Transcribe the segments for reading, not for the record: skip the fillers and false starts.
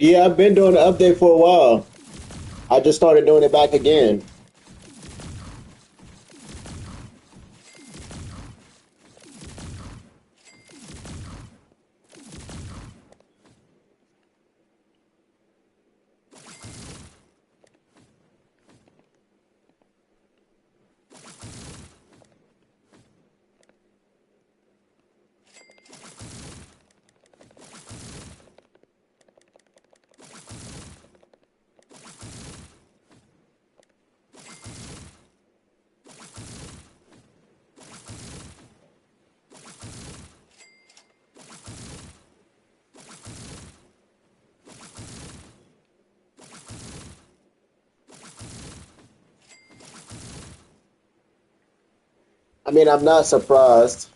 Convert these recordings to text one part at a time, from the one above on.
Yeah, I've been doing the update for a while. I just started doing it back again. I mean, I'm not surprised.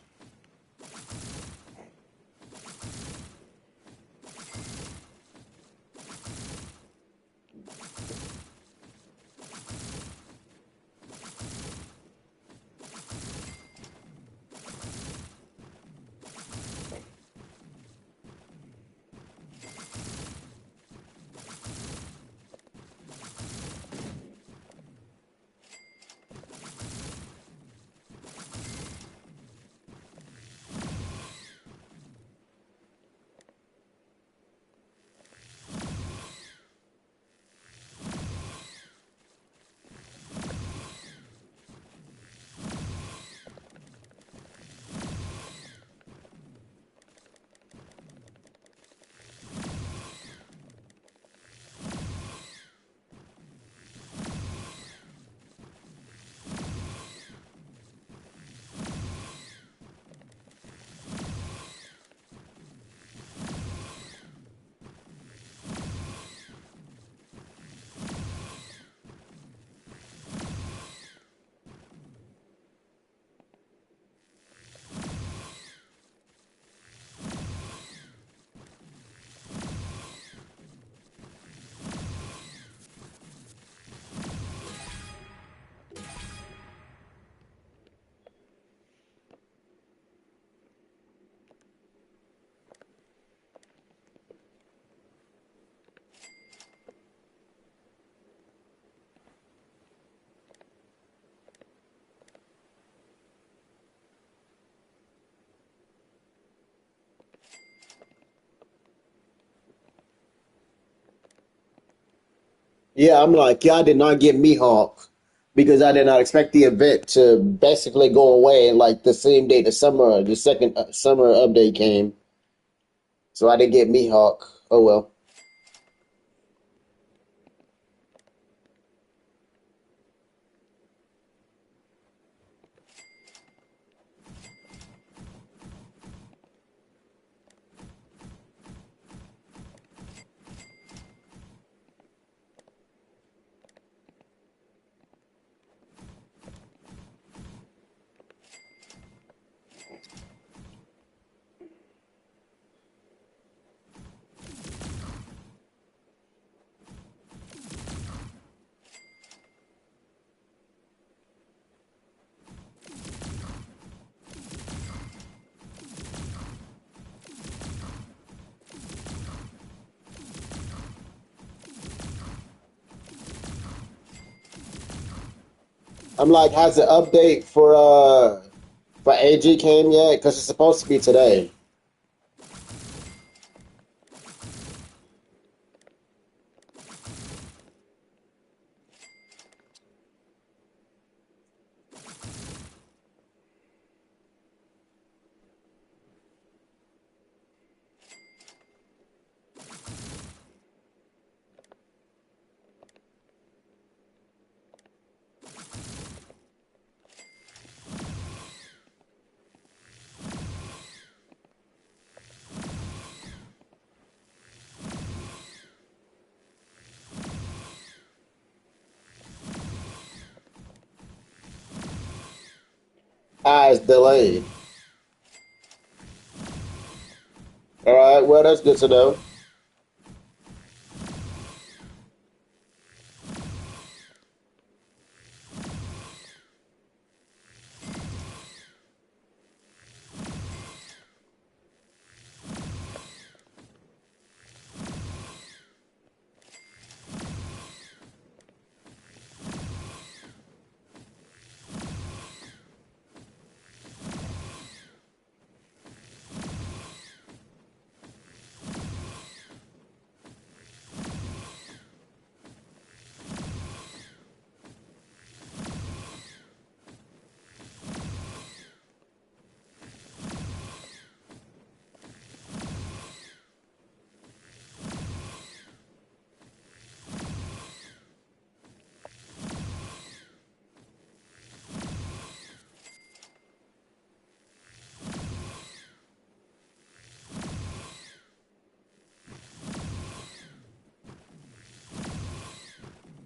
Yeah, I'm like, y'all did not get me Hawk because I did not expect the event to basically go away like the same day the second summer update came. So I didn't get me Hawk. Oh well. I'm like, has the update for AG came yet? Because it's supposed to be today. Ah, it's delayed. All right, well that's good to know.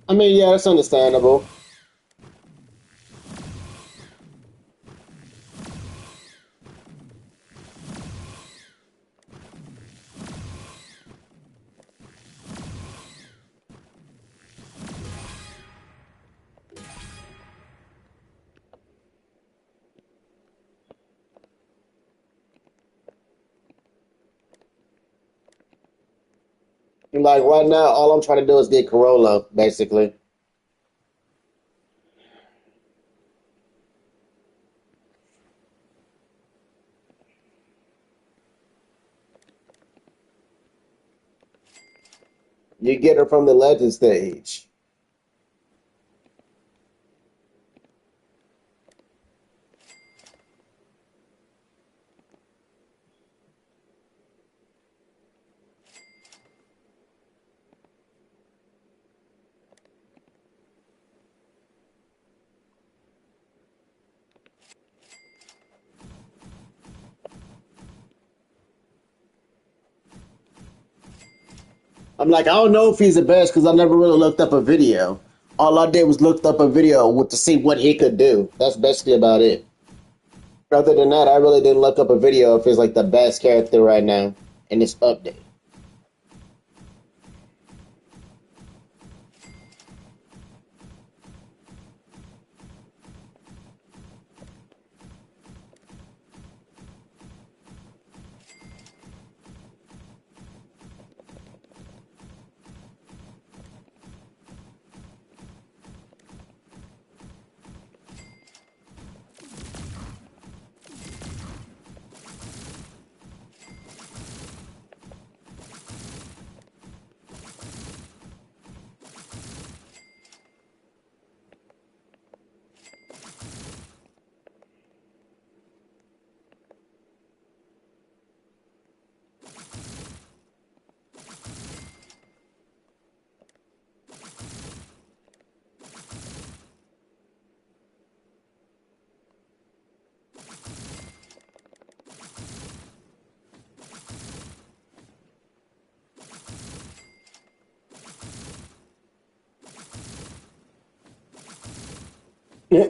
I mean, yeah, that's understandable. Like right now, all I'm trying to do is get Corolla, basically. You get her from the legend stage. I'm like, I don't know if he's the best because I never really looked up a video. All I did was looked up a video to see what he could do. That's basically about it. Other than that, I really didn't look up a video if he's like the best character right now in this update.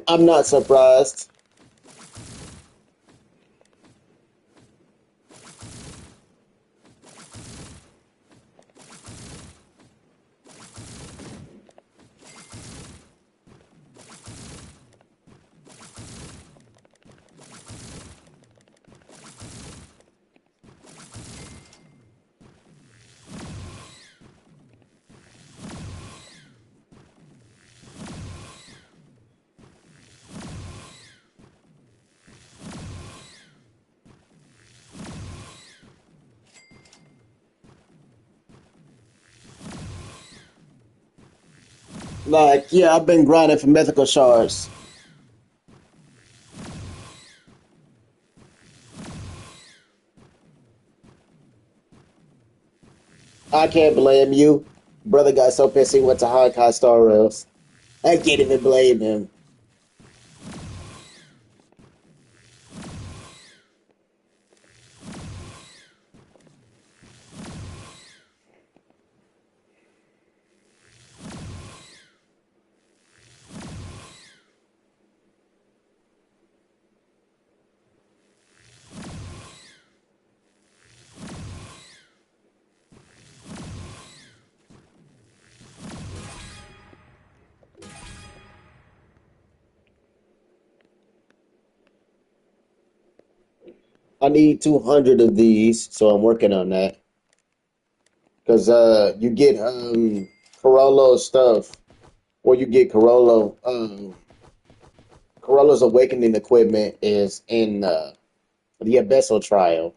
I'm not surprised. Like, yeah, I've been grinding for mythical shards. I can't blame you. Brother got so pissed he went to high Star Rails. I can't even blame him. I need 200 of these, so I'm working on that. Because you get Corolla stuff, or you get Corolla. Corolla's awakening equipment is in the Abyssal trial,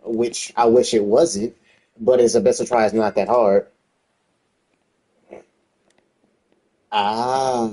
which I wish it wasn't, but his Abyssal trial is not that hard. Ah,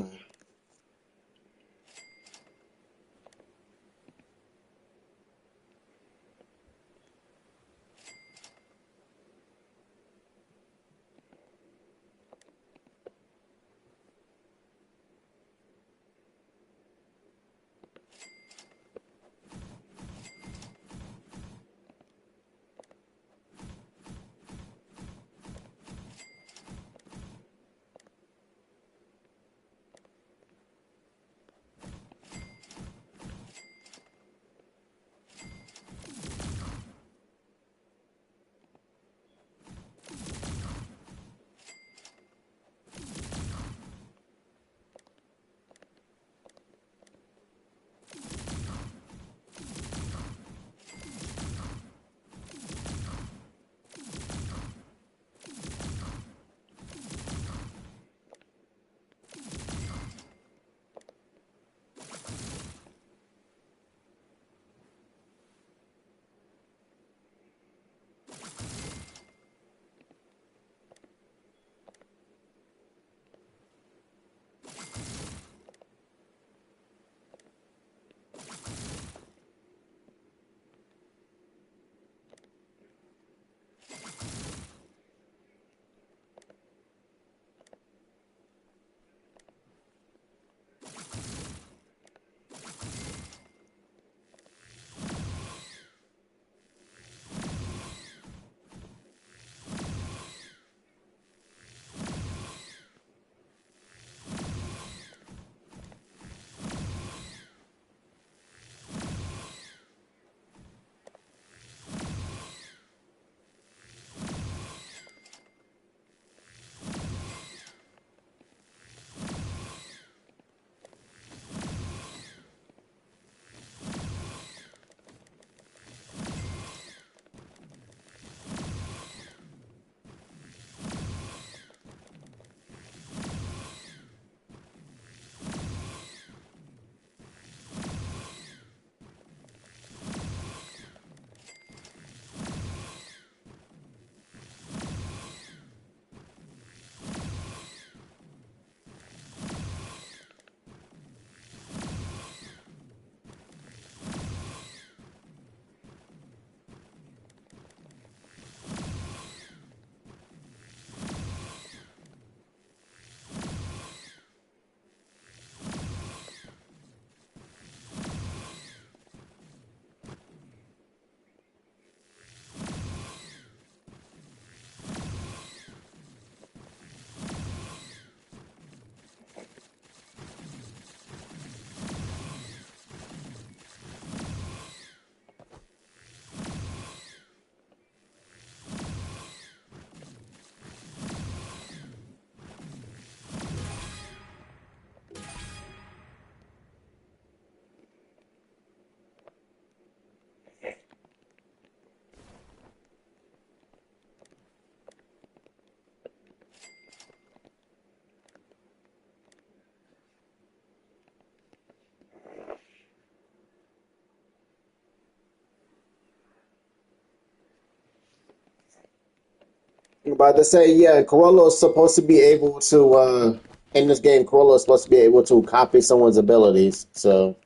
But to say, yeah, Corolla is supposed to be able to, in this game, Corolla is supposed to be able to copy someone's abilities. So,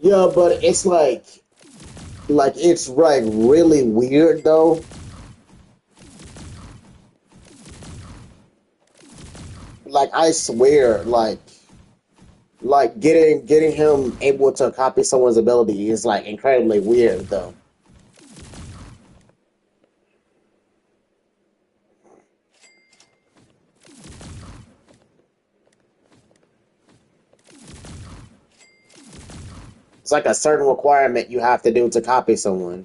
yeah, but it's like it's like really weird though. Like I swear, like getting him able to copy someone's ability is like incredibly weird though. It's like a certain requirement you have to do to copy someone.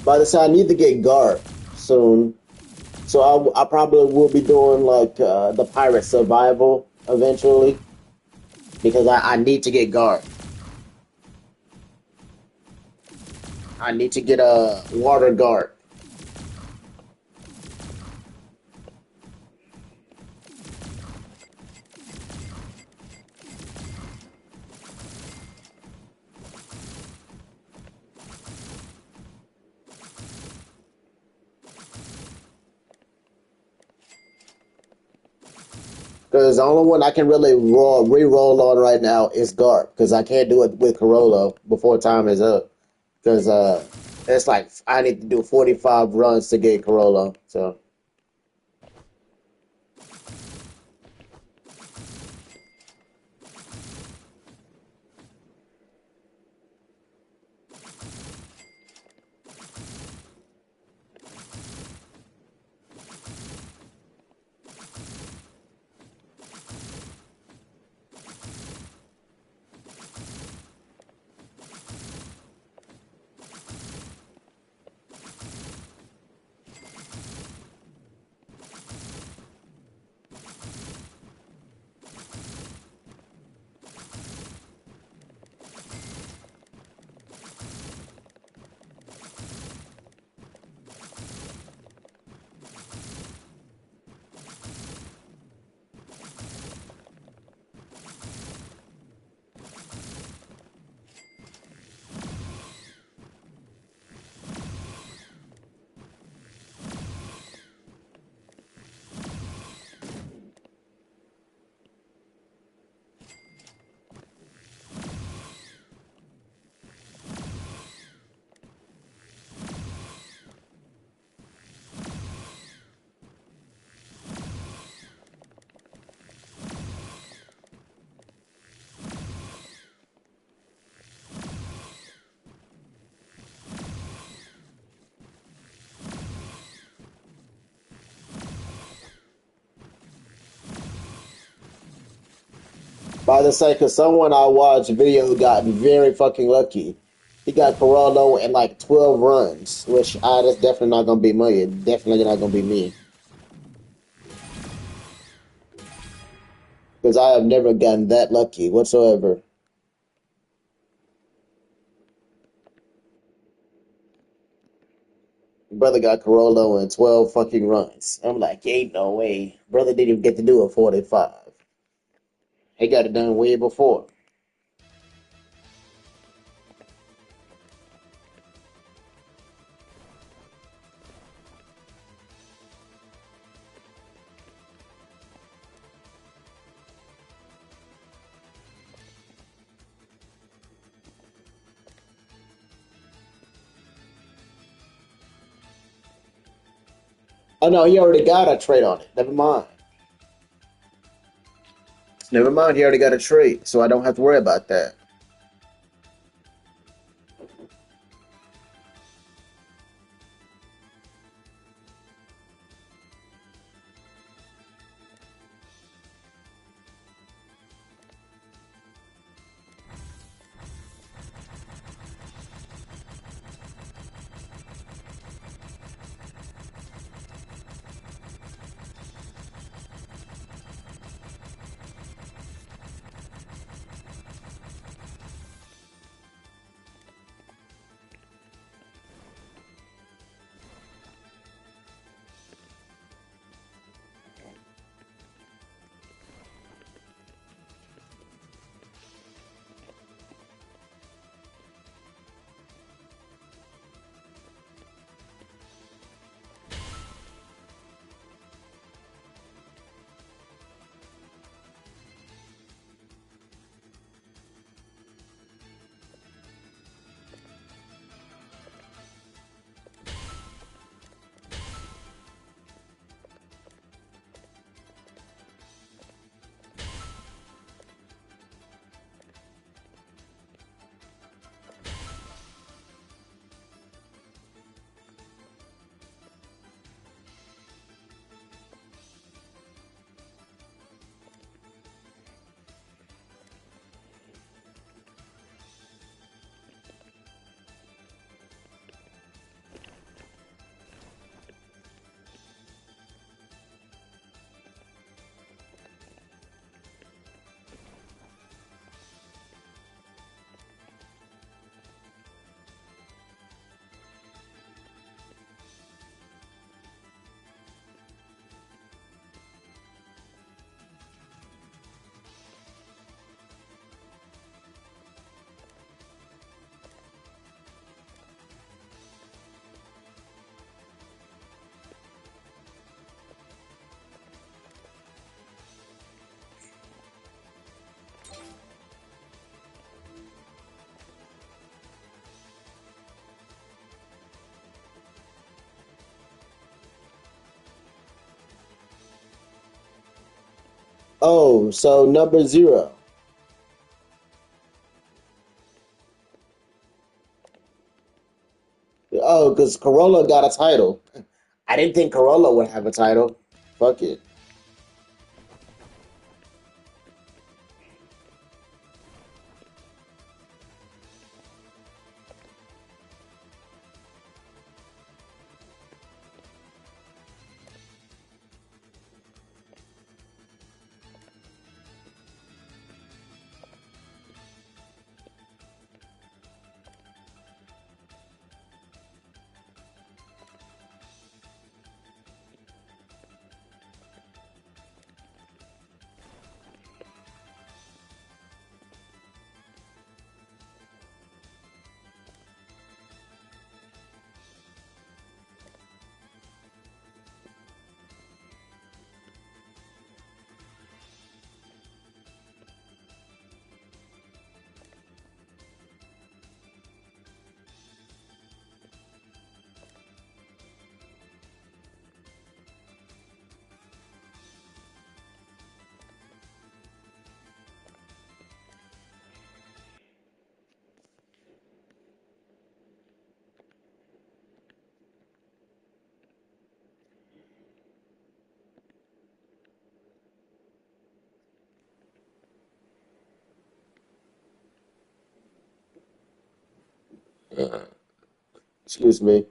By the time I need to get guard soon, so I probably will be doing like the pirate survival eventually because I need to get guard. I need to get a water guard. Because the only one I can really re-roll on right now is Garp. Because I can't do it with Corolla before time is up. Because it's like I need to do 45 runs to get Corolla. So by the sake of someone I watched video got very fucking lucky. He got Corolla in like 12 runs, which that's definitely not gonna be me. Definitely not gonna be me because I have never gotten that lucky whatsoever. Brother got Corolla in 12 fucking runs. I'm like, ain't no way. Brother didn't even get to do a 45. He got it done way before. Oh no, he already got a trade on it. Never mind. Never mind, he already got a trade, so I don't have to worry about that. Oh, so number zero. Oh, because Corolla got a title. I didn't think Corolla would have a title. Fuck it. Excuse me.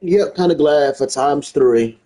Yep, kind of glad for times three.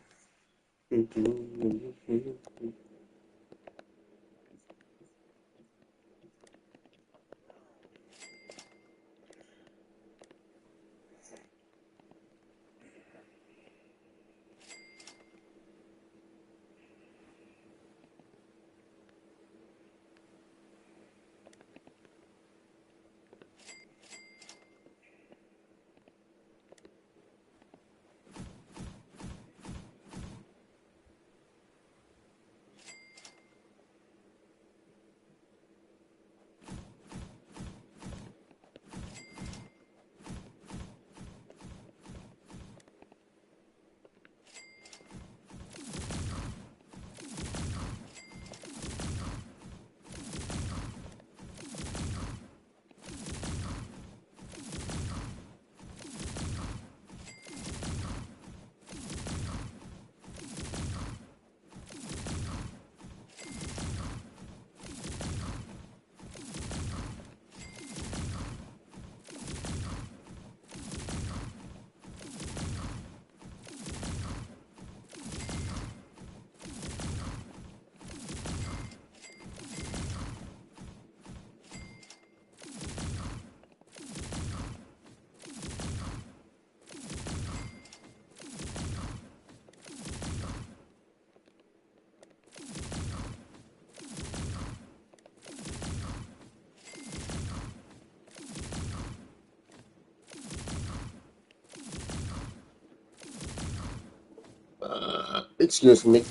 Excuse me.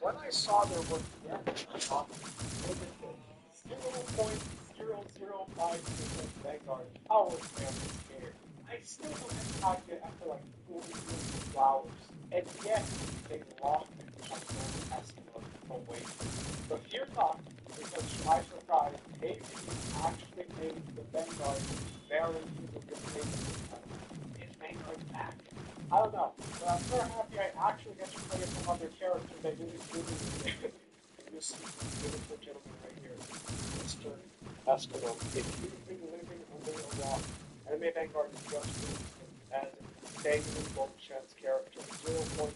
When I saw there was the what is it, 0.005% Vanguard, I was very scared. I still don't have target after like 42 hours. And yet, they locked my estimate away. So here talk is that I surprised maybe actually made the Vanguard very easily replaceable. Is Vanguard back? I don't know, but I'm very happy I actually get to play as some other character that didn't include in this beautiful gentleman right here, Mr. Eskimo. If you've been living under a rock, Anime Vanguard just released him as an insanely low chance character, 0.005.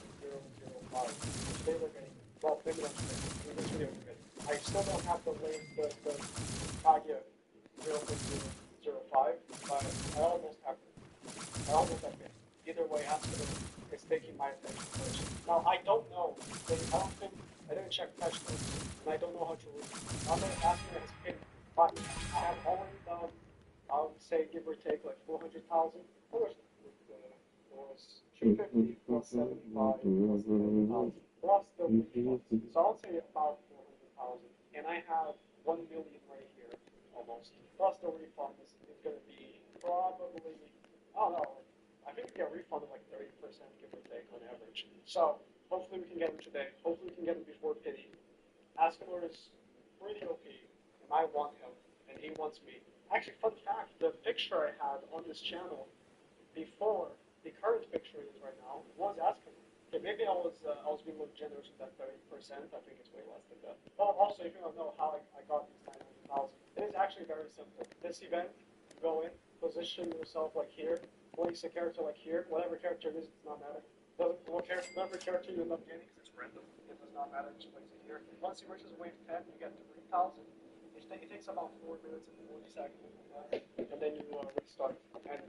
Today we're getting, well, maybe not today, in this video we're getting. I still don't have the link, the Kaguya 0.005, but I almost have it. I almost have it. Either way, Aspen is taking my attention first. Now, I don't know. I don't think, I didn't check patch notes, and I don't know how to read. I'm going to ask me has pinned me, but I have already done, I would say, give or take, like 400,000. How much it was 250 plus 75 plus 10,000 plus the refund. So I'll say about 400,000. And I have 1 million right here, almost. Plus the refund is going to be probably, I don't know, I think we get refunded like 30%, give or take, on average. So hopefully we can get him today. Hopefully we can get him before pity. Askinor is pretty OP, and I want him, and he wants me. Actually, fun fact: the picture I had on this channel before the current picture is right now was Askinor. Okay, maybe I was being a little generous with that 30%. I think it's way less than that. Oh, also, if you don't know how I got these 900,000, it is actually very simple. This event, you go in, position yourself like here, place a character like here, whatever character it is, it's not matter. Whatever character you end up getting, because it's random, it does not matter, just place it here. Once he reaches wave 10, you get 3,000. It takes about 4 minutes and 40 seconds, and then you restart. And,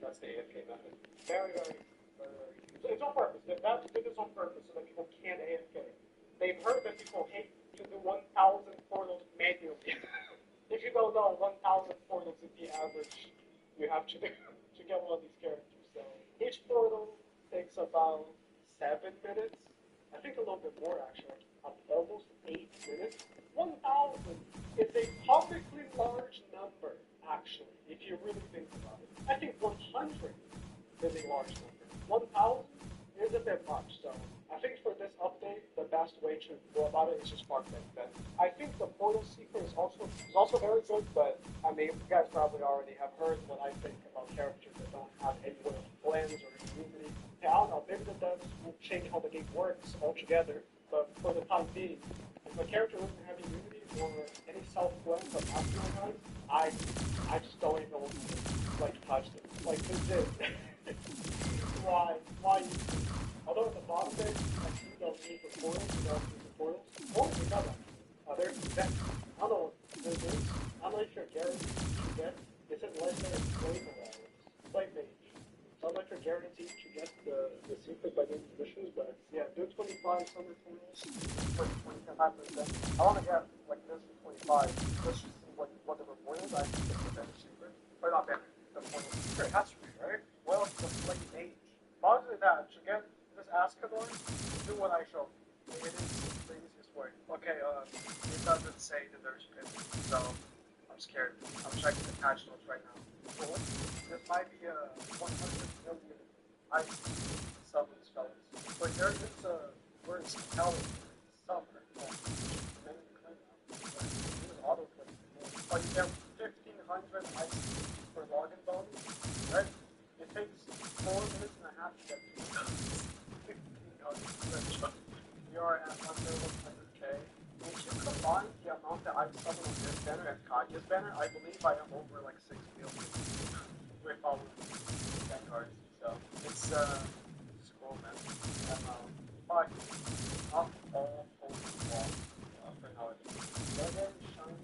that's the AFK method. Very, very, very, very easy. So it's on purpose. That did this on purpose so that people can't AFK. They've heard that people hate to do 1,000 portals manually. If you don't know, 1,000 portals is the average you have to do to get one of these characters. So each portal takes about 7 minutes. I think a little more actually, almost 8 minutes. 1,000 is a comically large number, actually, if you really think about it. I think 100 is a large number. 1,000 is a bit much, so I think for this update, the best way to go about it is just mark them then. I think the portal secret is also very good, but I mean, you guys probably already have heard what I think about characters that don't have any sort of blends or immunity. Yeah, I don't know, maybe the devs will change how the game works altogether, but for the time being, if a character doesn't have immunity or any self-blend of masculine guys, I just don't even like touch them. Like legit. Why use them? Although at the bottom there, I see those need for portals, or they got that. There's that. I don't know what this is. I don't know if you're guaranteed to get. It says legendary flame allowance. Flame mage. So I'm not sure guaranteed to get the secret by the end of the missions, but yeah, do 25 summer portals, like 25%. I want to get like this for 25. Let's just see what the reward is. I think it's the better secret. Or not better. The portal secret has to be, right? Well, the flame mage. Honestly, that to get this Ascador, do what I showed. It is the easiest way. Okay, it doesn't say that there's pin, so I'm scared. I'm checking the patch notes right now. Cool. This might be a 100 million ice summon spells. But there is a word compelling summer. Many click. This is auto click. But you get 1,500 ice for login bonus, right? It takes 4 minutes and a half to get to 1,500. You're at under 100k. If you combine the amount that I summon on this banner and Kanye's banner, I believe I am over like 6 million with all of these cards. So it's scroll man. But not all over the wall for now. Legendary shines.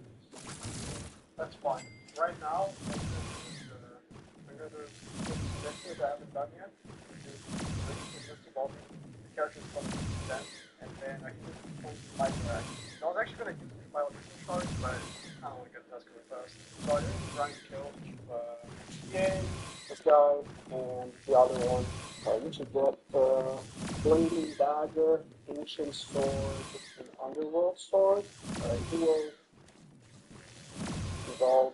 That's fine. Right now, there's this that I haven't done yet, which is just evolving the characters from them, and then I can just point to my track. I was actually going to use my electrical charge, but I don't want to get this really fast. So I didn't try and kill Yay, this guy, and the other one. You should get Blading Dagger, Ancient Sword, and Underworld Sword. He will evolve.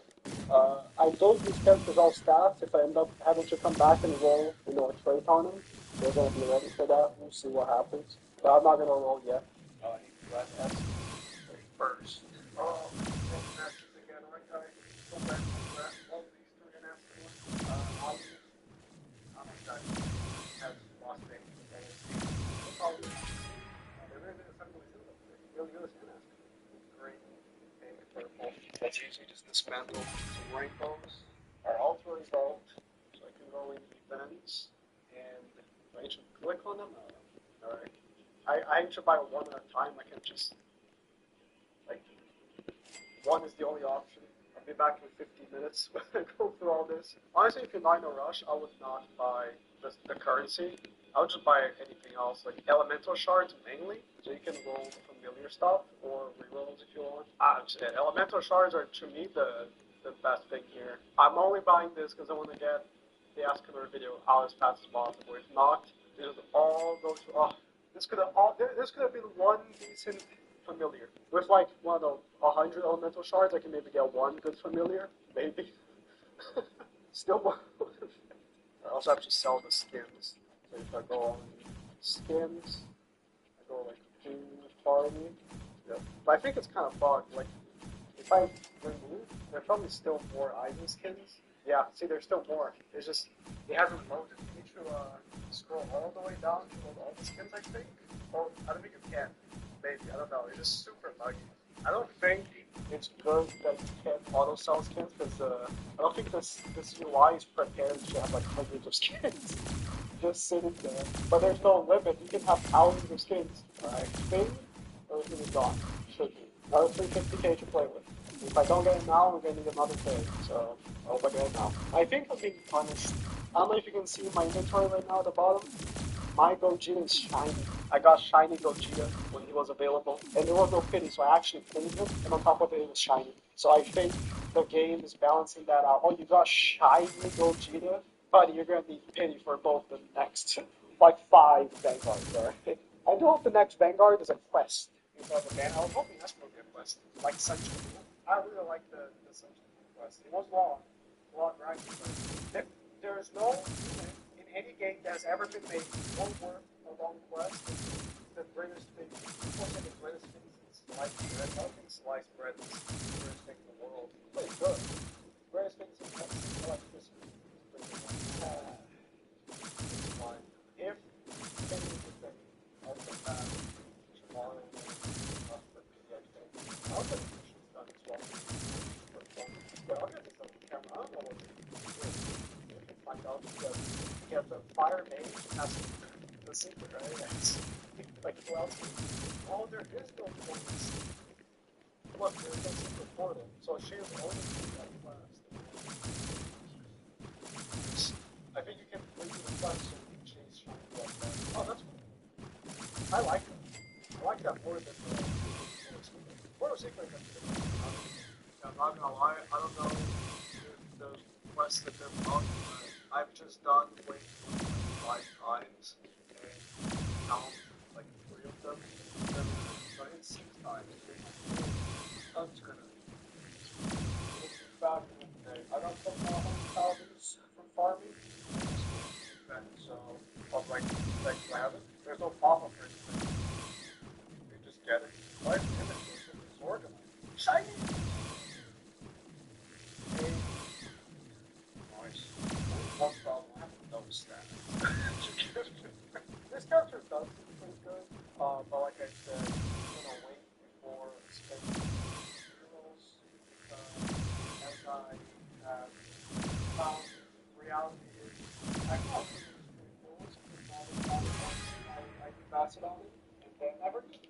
I gave these characters all stats. If I end up having to come back and roll, a trait on them, they're going to be ready for that. We'll see what happens. But I'm not going to roll yet. I need to grab S first. Oh, matches again, aren't I? Go back to all these two and ask me. I'm excited. Has lost it. Great. Purple. That's usually just dismantle some rainbows. Our altar is out, so I can go in events, and I should click on them. Alright. I should buy one at a time. I can just, like, one is the only option. I'll be back in 15 minutes when I go through all this. Honestly, if you're not in a rush, I would not buy the currency. I would just buy anything else, like elemental shards mainly, so you can roll familiar stuff or rerolls if you want. Elemental shards are to me the best thing here. I'm only buying this because I want to get the Ascador video out as fast as possible. If not, it will all go to this could have been one decent familiar. With like 100 elemental shards, I can maybe get one good familiar, maybe. Still more. I also have to sell the skins. So if I go on skins, I go like to party. Yeah. But I think it's kind of bugged. Like if I remove, there's probably still more Eisen skins. Yeah, see, there's still more. It's just it hasn't loaded. You need to scroll all the way down to load all the skins, I think. Or I don't think you can. Maybe, I don't know. It's just super buggy. I don't think it's good that you can't auto sell skins because I don't think this UI is prepared to have like hundreds of skins just sitting there. But there's no limit. You can have thousands of skins. Alright, thing, everything is gone. Should be. Another 350k to play with. If I don't get it now, I'm gonna need another thing. So I hope I get it now. I think I'm being punished. I don't know if you can see my inventory right now at the bottom. My Gogeta is shiny. I got shiny Gogeta when he was available, and there was no pity, so I actually played him, and on top of it, it was shiny. So I think the game is balancing that out. Oh, you got shiny Gogeta? Buddy, you're gonna need pity for both the next, like, 5 Vanguards, alright? I know the next Vanguard is a quest instead of a ban. I was hoping that's going to be a quest, like Sunshine Moon. I really like the Sunshine Moon quest. It was long, a lot grinding, but there is no human in any game that has ever been made more worth a long quest than the greatest thing. People say the greatest thing is sliced bread. I don't think sliced bread is the greatest thing in the world. It's pretty good. Greatest thing is medicine. I like this. It's pretty good. It's fine. If any of the thing, I'll put that tomorrow and I'll put the other thing. I'll put the missions done as well. But I'll get this on camera. I don't know what to do. You can find out because you have the fire mage has the secret, right? It's like who else? Oh, there is no bonus. Look, there's no secret portal. So she is only doing that last. I think you can bring the quest so you can chase shiny like that. Oh, that's cool. I like it. I like that more than the Portal Secret. I'm not gonna lie, I don't know the quests that they're on. I've just done way 5 times and now like 3 of them. So I hit 6 times. That's gonna bad for the day. I got some 100,000 from farming. So I was like grabbing. There's no pop-up or anything. You just get it. Life image is disorganized. Shiny! Hey, nice. One problem, I haven't noticed that. This character does seem pretty good, but like I said, I'm gonna wait before spending heroes, as I have found reality is, I thought it was pretty cool, I pass it on it, and then never did.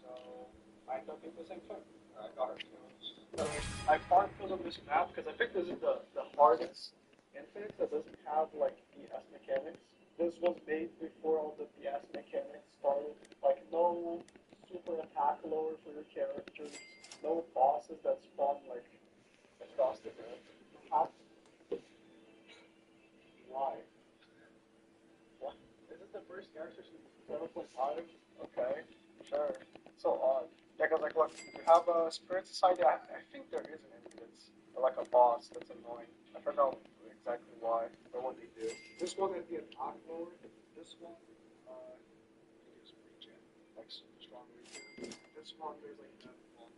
So, I end up doing the same thing. I got her too. So I farmed through this map because I think this is the hardest infinite that doesn't have like BS mechanics. This was made before all the BS mechanics started. Like no super attack lower for your characters, no bosses that spawn like across the map. How? Why? What? Is this the first character since 7.5? Okay, sure. So odd. Yeah, because like, look, you have a spirit society. I think there is an instance, or like a boss that's annoying. I forgot exactly why or what they do. This one has the attack lower. This one, they use regen, like super strong regen. This one, there's like that one.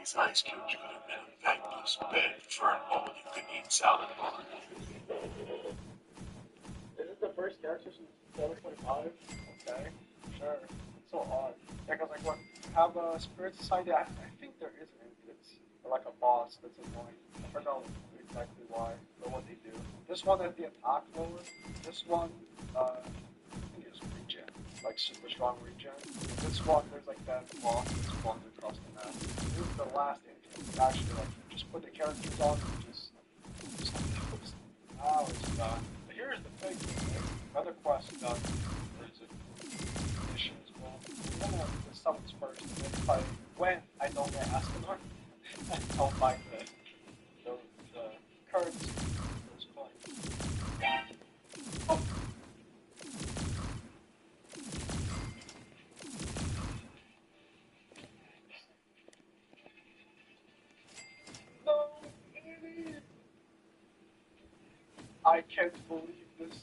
These ice cubes could have been a thankless bed for a moment you could eat salad on. Is this the first character since 7.5? Okay, sure. So odd. Yeah, because like, look, you have a spirit society. I think there is an instance, or like a boss that's annoying. I forgot exactly why or what they do. This one has the attack lower. This one, I think it's regen, like super strong regen. And this one, there's like that boss that spawns across the map. This is the last instance. Actually, like, just put the characters on and just now it's done. But here's the big thing, right? Another quest done. There's a mission as well. I'm gonna do the summons first, and then if I when I don't get Aspenor, I'll find the currency those coins. Oh, no, idiot! I can't believe this.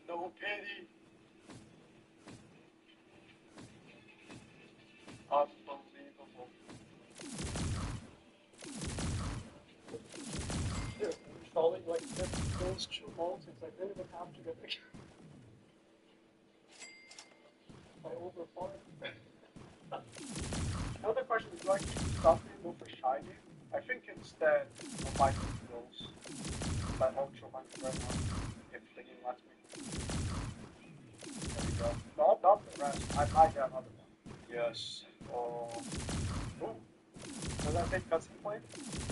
No pity. Unbelievable. Dude, installing like those 2 volts, I didn't even have to get the I overfarmed. Another question is, do I keep stopping and go for shiny? I think instead I'll buy some skills. By ultra hunting right now. If the game lets me. There we go. No, I'll dump the rest. I might get another one. Yes. Oh. Ooh. Does that take cutscene play? It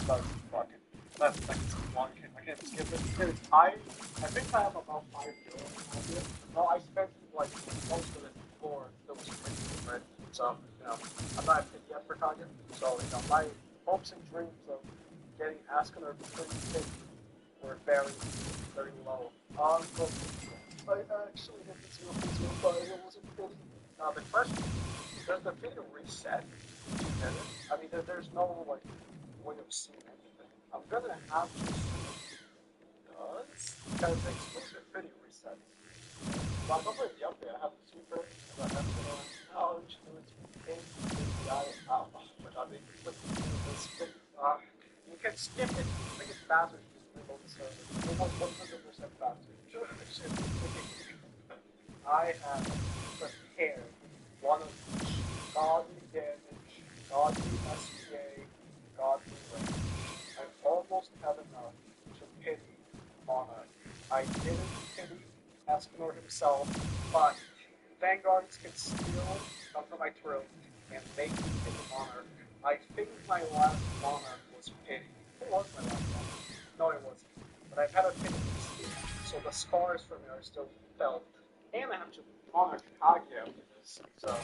does. Fuck it. That's cutscene one. I can't skip it. Dude, I think I have about 5 euros. No, I spent like most of it before there was free, right? So, I'm not picky yet for Kage. So, my hopes and dreams of getting Askin or free pick were very, very low. But I actually hit the 0.05. It wasn't pretty. The question is, does the video reset if you hit it? I mean, there's no like way of seeing anything. I'm gonna have to assume it does because the exclusive video resets. But I'm over the update. I have the sweeper. I got everything on. Oh, you should do it. But I think it's you can skip it. Make it faster. Just reload the server. Almost 100% faster. I have prepared one of each godly damage, godly SPA, godly range. I almost have enough to pity Monarch. I didn't pity Escanor himself, but Vanguards can still come from my throat and make me pity Monarch. I think my last Monarch was pity. It was my last Monarch. No, it wasn't. But I've had a pity recently, so the scars from it are still felt. And I have to Monarch Kage after this, so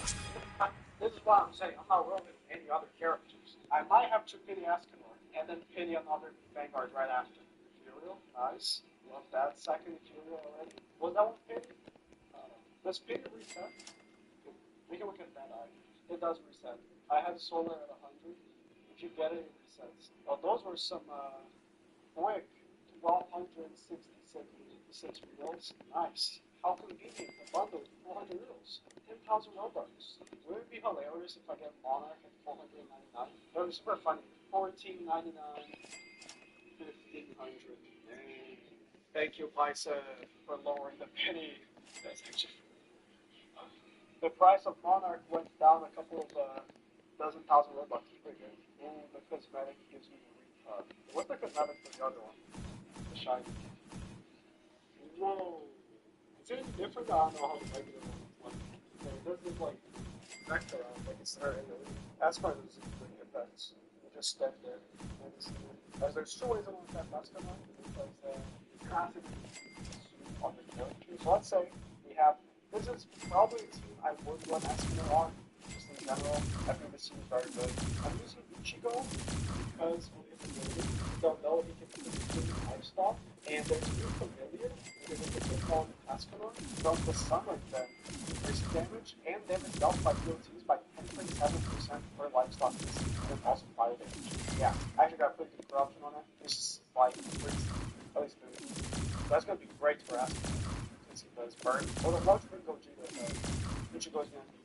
this is what I'm saying. I'm not rolling any other characters. I might have to pity Escanor and then pity another Vanguard right after. Imperial, nice. Love that. Second Imperial already. Was that one pity? Does pity reset? We can look at that eye. It does reset. I had solar at 100. If you get it, it resets. Oh, those were some quick 1266 reals. Nice. How convenient. The bundle is 400 reals. 10,000 Robux. Would it be hilarious if I get Monarch at 499? That would be super funny. 1499, 1500. Thank you, Paisa, for lowering the penny. That's actually the price of Monarch went down a couple of dozen thousand Robux. Pretty good. Ooh, the cosmetic gives me a what's the cosmetic for the other one? The shiny. Whoa. Is it any different? I don't know how the regular one is like. It does look like vector on like it's there in the Ascard is pretty effects. You just stand there and it's as there's two ways I want to attack Ascard because you have to on the character. So let's say we have this is probably a team I would run Ascard on, just in general. I think this team is very good. I'm using Ichigo because of his ability. Don't know he can do livestock, and there's new familiar because it's a bit on Ascalon from the summer then. Increased damage and damage dealt by DOTs by 10.7% per livestock and then also fire damage. Yeah, I actually got pretty good corruption on it. This is like pretty at least good. That's gonna be great for Ascalon since he does burn. Well the large bring Gogeta Ichigo's gonna be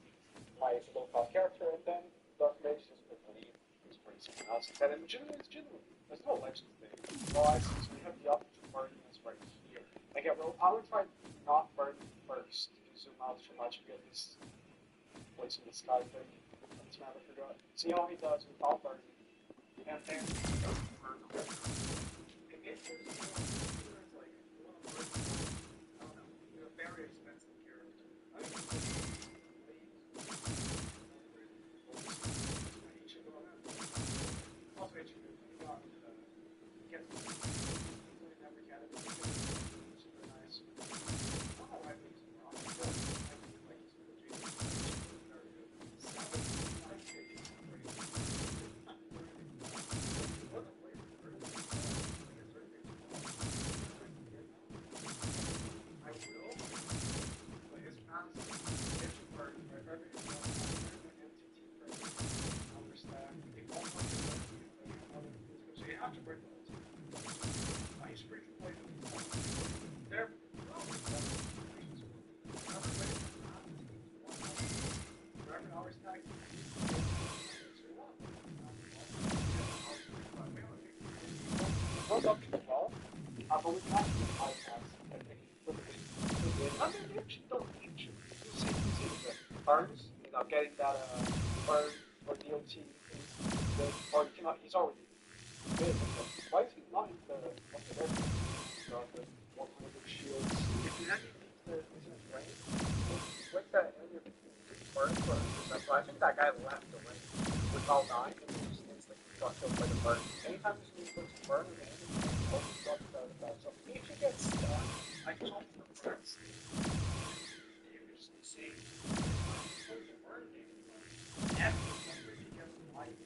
my low cost character and then Dark Mage is pretty is pretty something else. And then Jittery is Jittery. There's no legend thing. Oh I see, so we have the option to burn this right here. Again, well, I would try not burn first. Zoom out too much and get this place in the sky thing. That's what I forgot. See how he does without burning. And then burn quick. And if there's like you want to burn, I don't know, you're a very expensive character. I mean, also Ichigo, you got get in every category. Super nice. Oh, I think it's wrong. I like his Gogeta. Very good. 7, 9, 8. I will, but his pass gets you burnt by every MTT first. Understand? It won't work so you have to break those. Nice free to play. There. Hours tag. Goes up to 12, but we can actually bypass everything. I mean, you actually don't need to. You see the burns, getting that burn or DOT, or you cannot, he's already big. Why is he not in the, what's the record? The 100 shields. If you actually need the business range, with that area burn for 100%, so I think that guy left the range without dying, and he just instantly got killed by the burn. Anytime you need to burn with anything, always got that. So if you get stunned, I can hope for first. You can just see. Burn every he gets light.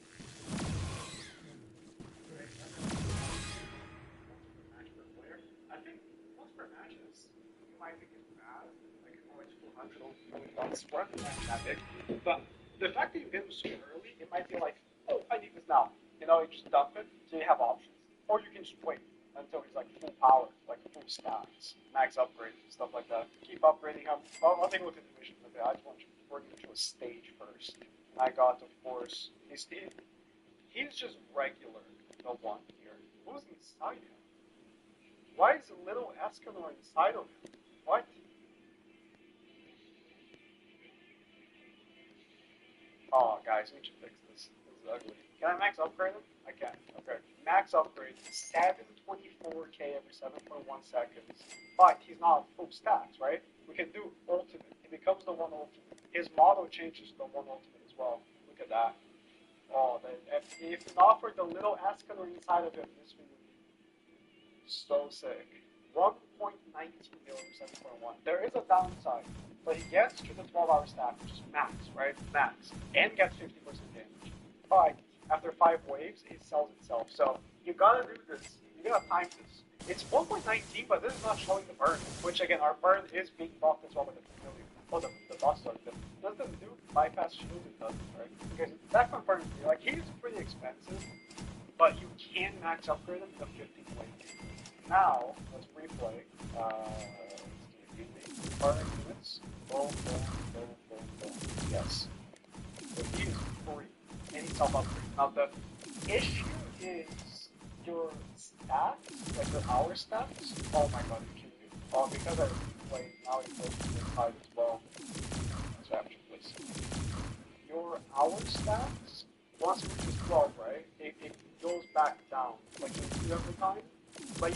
Right? Once per match per player. I think once per match is marginal really does work, that big. But the fact that you get them so early, it might be like, oh, I need this now. You just dump it, so you have options. Or you can just wait until he's like full power, like full stats, max upgrades, and stuff like that. Keep upgrading him. Well, I'll take a look at the mission with it. I just want you to bring him to a stage first. And I got to force. He's just regular, the one here. Who's inside him? Why is a little Eskimo inside of him? What? Oh, guys, we should fix this. This is ugly. Can I max upgrade him? I can. Okay. Max upgrade 724k every 7.1 seconds. But he's not full stacks, right? We can do ultimate. He becomes the one ultimate. His model changes to the one ultimate as well. Look at that. Oh, if not for the little Eskimo inside of him, this would be so sick. 1.19 million 7.1. There is a downside, but he gets to the 12-hour stack, which is max, right? Max. And gets 50% damage. But after 5 waves, it sells itself. So you gotta do this. You gotta time this. It's 1.19, but this is not showing the burn, which again, our burn is being buffed as well with the familiar. Oh, the boss does it. Doesn't do bypass shield, it doesn't, right? Because that confirms me. Like, he's pretty expensive, but you can max upgrade him to 15 waves. Now, let's replay. Burn units. Boom, boom, boom, boom, boom. Yes. So he is free. And he's self-upgrade. Now, the issue is your stats, like your hour stats. Oh my god, you can do. Oh, because I replayed, now it goes to the side as well. Let's capture this. Your hour stats, once it reaches 12, right? It goes back down. Like you do every time. But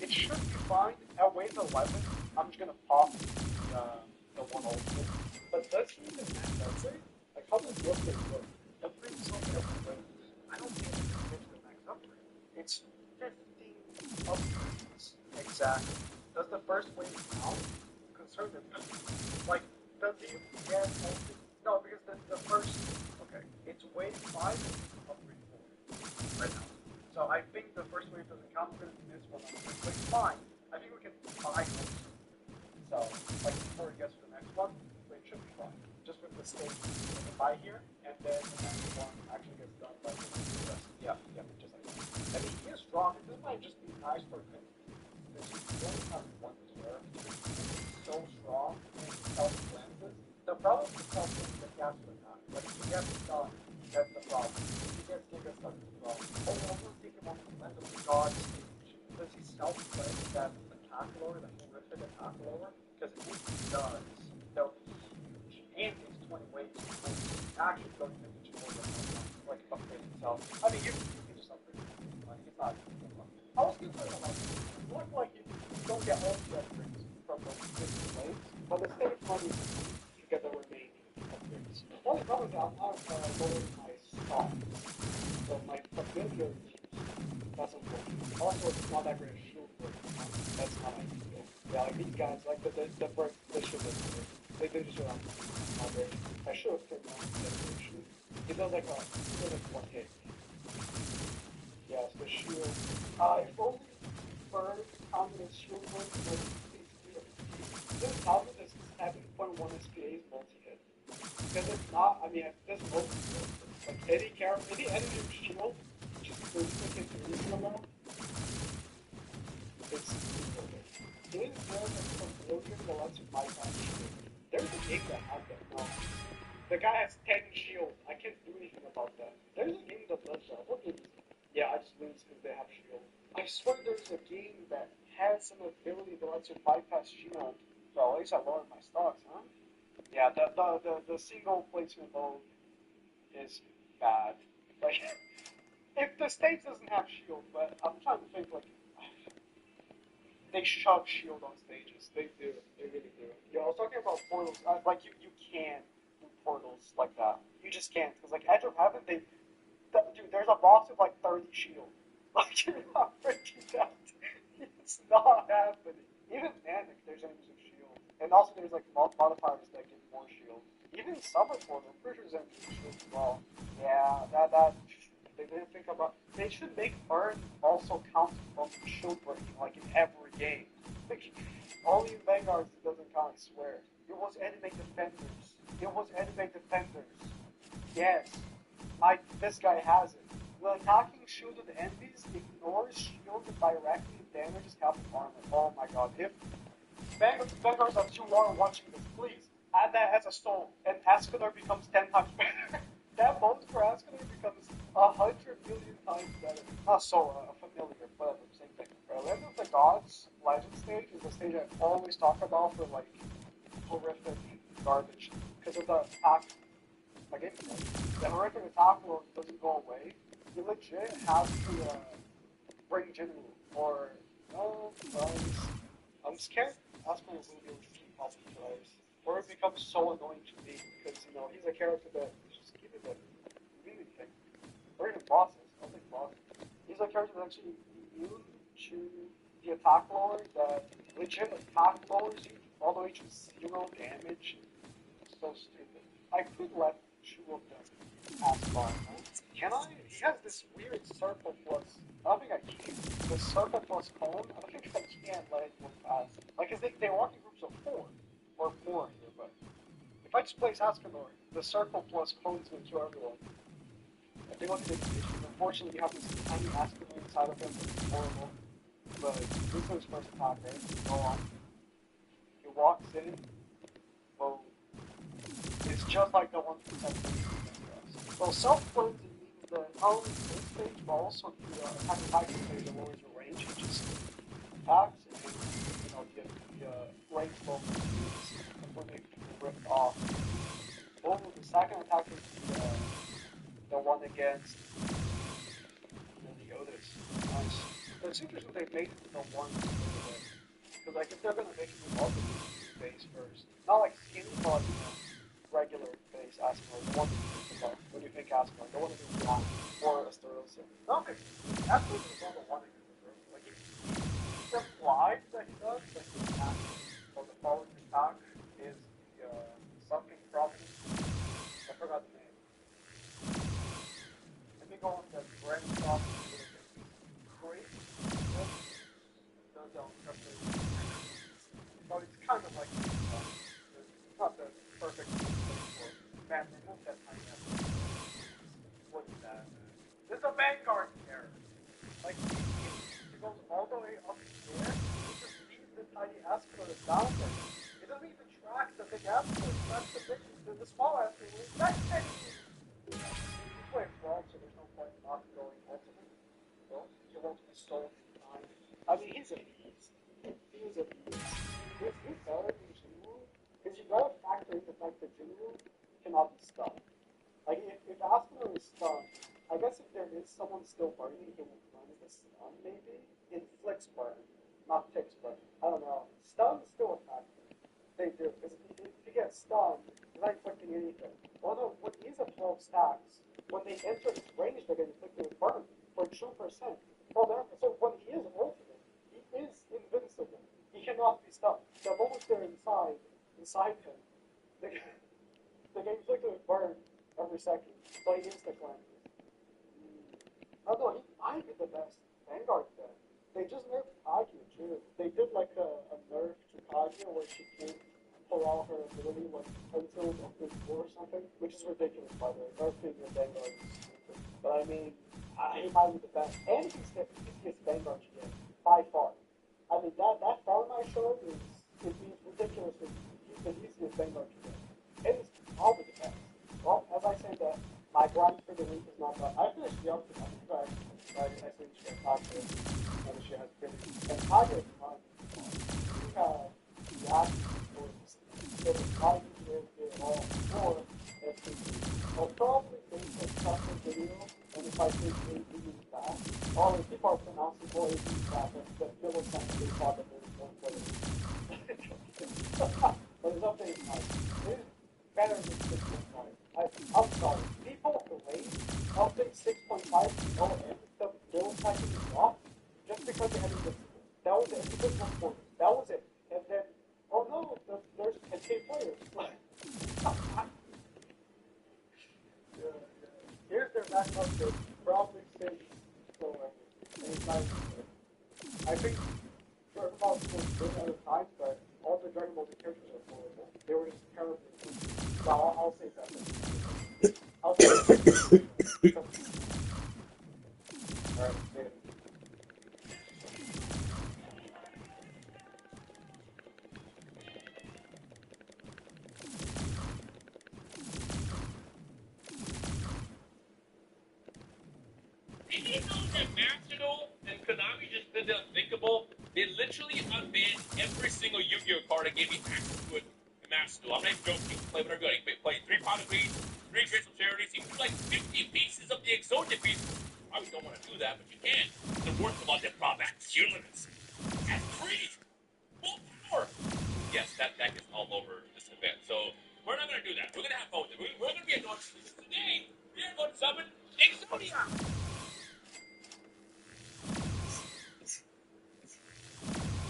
it should be fine. At wave 11, I'm just gonna pop the one ultimate. But does he even max upgrade? Like, how does the upgrade work? Upgrade is like every wave. I don't think it gets the max upgrade. It's 15 upgrades. Exactly. Does the first wave count? Concerned with that. Like, does he get ultimate? No, because the first, okay, it's wave 5 and upgrade 4 right now. So I think the first wave doesn't count. We're going to do this one. But it's fine. I think we can buy it. So, like, before it gets to the next one, it should be fine. Just with the stage, we can buy here, and then the next one actually gets done by the rest. Yeah, just like that. I mean, he is strong. This might just be nice for him. Because you only have one player. He's so strong, and he self-cleanses. The problem is self-cleanses the gas or not. Like, if he gets done, that's the problem. If he gets giga stuck, that's the problem. Oh, I'm going to take him on the end of the god stage. Does he self-cleanse that attack lower, the horrific attack lower? Because if he does, that'll be huge. And it's 20 waves before he actually goes into 2 more like upgrade himself. I mean, you can just upgrade him. Like, it's not. I was concerned about it. It looked like you don't get all the upgrades from the 50 waves, but the stage money to get the remaining upgrades. The only problem is that I'm not lowering my stock. So my familiar that's unfortunate. Also, it's not that great a shield for that's not ideal. Yeah, like these guys, like the shield doesn't work. They just around not great. I should have turned on the shield. He does like 1 hit. Yes, the shield. If only bird counted as shield work, like this counted as 7.1 SPA is multi-hit. Because if not, I mean, this multi-hit, like any character, any enemy with shield, just physically hit the reason amount, it's okay. Is there some broken that lets you bypass shield? There's a game that has that. No. The guy has 10 shield. I can't do anything about that. There's a game that does that. What game is it? Yeah, I just lose because they have shield. I swear there's a game that has an ability that lets you bypass shield. So at least I lowered my stocks, huh? Yeah, the single placement mode is bad. Like, if the stage doesn't have shield, but I'm trying to think, like, they shove shield on stages. They do. They really do. Yeah, I was talking about portals. Like, you can't do portals like that. You just can't. Because, like, Edge of Heaven, dude, there's a boss with, like, 30 shield. Like, you're not freaking out. It's not happening. Even Manic, there's enemies with shield. And also, there's, like, modifiers that give more shield. Even Summer Portal, I'm pretty sure there's enemies with shield as well. Yeah, that They didn't think about. They should make burn also count from shield breaking, like in every game. Like, only in Vanguard it doesn't count. I swear. It was anime defenders. It was anime defenders. Yes, this guy has it. The attacking shielded enemies ignores shield directly and damages half of armor. Oh my god. If Vanguards that you are watching this, please add that as a soul, and Ascador becomes 10 times better. That bonus for Ascador becomes 100 million times better. Not soul, a familiar, whatever, same thing. Land of the Gods Legend stage is the stage I always talk about for like horrific garbage because of the attack. Like the horrific attack will doesn't go away. You legit have to bring Jinwoo or no, I'm scared Aspen will be able to keep up with players. Or it becomes so annoying to me because he's a character that just give it a really thing. Or even bosses. I'll take bosses. He's a character that's actually immune to the attack lower that legit attack lowers you all the way to 0 damage. So stupid. I could let 2 of them pass by. Can I? He has this weird circle plus. I don't think I can. The circle plus cone. I don't think I can let anyone pass. Like, cause they walk in groups of 4 or 4 here. But if I just place Ascador, the circle plus cone's gonna kill everyone. I think what it is. Unfortunately, you have this tiny Ascador inside of him. It's horrible. But this is his first attack, right? Go on. He walks in. Boom. It's just like the 1% So self-cleansing means that not only this stage, but also the attack stage that lowers your range. It just attacks and the range bonus is completely ripped off. Boom, the second attack is the one against the Otis. Nice. But it's interesting they made it the one anyway. Because like if they're gonna make it with all the base first. Not like skinny, but regular base Aspen, the one that you think about when you think Aspen, the one that you want, or Asterosis. Okay, Aspen is not the one that you think. Like, the fly that he does, like the attack, or the following attack, is the something property. I forgot the name. Let me go with the brand stop. Great. No, but it's kind of like it's not the perfect for man, remove that tiny episode. What is that? This is a Vanguard error. Like it goes all the way up here, it just leaves the tiny aspect down there. It doesn't even track the big aspect, it tracks the small aspect. That's technically you play frog, so there's no point not going ultimate. Well, you won't be so fine. I mean he's a beast. He is a beast. He's better than Jinwoo. Because you gotta factor in the fact that Jinwoo cannot be stunned. Like, if Aspen is stunned, I guess if there is someone still burning, he will run the stun, maybe? Inflicts burn, not ticks burn. I don't know. Stun is still a factor. They do. Because if you get stunned, you're not inflicting anything. Although, when he's at 12 stacks, when they enter his range, they get inflicted with burn for 2%. So when he is ultimate, he is invincible. He cannot be stunned. The moment they're inside him, they get inflicted with burn every second. So he insta-cleanses. I don't know, he might be the best Vanguard then. They just nerfed Kaguya too. They did like a nerf to Kaguya where she can't pull out her ability like until the 4 or something, which is ridiculous by the way. Nerfing your Vanguard is stupid. But I mean, he might be the best. And he's the easiest Vanguard to get, by far. I mean, that farm I showed is ridiculously the easiest Vanguard to get. And it's probably the best. Well, as I said, my grind for the week is not done. I finished the ultimate. I think she has talked to and she has finished. And Tiger is fine. You have the action for it was not easier to get it all. Or, I'll probably make a custom video, and if I think AP is back, all the people are pronouncing more AP is back, but Philip kind of thought that there was no player. But his update is nice. It is better than 6.5. I'm sorry. People relate update 6.5 to no end, the build cycle is off, just because they had invincible. That was it. Invincible point. That was it. And then, oh no, there's 10k players. Here's their back update. Probably were horrible. They were just terribly annoying. So I'll say that. I'll say that. All right, then. Did you know that National and Konami just did the unthinkable? They literally unbanned every single Yu-Gi-Oh card that gave me access to it in Master Duel. I'm not even joking. Play whatever you can play 3 Pot of Grease, 3 Crystal Charities. You can do like 50 pieces of the Exodia pieces. I don't want to do that, but you can. The worst about their drawbacks, humans. That's great. Full power. Yes, that deck is all over this event. So we're not going to do that. We're going to have fun with it. We're going to be annoyed today. We're going to summon Exodia.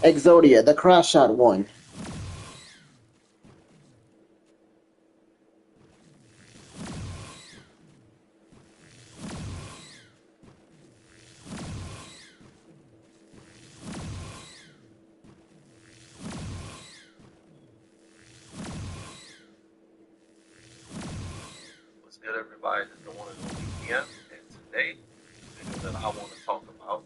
Exodia, the crash shot one. What's good, everybody? This is the one and only PM, and today, the video that I want to talk about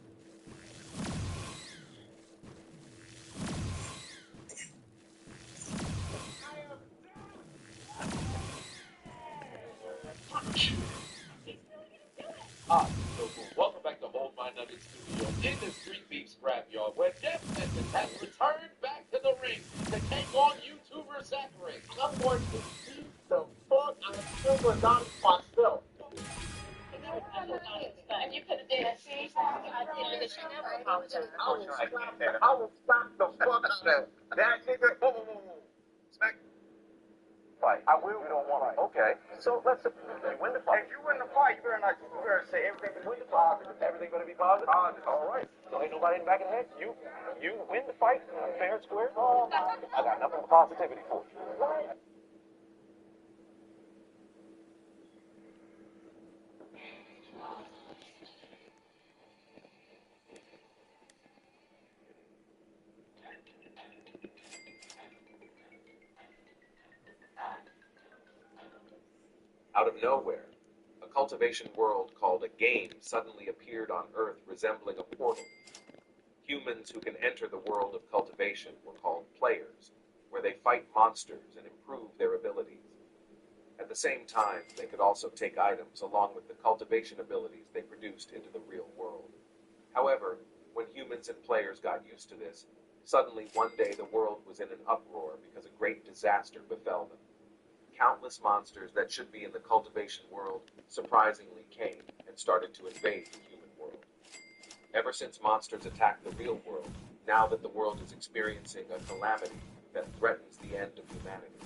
So cool. Welcome back to Hold My Nugget Studio in the Street Beef Scrapyard, where Jeff Sessions has returned back to the ring to take on YouTuber Zachary. I'm going to beat the fuck out of Silver Don myself. If you could have danced, I did, but she never apologized. I will stop the fuck out of that nigga. Whoa, whoa, whoa, whoa. Smack. Fight. I will. You don't want to. Okay. So let's. You win the fight. If you win the fight, you better say everything between the positive. Everything gonna be positive. Positive. All right. So ain't nobody in the back of the head. You win the fight fair and square. I got nothing but positivity for you. Out of nowhere, a cultivation world called a game suddenly appeared on Earth resembling a portal. Humans who can enter the world of cultivation were called players, where they fight monsters and improve their abilities. At the same time, they could also take items along with the cultivation abilities they produced into the real world. However, when humans and players got used to this, suddenly one day the world was in an uproar because a great disaster befell them. Countless monsters that should be in the cultivation world surprisingly came and started to invade the human world. Ever since monsters attacked the real world, now that the world is experiencing a calamity that threatens the end of humanity,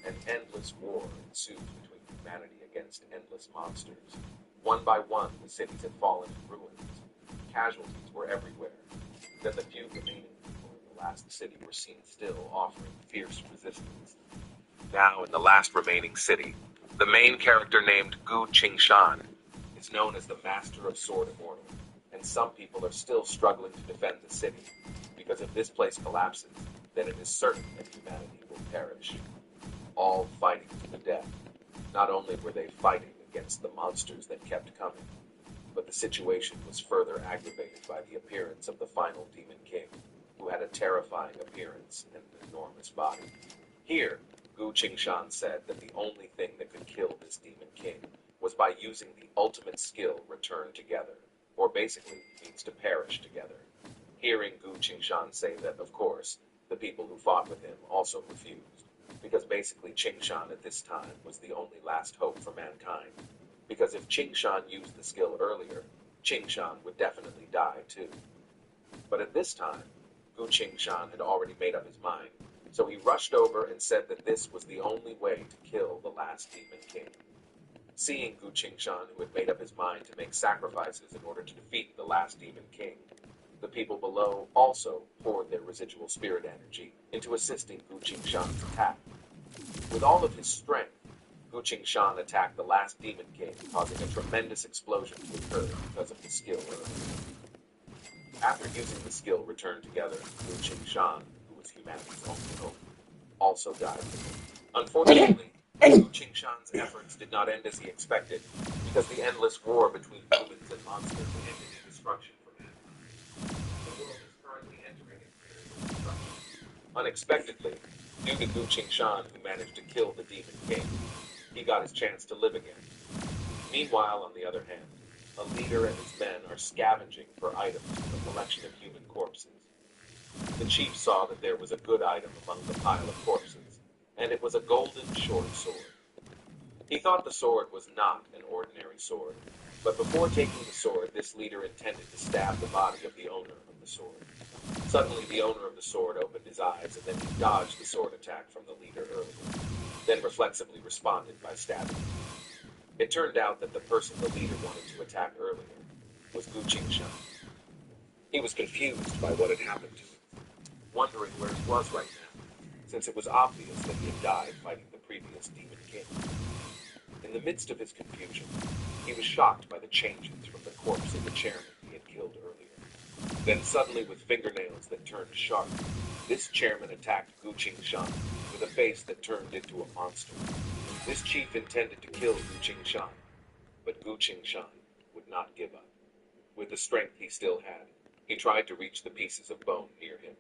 an endless war ensued between humanity against endless monsters. One by one, the cities had fallen in ruins. Casualties were everywhere. Then the few remaining people in the last city were seen still offering fierce resistance. Now, in the last remaining city, the main character named Gu Qingshan is known as the Master of Sword Immortal, and some people are still struggling to defend the city, because if this place collapses, then it is certain that humanity will perish. All fighting to the death. Not only were they fighting against the monsters that kept coming, but the situation was further aggravated by the appearance of the final Demon King, who had a terrifying appearance and an enormous body. Here, Gu Qingshan said that the only thing that could kill this Demon King was by using the ultimate skill Return Together, or basically means to perish together. Hearing Gu Qingshan say that, of course, the people who fought with him also refused, because basically Qingshan at this time was the only last hope for mankind. Because if Qingshan used the skill earlier, Qingshan would definitely die too. But at this time, Gu Qingshan had already made up his mind. So he rushed over and said that this was the only way to kill the last Demon King. Seeing Gu Qingshan, who had made up his mind to make sacrifices in order to defeat the last Demon King, the people below also poured their residual spirit energy into assisting Gu Qingshan's attack. With all of his strength, Gu Qingshan attacked the last Demon King, causing a tremendous explosion to occur because of the skill earlier. After using the skill Return Together, Gu Qingshan, who was humanity's only hope, also died. Unfortunately, Gu Qingshan's efforts did not end as he expected, because the endless war between humans and monsters ended in destruction for mankind. The world is currently entering a period of destruction. Unexpectedly, due to Gu Qingshan, who managed to kill the Demon King, he got his chance to live again. Meanwhile, on the other hand, a leader and his men are scavenging for items from a collection of human corpses. The chief saw that there was a good item among the pile of corpses, and it was a golden short sword. He thought the sword was not an ordinary sword, but before taking the sword, this leader intended to stab the body of the owner of the sword. Suddenly, the owner of the sword opened his eyes, and then he dodged the sword attack from the leader earlier, then reflexively responded by stabbing him. It turned out that the person the leader wanted to attack earlier was Gu Qingshan. He was confused by what had happened to him, wondering where he was right now, since it was obvious that he had died fighting the previous Demon King. In the midst of his confusion, he was shocked by the changes from the corpse of the chairman he had killed earlier. Then suddenly, with fingernails that turned sharp, this chairman attacked Gu Qingshan with a face that turned into a monster. This chief intended to kill Gu Qingshan, but Gu Qingshan would not give up. With the strength he still had, he tried to reach the pieces of bone near him,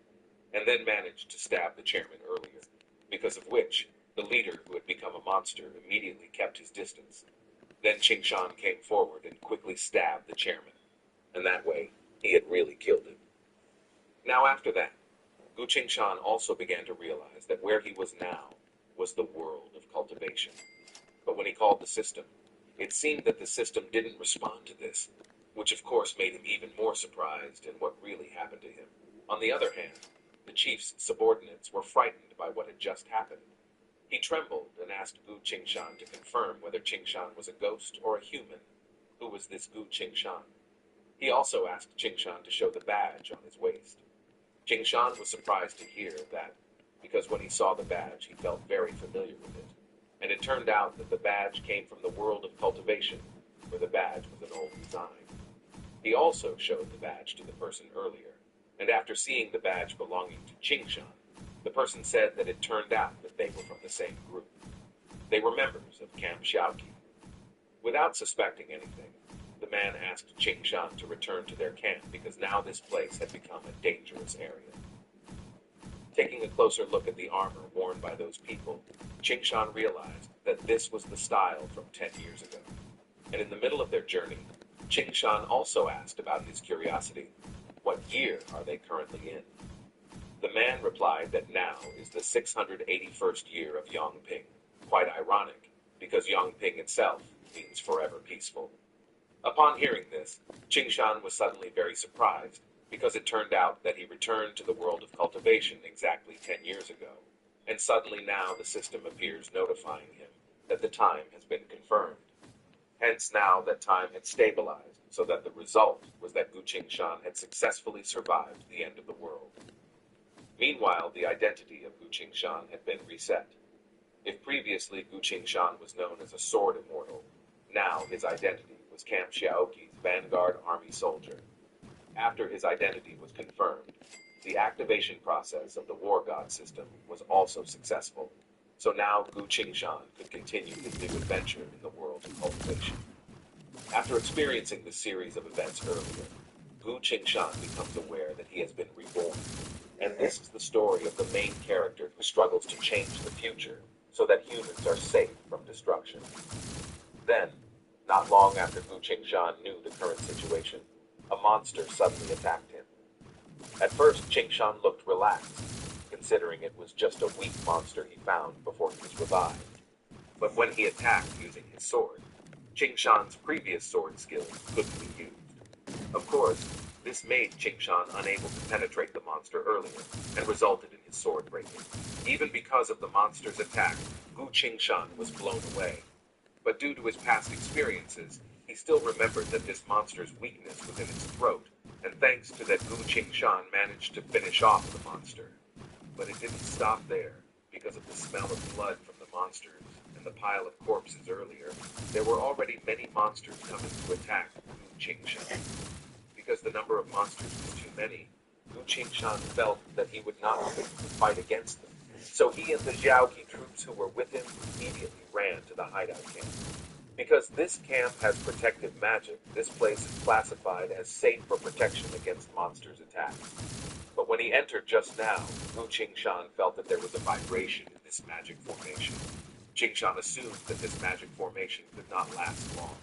and then managed to stab the chairman earlier, because of which the leader, who had become a monster, immediately kept his distance. Then Qingshan came forward and quickly stabbed the chairman, and that way he had really killed him. Now after that, Gu Qingshan also began to realize that where he was now was the world of cultivation. But when he called the system, it seemed that the system didn't respond to this, which of course made him even more surprised in what really happened to him. On the other hand, the chief's subordinates were frightened by what had just happened. He trembled and asked Gu Qingshan to confirm whether Qingshan was a ghost or a human. Who was this Gu Qingshan? He also asked Qingshan to show the badge on his waist. Qingshan was surprised to hear that, because when he saw the badge, he felt very familiar with it. And it turned out that the badge came from the world of cultivation, where the badge was an old design. He also showed the badge to the person earlier, and after seeing the badge belonging to Qingshan, the person said that it turned out that they were from the same group. They were members of Camp Xiaoqi. Without suspecting anything, the man asked Qingshan to return to their camp because now this place had become a dangerous area. Taking a closer look at the armor worn by those people, Qingshan realized that this was the style from 10 years ago. And in the middle of their journey, Qingshan also asked about his curiosity. What year are they currently in? The man replied that now is the 681st year of Yongping, quite ironic, because Yongping itself means forever peaceful. Upon hearing this, Qingshan was suddenly very surprised, because it turned out that he returned to the world of cultivation exactly 10 years ago, and suddenly now the system appears notifying him that the time has been confirmed. Hence now that time had stabilized, so that the result was that Gu Qingshan had successfully survived the end of the world. Meanwhile, the identity of Gu Qingshan had been reset. If previously Gu Qingshan was known as a sword immortal, now his identity was Camp Xiaoqi's vanguard army soldier. After his identity was confirmed, the activation process of the War God system was also successful, so now Gu Qingshan could continue his new adventure in the world of cultivation. After experiencing the series of events earlier, Gu Qingshan becomes aware that he has been reborn. And this is the story of the main character who struggles to change the future so that humans are safe from destruction. Then, not long after Gu Qingshan knew the current situation, a monster suddenly attacked him. At first, Qingshan looked relaxed, considering it was just a weak monster he found before he was revived. But when he attacked using his sword, Qingshan's previous sword skills couldn't be used. Of course, this made Qingshan unable to penetrate the monster earlier, and resulted in his sword breaking. Even because of the monster's attack, Gu Qingshan was blown away. But due to his past experiences, he still remembered that this monster's weakness was in its throat, and thanks to that Gu Qingshan managed to finish off the monster. But it didn't stop there, because of the smell of blood from the monsters and the pile of corpses earlier. There were already many monsters coming to attack Gu Qingshan. Because the number of monsters was too many, Gu Qingshan felt that he would not be able to fight against them, So he and the Xiaoqi troops who were with him immediately ran to the hideout camp. Because this camp has protective magic, this place is classified as safe for protection against monsters' attacks. But when he entered just now, Wu Qingshan felt that there was a vibration in this magic formation. Qingshan assumed that this magic formation could not last long.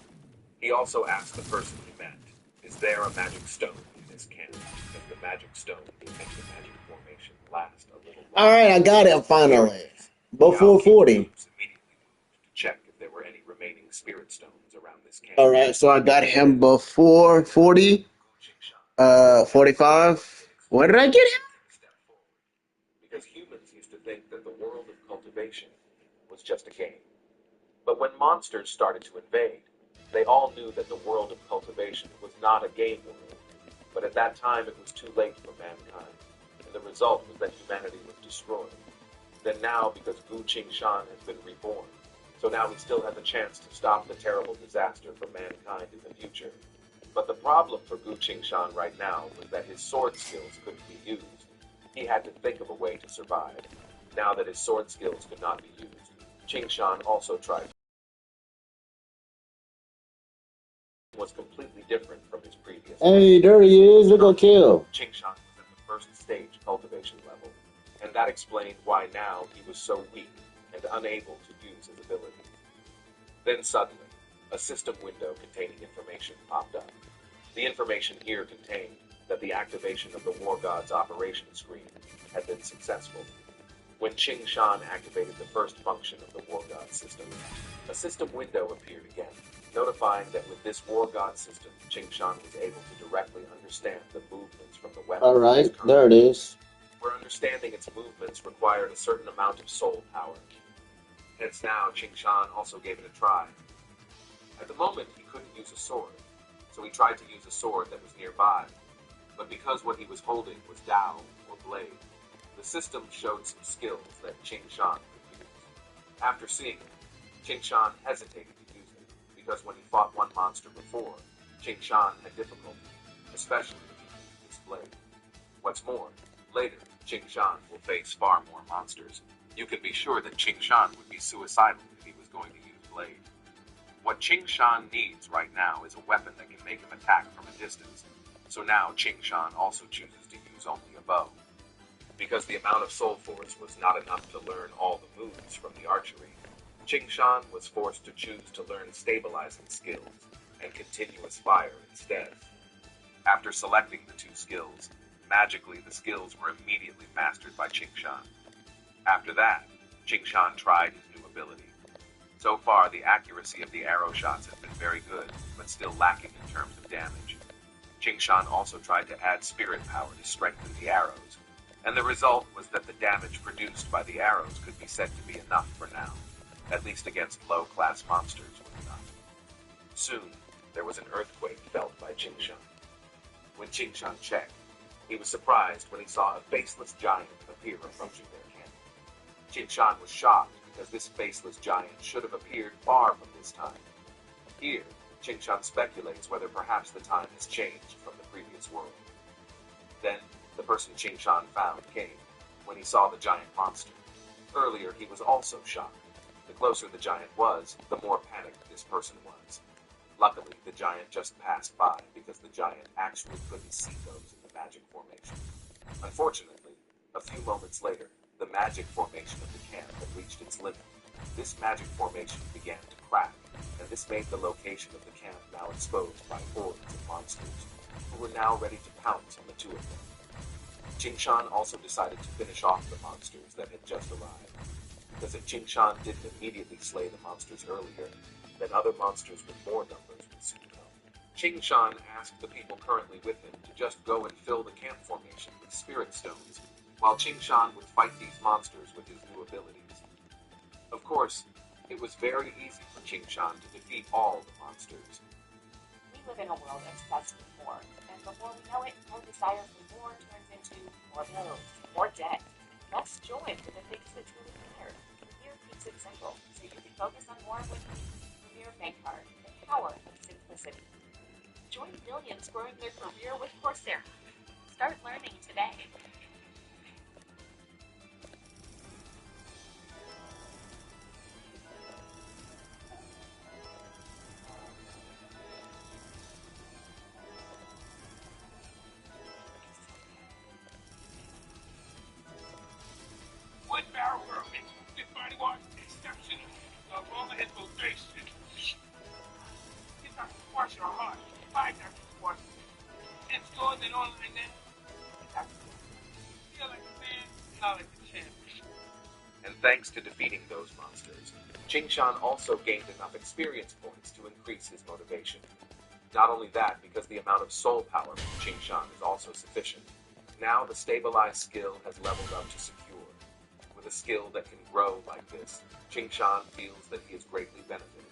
He also asked the person he met, "Is there a magic stone in this camp? Because the magic stone can make the magic formation last a little All longer." right, I got it Hearing finally. this, Before Xiaoqi's 40. troops immediately moved to check if there were any remaining spirit stones around this camp. All right, so I got him before 40, Wu Qingshan 45. Where did I get him? step forward because humans used to think that the world of cultivation was just a game. But when monsters started to invade, they all knew that the world of cultivation was not a game world. But at that time, it was too late for mankind, and the result was that humanity was destroyed. Then now, because Gu Qingshan has been reborn, so now he still has a chance to stop the terrible disaster for mankind in the future. But the problem for Gu Qingshan right now was that his sword skills couldn't be used. He had to think of a way to survive. Now that his sword skills could not be used, Qingshan also tried was completely different from his previous life. Hey, there he is. Look at kill. Qingshan was at the first stage cultivation level, and that explained why now he was so weak and unable to use his abilities. Then suddenly, a system window containing information popped up. The information here contained that the activation of the War God's operation screen had been successful. When Qingshan activated the first function of the War God system, a system window appeared again, notifying that with this War God system, Qingshan was able to directly understand the movements from the weapon. All right, there it is. Where understanding its movements required a certain amount of soul power. Hence now, Qingshan also gave it a try. At the moment, he couldn't use a sword, so he tried to use a sword that was nearby. But because what he was holding was Dao, or blade, the system showed some skills that Qingshan could use. After seeing it, Qingshan hesitated to use it, because when he fought one monster before, Qingshan had difficulty, especially if he used this blade. What's more, later, Qingshan will face far more monsters. You can be sure that Qingshan would be suicidal if he was going to use blade. What Qingshan needs right now is a weapon that can make him attack from a distance, so now Qingshan also chooses to use only a bow. Because the amount of soul force was not enough to learn all the moves from the archery, Qingshan was forced to choose to learn stabilizing skills and continuous fire instead. After selecting the two skills, magically the skills were immediately mastered by Qingshan. After that, Qingshan tried his new ability. So far, the accuracy of the arrow shots has been very good, but still lacking in terms of damage. Qingshan also tried to add spirit power to strengthen the arrows, and the result was that the damage produced by the arrows could be said to be enough for now. At least against low-class monsters was enough. Soon, there was an earthquake felt by Qingshan. When Qingshan checked, he was surprised when he saw a faceless giant appear approaching their camp. Qingshan was shocked because this faceless giant should have appeared far from this time. Here, Qingshan speculates whether perhaps the time has changed from the previous world. Then, the person Qingshan found came when he saw the giant monster. Earlier, he was also shocked. The closer the giant was, the more panicked this person was. Luckily, the giant just passed by because the giant actually couldn't see those in the magic formation. Unfortunately, a few moments later, the magic formation of the camp had reached its limit. This magic formation began to crack, and this made the location of the camp now exposed by hordes of monsters, who were now ready to pounce on the two of them. Qingshan also decided to finish off the monsters that had just arrived, because if Qingshan didn't immediately slay the monsters earlier, then other monsters with more numbers would soon come. Qingshan asked the people currently with him to just go and fill the camp formation with spirit stones, while Qingshan would fight these monsters with his new abilities. Of course, it was very easy for Qingshan to defeat all the monsters. We live in a world obsessed with more, and before we know it, our desire for more turns into more bills, more debt, less joy for the things that truly matter. Premier keeps it simple, so you can focus on more of what you need. Premier Bank Card, the power of simplicity. Join millions growing their career with Coursera. Start learning today. Thanks to defeating those monsters, Qingshan also gained enough experience points to increase his motivation. Not only that, because the amount of soul power from Qingshan is also sufficient. Now the stabilized skill has leveled up to secure. With a skill that can grow like this, Qingshan feels that he has greatly benefited.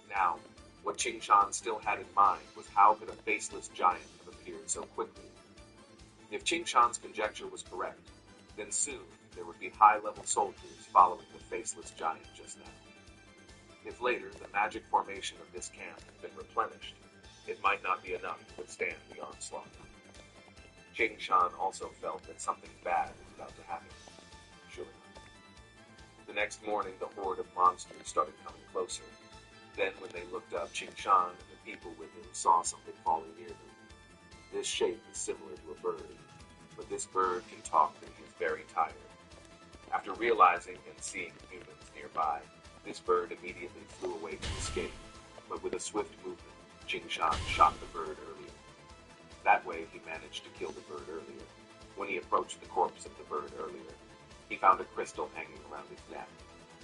Now, what Qingshan still had in mind was how could a faceless giant have appeared so quickly? If Qingshan's conjecture was correct, then soon there would be high-level soldiers following the faceless giant just now. If later the magic formation of this camp had been replenished, it might not be enough to withstand the onslaught. Qingshan also felt that something bad was about to happen. Sure enough. The next morning, the horde of monsters started coming closer. Then, when they looked up, Qingshan and the people with him saw something falling near them. This shape is similar to a bird, but this bird can talk and he is very tired. After realizing and seeing humans nearby, this bird immediately flew away to escape, but with a swift movement, Qingshan shot the bird earlier. That way, he managed to kill the bird earlier. When he approached the corpse of the bird earlier, he found a crystal hanging around its neck.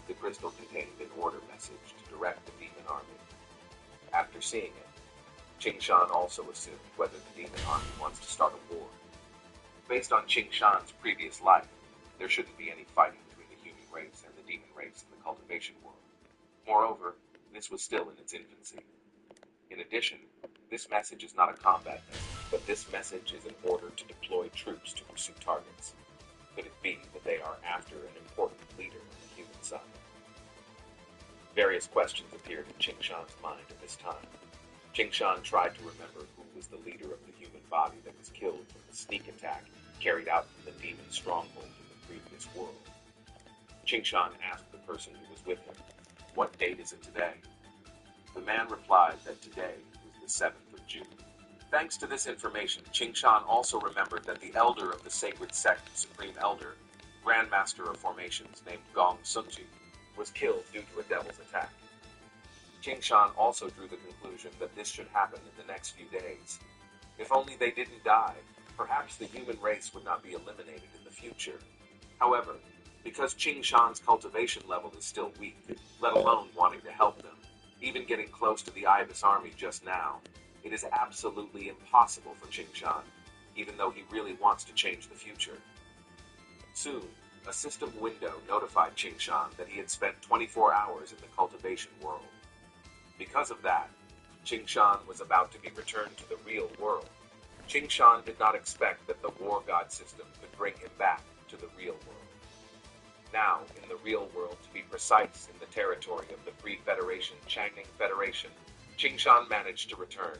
The crystal contained an order message to direct the demon army. After seeing it, Qingshan also assumed whether the demon army wants to start a war. Based on Qingshan's previous life, there shouldn't be any fighting between the human race and the demon race in the cultivation world. Moreover, this was still in its infancy. In addition, this message is not a combat message, but this message is an order to deploy troops to pursue targets. Could it be that they are after an important leader on the human side? Various questions appeared in Qingshan's mind at this time. Qingshan tried to remember who was the leader of the human body that was killed from the sneak attack carried out from the demon stronghold in the previous world. Qingshan asked the person who was with him, "What date is it today?" The man replied that today was the 7th of June. Thanks to this information, Qingshan also remembered that the elder of the sacred sect, Supreme Elder, Grandmaster of Formations named Gong Sunji, was killed due to a devil's attack. Qingshan also drew the conclusion that this should happen in the next few days. If only they didn't die, perhaps the human race would not be eliminated in the future. However, because Qingshan's cultivation level is still weak, let alone wanting to help them, even getting close to the Ibis army just now, it is absolutely impossible for Qingshan, even though he really wants to change the future. Soon, a system window notified Qingshan that he had spent 24 hours in the cultivation world. Because of that, Qingshan was about to be returned to the real world. Qingshan did not expect that the war god system could bring him back to the real world. Now, in the real world, to be precise, in the territory of the Free Federation Changning Federation, Qingshan managed to return.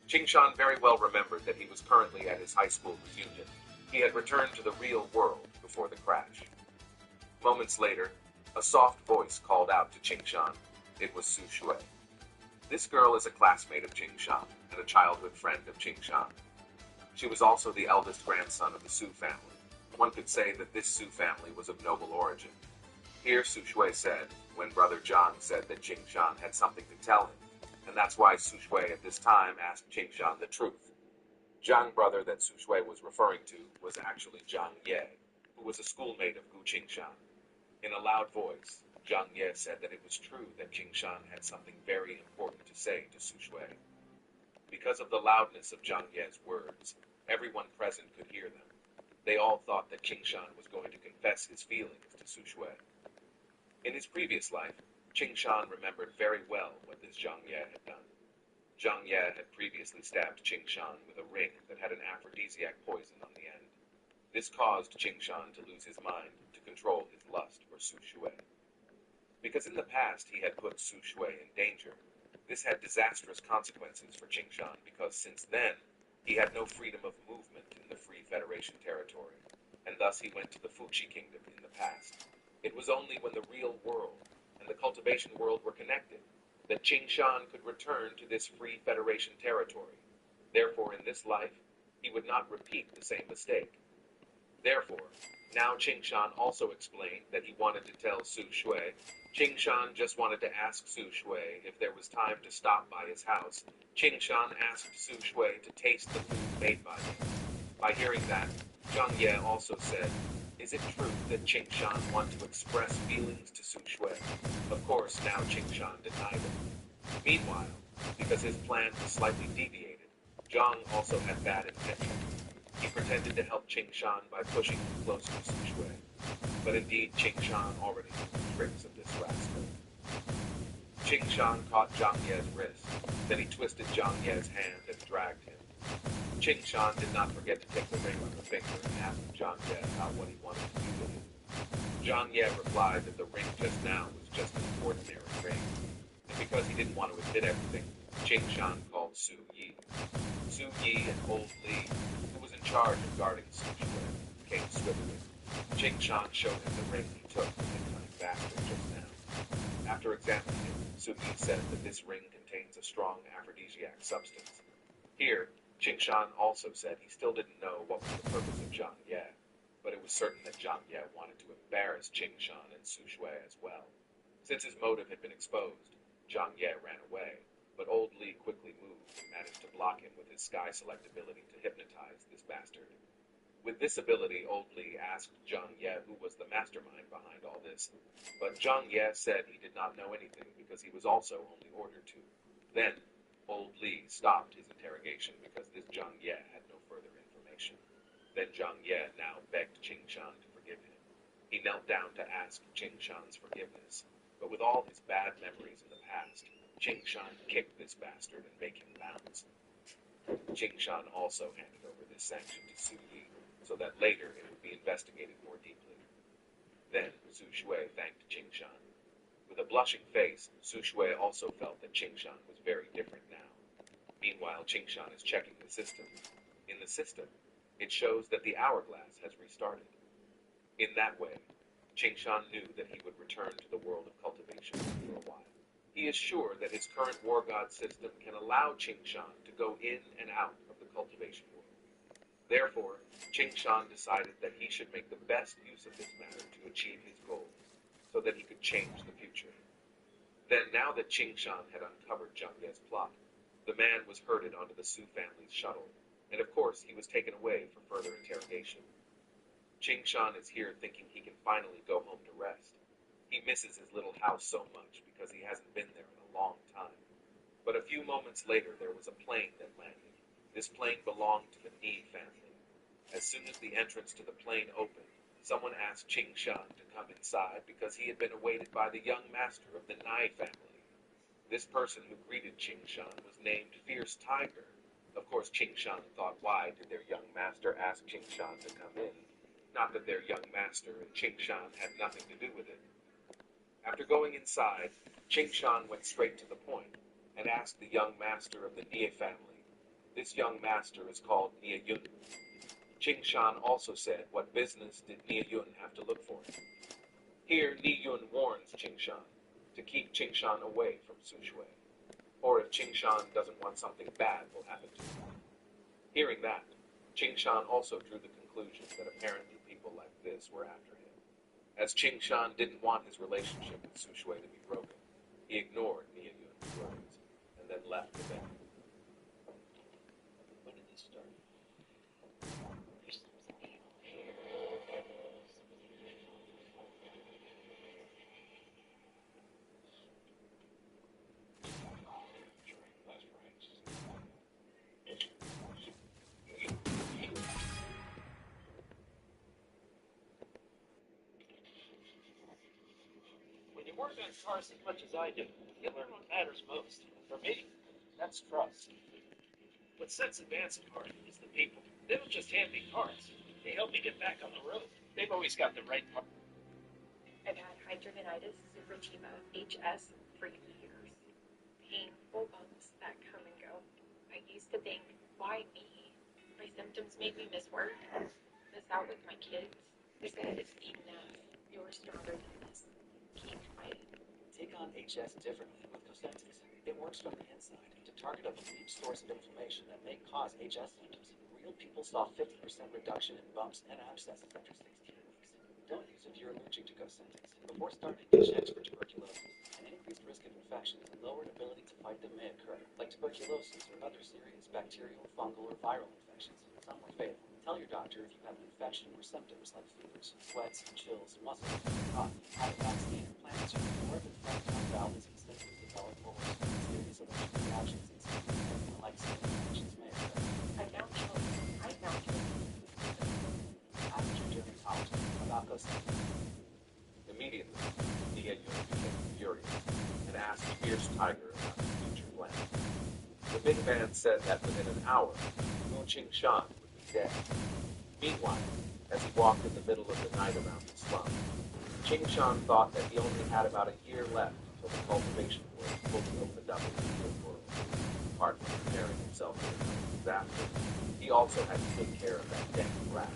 Qingshan very well remembered that he was currently at his high school reunion. He had returned to the real world before the crash. Moments later, a soft voice called out to Qingshan. It was Su Shui. This girl is a classmate of Qingshan and a childhood friend of Qingshan. She was also the eldest grandson of the Su family. One could say that this Su family was of noble origin. Here Su Shui said, when Brother Zhang said that Qingshan had something to tell him, and that's why Su Shui at this time asked Qingshan the truth. Zhang brother that Su Shui was referring to was actually Zhang Ye, who was a schoolmate of Gu Qingshan. In a loud voice, Zhang Ye said that it was true that Qingshan had something very important to say to Su Shui. Because of the loudness of Zhang Ye's words, everyone present could hear them. They all thought that Qingshan was going to confess his feelings to Su Shui. In his previous life, Qingshan remembered very well what this Zhang Ye had done. Zhang Ye had previously stabbed Qingshan with a ring that had an aphrodisiac poison on the end. This caused Qingshan to lose his mind to control his lust for Su Shui. Because in the past he had put Su Shui in danger, this had disastrous consequences for Qingshan because since then he had no freedom of movement in the Free Federation territory, and thus he went to the Fuji Kingdom in the past. It was only when the real world and the cultivation world were connected that Qingshan could return to this Free Federation territory. Therefore, in this life, he would not repeat the same mistake. Therefore, now Qingshan also explained that he wanted to tell Su Shui. Qingshan just wanted to ask Su Shui if there was time to stop by his house. Qingshan asked Su Shui to taste the food made by him. By hearing that, Zhang Ye also said, Is it true that Ching Shan wanted to express feelings to Su Shui? Of course, now Ching Shan denied it. Meanwhile, because his plan was slightly deviated, Zhang also had bad intentions. He pretended to help Ching Shan by pushing him closer to Su Shui. But indeed, Ching Shan already knew the tricks of this rascal. Ching Shan caught Zhang Ye's wrist. Then he twisted Zhang Ye's hand and dragged him. Ching Shan did not forget to take the ring from the finger and asked Zhang Ye about what he wanted to do with it. Zhang Ye replied that the ring just now was just an ordinary ring. And because he didn't want to admit everything, Ching Shan called Su Yi. Su Yi and Old Li, who was in charge of guarding Su Shui, came swiftly. Ching Shan showed him the ring he took from the cunning bastard just now. After examining it, Su Yi said that this ring contains a strong aphrodisiac substance. Here, Ching Shan also said he still didn't know what was the purpose of Zhang Ye, but it was certain that Zhang Ye wanted to embarrass Ching Shan and Su Shui as well. Since his motive had been exposed, Zhang Ye ran away, but Old Li quickly moved and managed to block him with his sky select ability to hypnotize this bastard. With this ability, Old Li asked Zhang Ye who was the mastermind behind all this, but Zhang Ye said he did not know anything because he was also only ordered to. Then, Old Li stopped his interrogation because this Zhang Ye had no further information. Then Zhang Ye now begged Ching Shan to forgive him. He knelt down to ask Ching Shan's forgiveness, but with all his bad memories in the past, Ching Shan kicked this bastard and made him bounce. Ching Shan also handed over this sanction to Su Yi, so that later it would be investigated more deeply. Then Su Shui thanked Ching Shan. With a blushing face, Su Shui also felt that Ching Shan was very different now. Meanwhile, Ching Shan is checking the system. In the system, it shows that the hourglass has restarted. In that way, Ching Shan knew that he would return to the world of cultivation for a while. He is sure that his current war god system can allow Ching Shan to go in and out of the cultivation world. Therefore, Ching Shan decided that he should make the best use of this matter to achieve his goals, so that he could change the future. Then, now that Ching Shan had uncovered Zhang Ye's plot, the man was herded onto the Su family's shuttle, and of course he was taken away for further interrogation. Ching Shan is here thinking he can finally go home to rest. He misses his little house so much because he hasn't been there in a long time. But a few moments later there was a plane that landed. This plane belonged to the Ni family. As soon as the entrance to the plane opened, someone asked Ching Shan to come inside because he had been awaited by the young master of the Nai family. This person who greeted Ching Shan was named Fierce Tiger. Of course, Ching Shan thought, why did their young master ask Ching Shan to come in? Not that their young master and Ching Shan had nothing to do with it. After going inside, Ching Shan went straight to the point and asked the young master of the Nie family. This young master is called Nie Yun. Ching Shan also said, what business did Nie Yun have to look for him? Here, Nie Yun warns Ching Shan to keep Ching Shan away from Su Shui, or if Ching Shan doesn't want something bad will happen to him. Hearing that, Ching Shan also drew the conclusion that apparently people like this were after him. As Ching Shan didn't want his relationship with Su Shui to be broken, he ignored Nie Yun's words and then left the bed. When did this start? When you work on cars as much as I do, you learn what matters most. And for me, that's trust. What sets Advance apart is the people. They don't just hand me parts. They help me get back on the road. They've always got the right part. I've had hidradenitis suppurativa, HS, for years. Painful bumps that come and go. I used to think, why me? My symptoms made me miss work, miss out with my kids. They said, it's enough. You're stronger than this. Keep fighting. Take on HS differently with Cosentyx. It works from the inside to target a deep source of inflammation that may cause HS symptoms. Real people saw 50% reduction in bumps and abscesses after 16 weeks. Don't use if you're allergic to Cosentyx. Before starting, checks for tuberculosis. An increased risk of infections and lowered ability to fight them may occur, like tuberculosis or other serious bacterial, fungal, or viral infections. Some were fatal. Tell your doctor if you have an infection. infection or symptoms like fevers, sweats, chills, muscle pain, cough, have a vaccine or plan to, or if infected valve is mistakenly developed or worse, serious allergic reactions and severe like skin infections may occur. I found Ask your dermatologist about Cosentyx. Immediately, Nia Yun became furious and asked Fierce Tiger about his future plans. The big man said that within an hour, Wu Qingshan would be dead. Meanwhile, as he walked in the middle of the night around the slum, Qingshan thought that he only had about a year left until the cultivation world fully opened up in the real world. Apart from preparing himself for the coming disaster, he also had to take care of that dead rat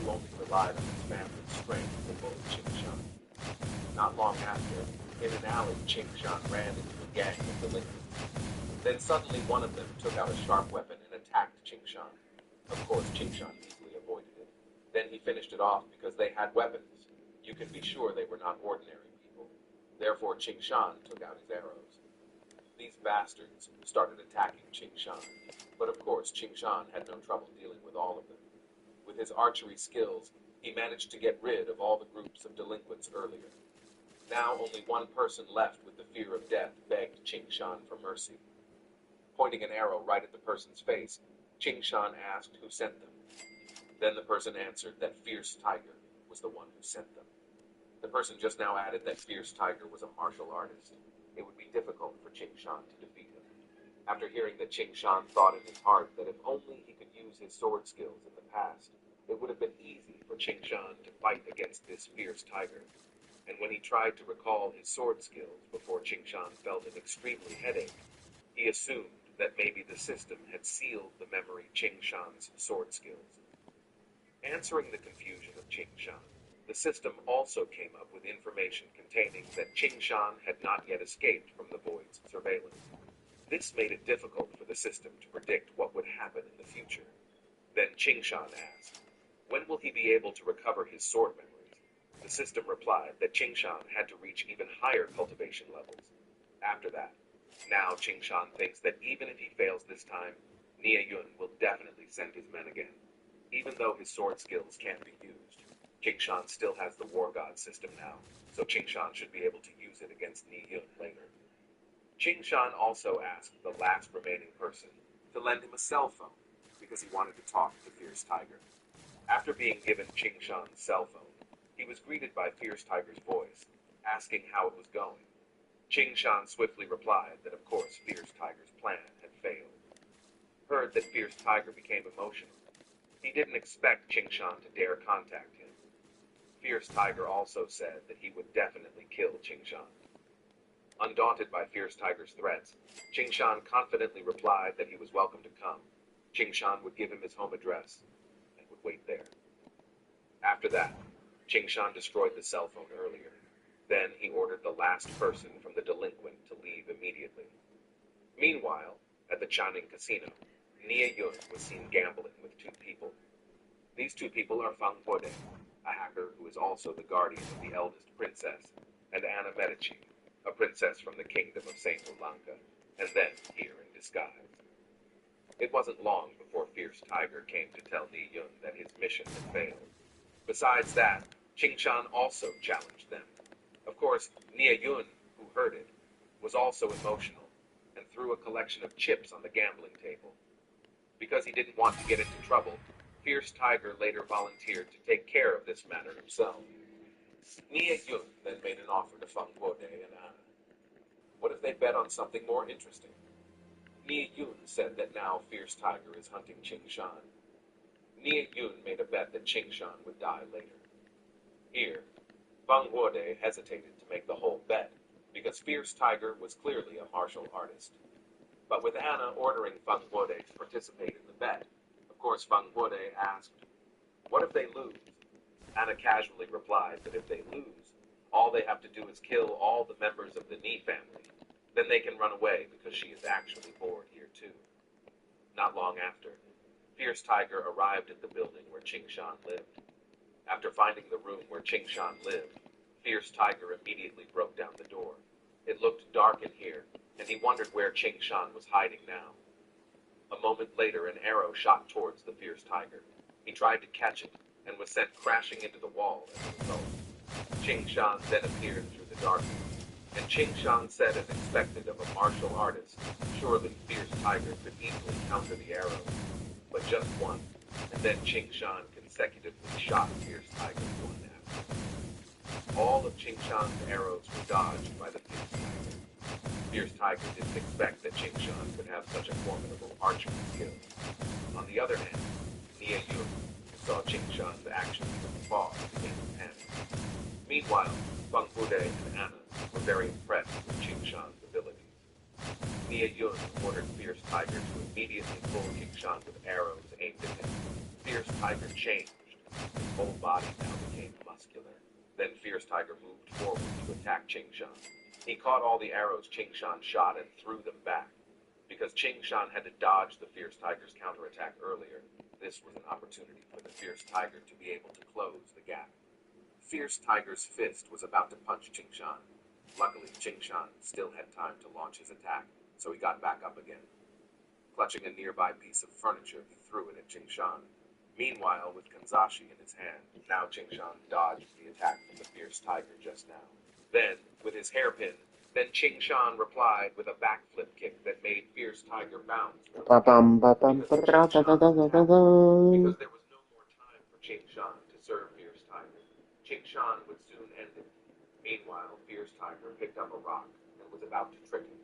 who only relied on his family's strength to bully Qingshan. Not long after, in an alley, Qingshan ran into a gang of delinquents. Then suddenly one of them took out a sharp weapon and attacked Qingshan. Of course, Qingshan easily avoided it. Then he finished it off because they had weapons. You can be sure they were not ordinary people. Therefore, Qingshan took out his arrows. These bastards started attacking Qingshan, but of course Qingshan had no trouble dealing with all of them. With his archery skills, he managed to get rid of all the groups of delinquents earlier. Now only one person left with the fear of death begged Qingshan for mercy. Pointing an arrow right at the person's face, Qingshan asked who sent them. Then the person answered that Fierce Tiger was the one who sent them. The person just now added that Fierce Tiger was a martial artist. It would be difficult for Qingshan to defeat him. After hearing that, Qingshan thought in his heart that if only he could use his sword skills in the past, it would have been easy for Qingshan to fight against this Fierce Tiger. And when he tried to recall his sword skills before Qingshan felt an extremely headache, he assumed that maybe the system had sealed the memory Qingshan's sword skills. Answering the confusion of Qingshan, the system also came up with information containing that Qingshan had not yet escaped from the Void's surveillance. This made it difficult for the system to predict what would happen in the future. Then Qingshan asked, when will he be able to recover his sword memories? The system replied that Qingshan had to reach even higher cultivation levels. After that, now Qingshan thinks that even if he fails this time, Nia Yun will definitely send his men again. Even though his sword skills can't be used, Qingshan still has the War God system now, so Qingshan should be able to use it against Nia Yun later. Qingshan also asked the last remaining person to lend him a cell phone because he wanted to talk to Fierce Tiger. After being given Qingshan's cell phone, he was greeted by Fierce Tiger's voice, asking how it was going. Qingshan swiftly replied that of course Fierce Tiger's plan had failed. Heard that Fierce Tiger became emotional. He didn't expect Qingshan to dare contact him. Fierce Tiger also said that he would definitely kill Qingshan. Undaunted by Fierce Tiger's threats, Qingshan confidently replied that he was welcome to come. Qingshan would give him his home address and would wait there. After that, Qingshan destroyed the cell phone earlier. Then he ordered the last person from the delinquent to leave immediately. Meanwhile, at the Channing Casino, Nia Yun was seen gambling with two people. These two people are Fang Bode, a hacker who is also the guardian of the eldest princess, and Anna Medici, a princess from the kingdom of Saint Lanka, and then here in disguise. It wasn't long before Fierce Tiger came to tell Nia Yun that his mission had failed. Besides that, Qingshan also challenged them. Of course, Nia Yun, who heard it, was also emotional and threw a collection of chips on the gambling table. Because he didn't want to get into trouble, Fierce Tiger later volunteered to take care of this matter himself. Nia Yun then made an offer to Fang Bode and Anna. What if they bet on something more interesting? Nia Yun said that now Fierce Tiger is hunting Qingshan. Nia Yun made a bet that Qingshan would die later. Here, Fang Bode hesitated to make the whole bet, because Fierce Tiger was clearly a martial artist. But with Anna ordering Fang Bode to participate in the bet, of course Fang Bode asked, what if they lose? Anna casually replied that if they lose, all they have to do is kill all the members of the Ni family. Then they can run away because she is actually bored here too. Not long after, Fierce Tiger arrived at the building where Qingshan lived. After finding the room where Qingshan lived, Fierce Tiger immediately broke down the door. It looked dark in here, and he wondered where Qingshan was hiding now. A moment later, an arrow shot towards the Fierce Tiger. He tried to catch it, and was sent crashing into the wall as a result. Ching Shan then appeared through the darkness, and Ching Shan said, as expected of a martial artist, surely Fierce Tiger could easily counter the arrows, but just one, and then Ching Shan consecutively shot Fierce Tiger one after. All of Ching Shan's arrows were dodged by the Fierce Tiger. Fierce Tiger didn't expect that Ching Shan could have such a formidable archery skill. On the other hand, Nia Yun, who saw Ching Shan's actions from afar, began to panic. Meanwhile, Feng Bude and Anna were very impressed with Ching Shan's abilities. Nia Yun ordered Fierce Tiger to immediately pull Ching Shan with arrows aimed at him. Fierce Tiger changed. His whole body now became muscular. Then Fierce Tiger moved forward to attack Ching Shan. He caught all the arrows Ching Shan shot and threw them back. Because Ching Shan had to dodge the Fierce Tiger's counterattack earlier, this was an opportunity for the Fierce Tiger to be able to close the gap. Fierce Tiger's fist was about to punch Ching Shan. Luckily, Ching Shan still had time to launch his attack, so he got back up again. Clutching a nearby piece of furniture, he threw it at Ching Shan. Meanwhile, with Kanzashi in his hand, now Ching Shan dodged the attack from the Fierce Tiger just now. Then, with his hairpin, Ching Shan replied with a backflip kick that made Fierce Tiger bounce Ba-bum, ba-bum, because there was no more time for Ching Shan to serve Fierce Tiger. Ching Shan would soon end it. Meanwhile, Fierce Tiger picked up a rock and was about to trick him.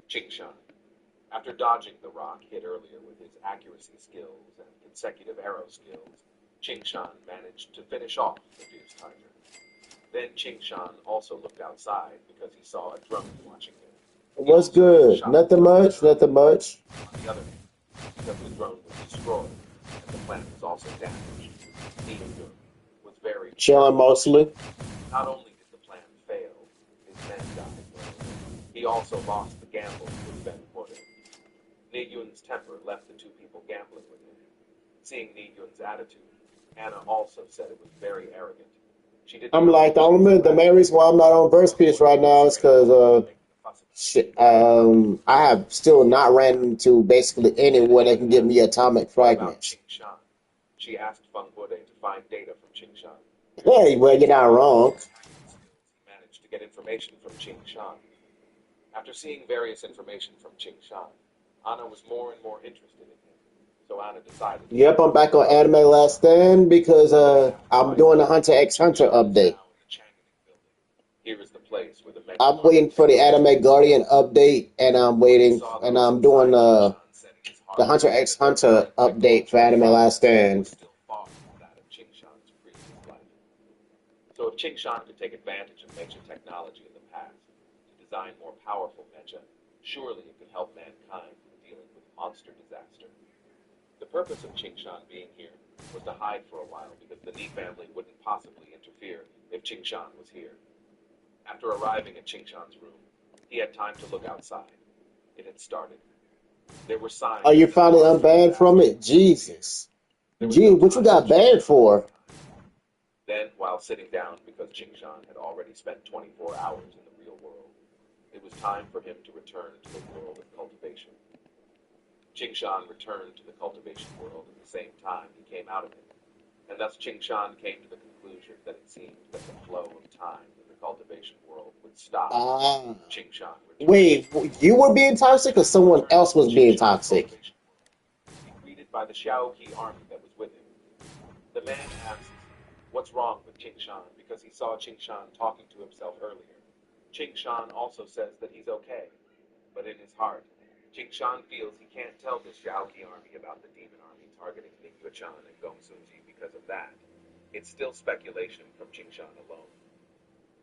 Ching Shan, after dodging the rock hit earlier with his accuracy skills and consecutive arrow skills, Ching Shan managed to finish off the Fierce Tiger. Then Ching Shan also looked outside because he saw a drone watching him. What's good? Nothing much, nothing much. On the other hand, because the drone was destroyed and the planet was also damaged, Nia Yun was very Chilling mostly. Not only did the plan fail, his men died. He also lost the gamble with Ben Porter. Nia Yun's temper left the two people gambling with him. Seeing Nia Yun's attitude, Anna also said it was very arrogant. I'm like, the main reason why I'm not on Verse Piece right now is because I have still not ran into basically anyone that can give me atomic fragments. She asked Feng Bude to find data from Ching Shan. Hey, well, you're not wrong. He managed to get information from Ching Shan. After seeing various information from Ching Shan, Anna was more and more interested in him. So Anna decided. Yep, I'm back on Anime Last Stand because I'm doing the Hunter x Hunter update. Here is the place where the I'm waiting for the Anime Guardian update, and I'm doing the Hunter x Hunter update for Anime Last Stand. So if Ching Shan could take advantage of mecha technology in the past to design more powerful mecha, surely it could help mankind in dealing with monster disaster. The purpose of Ching Shan being here was to hide for a while because the Ni family wouldn't possibly interfere if Ching Shan was here. After arriving at Ching Shan's room, he had time to look outside. It had started. There were signs. Are you finally unbanned from it? Jesus. Gee, what you got banned for? Then, while sitting down because Ching Shan had already spent 24 hours in the real world, it was time for him to return to the world of cultivation. Ching Shan returned to the cultivation world at the same time he came out of it, and thus Ching Shan came to the conclusion that it seemed that the flow of time in the cultivation world would stop. Ching Shan returned. Wait, you were being toxic or someone else was being toxic? Greeted by the Xiaoqi army that was with him. The man asks, what's wrong with Ching Shan because he saw Ching Shan talking to himself earlier. Ching Shan also says that he's okay, but in his heart, Ching Shan feels he can't tell the Xiaoqi army about the demon army targeting Ningyu-chan and Gong Sun-ji because of that. It's still speculation from Ching Shan alone.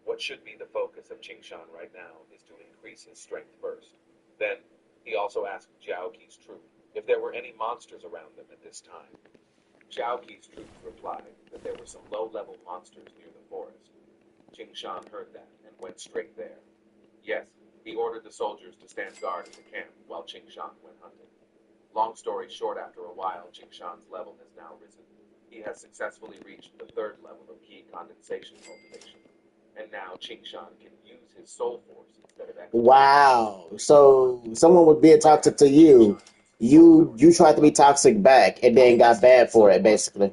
What should be the focus of Ching Shan right now is to increase his strength first. Then, he also asked Xiaoqi's troop if there were any monsters around them at this time. Xiaoqi's troops replied that there were some low-level monsters near the forest. Ching Shan heard that and went straight there. Yes, he ordered the soldiers to stand guard at the camp while Ching Shan went hunting. Long story short, after a while, Ching Shan's level has now risen. He has successfully reached the 3rd level of key condensation cultivation. And now Ching Shan can use his soul force instead of extra. Wow. So someone was being toxic to you. You tried to be toxic back and then got banned for it, basically.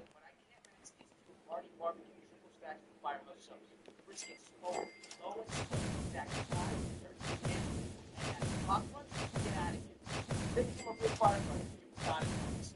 They become a real firefighter if you got it right. So.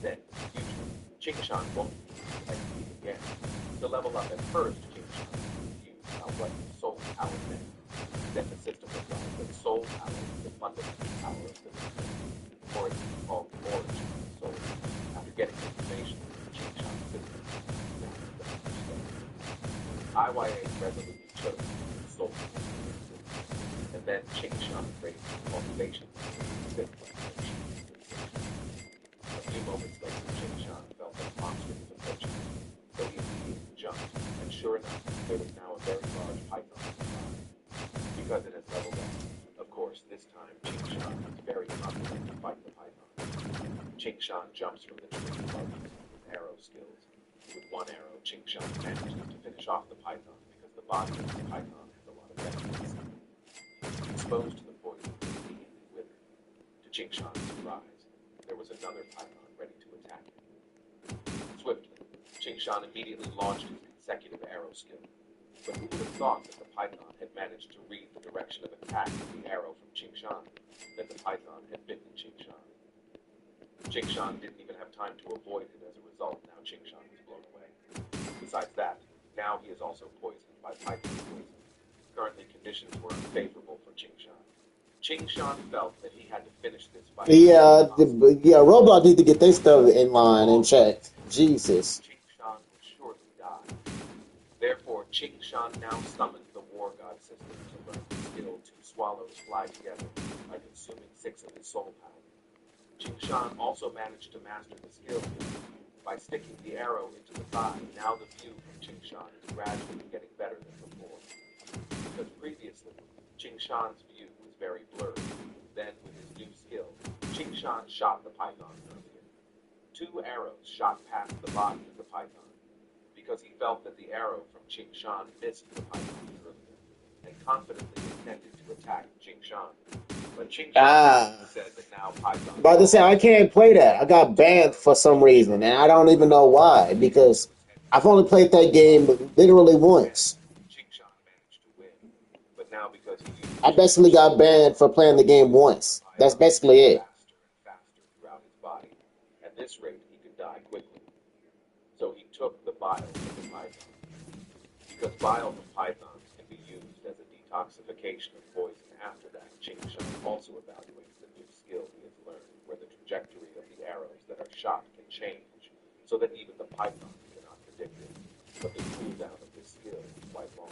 Then, in the future, Chingshan won't need to execute again. To level up at first, Chingshan is confused about what his soul power meant. Then the system replies that soul power is the fundamental power of living things, or it's called the origin of the soul. After getting information from the Chingshan system, he simply doesn't understand. IYA resolutely chose to use the soul power to fix this. And then Chingshan raised the cultivation skill to the fifth level of achieving civilization. A few moments later, Chingshan felt that a monster was approaching him, so he immediately jumped, and sure enough, there was now a very large python nearby. Because it has leveled up, of course, this time Chingshan is very confident to fight the python. Chingshan jumps from the tree while using his arrow skills. With one arrow, Chingshan manages to finish off the python because the body of this python has a lot of benefits. Exposed to the poison, it immediately withered. To Chingshan's surprise, there was another python ready to attack him. Swiftly, Chingshan immediately launched his consecutive arrow skill. But who would have thought that the python had managed to read the direction of attack of the arrow from Chingshan, that the python had bitten Chingshan. Chingshan didn't even have time to avoid it as a result. Now Chingshan was blown away. Besides that, now he is also poisoned by python poison. Currently, conditions were unfavorable for Chingshan. Chingshan felt that he had to finish this fight as soon as Yeah, possible. Roblox need to get their stuff in line and check. Jesus. Chingshan would surely die. Therefore, Chingshan now summoned the War God system to learn the skill Two Swallows Fly Together by consuming 6 of his soul power. Chingshan also managed to master the skill by sticking the arrow into the thigh. Now the view from Chingshan is gradually getting better than before. Because previously, Chingshan's view was very blurred. Then, with his new skill, Chingshan shot the python earlier. 2 arrows shot past the body of the python, because he felt that the arrow from Chingshan missed the python earlier, and confidently intended to attack Chingshan. But Chingshan Ah. said that now python. About to say, I can't play that. I got banned for some reason, and I don't even know why, because I've only played that game literally once. Chingshan managed to win, but now because he used I too basically much got banned for playing the game once. That's python basically it. faster and faster throughout his body. At this rate, he could die quickly. So he took the bile from the python. Because bile from pythons can be used as a detoxification of poison. After that, Chingshan also evaluates the new skill he has learned, where the trajectory of the arrows that are shot can change, so that even the pythons cannot predict it. But the cooldown of this skill is quite long.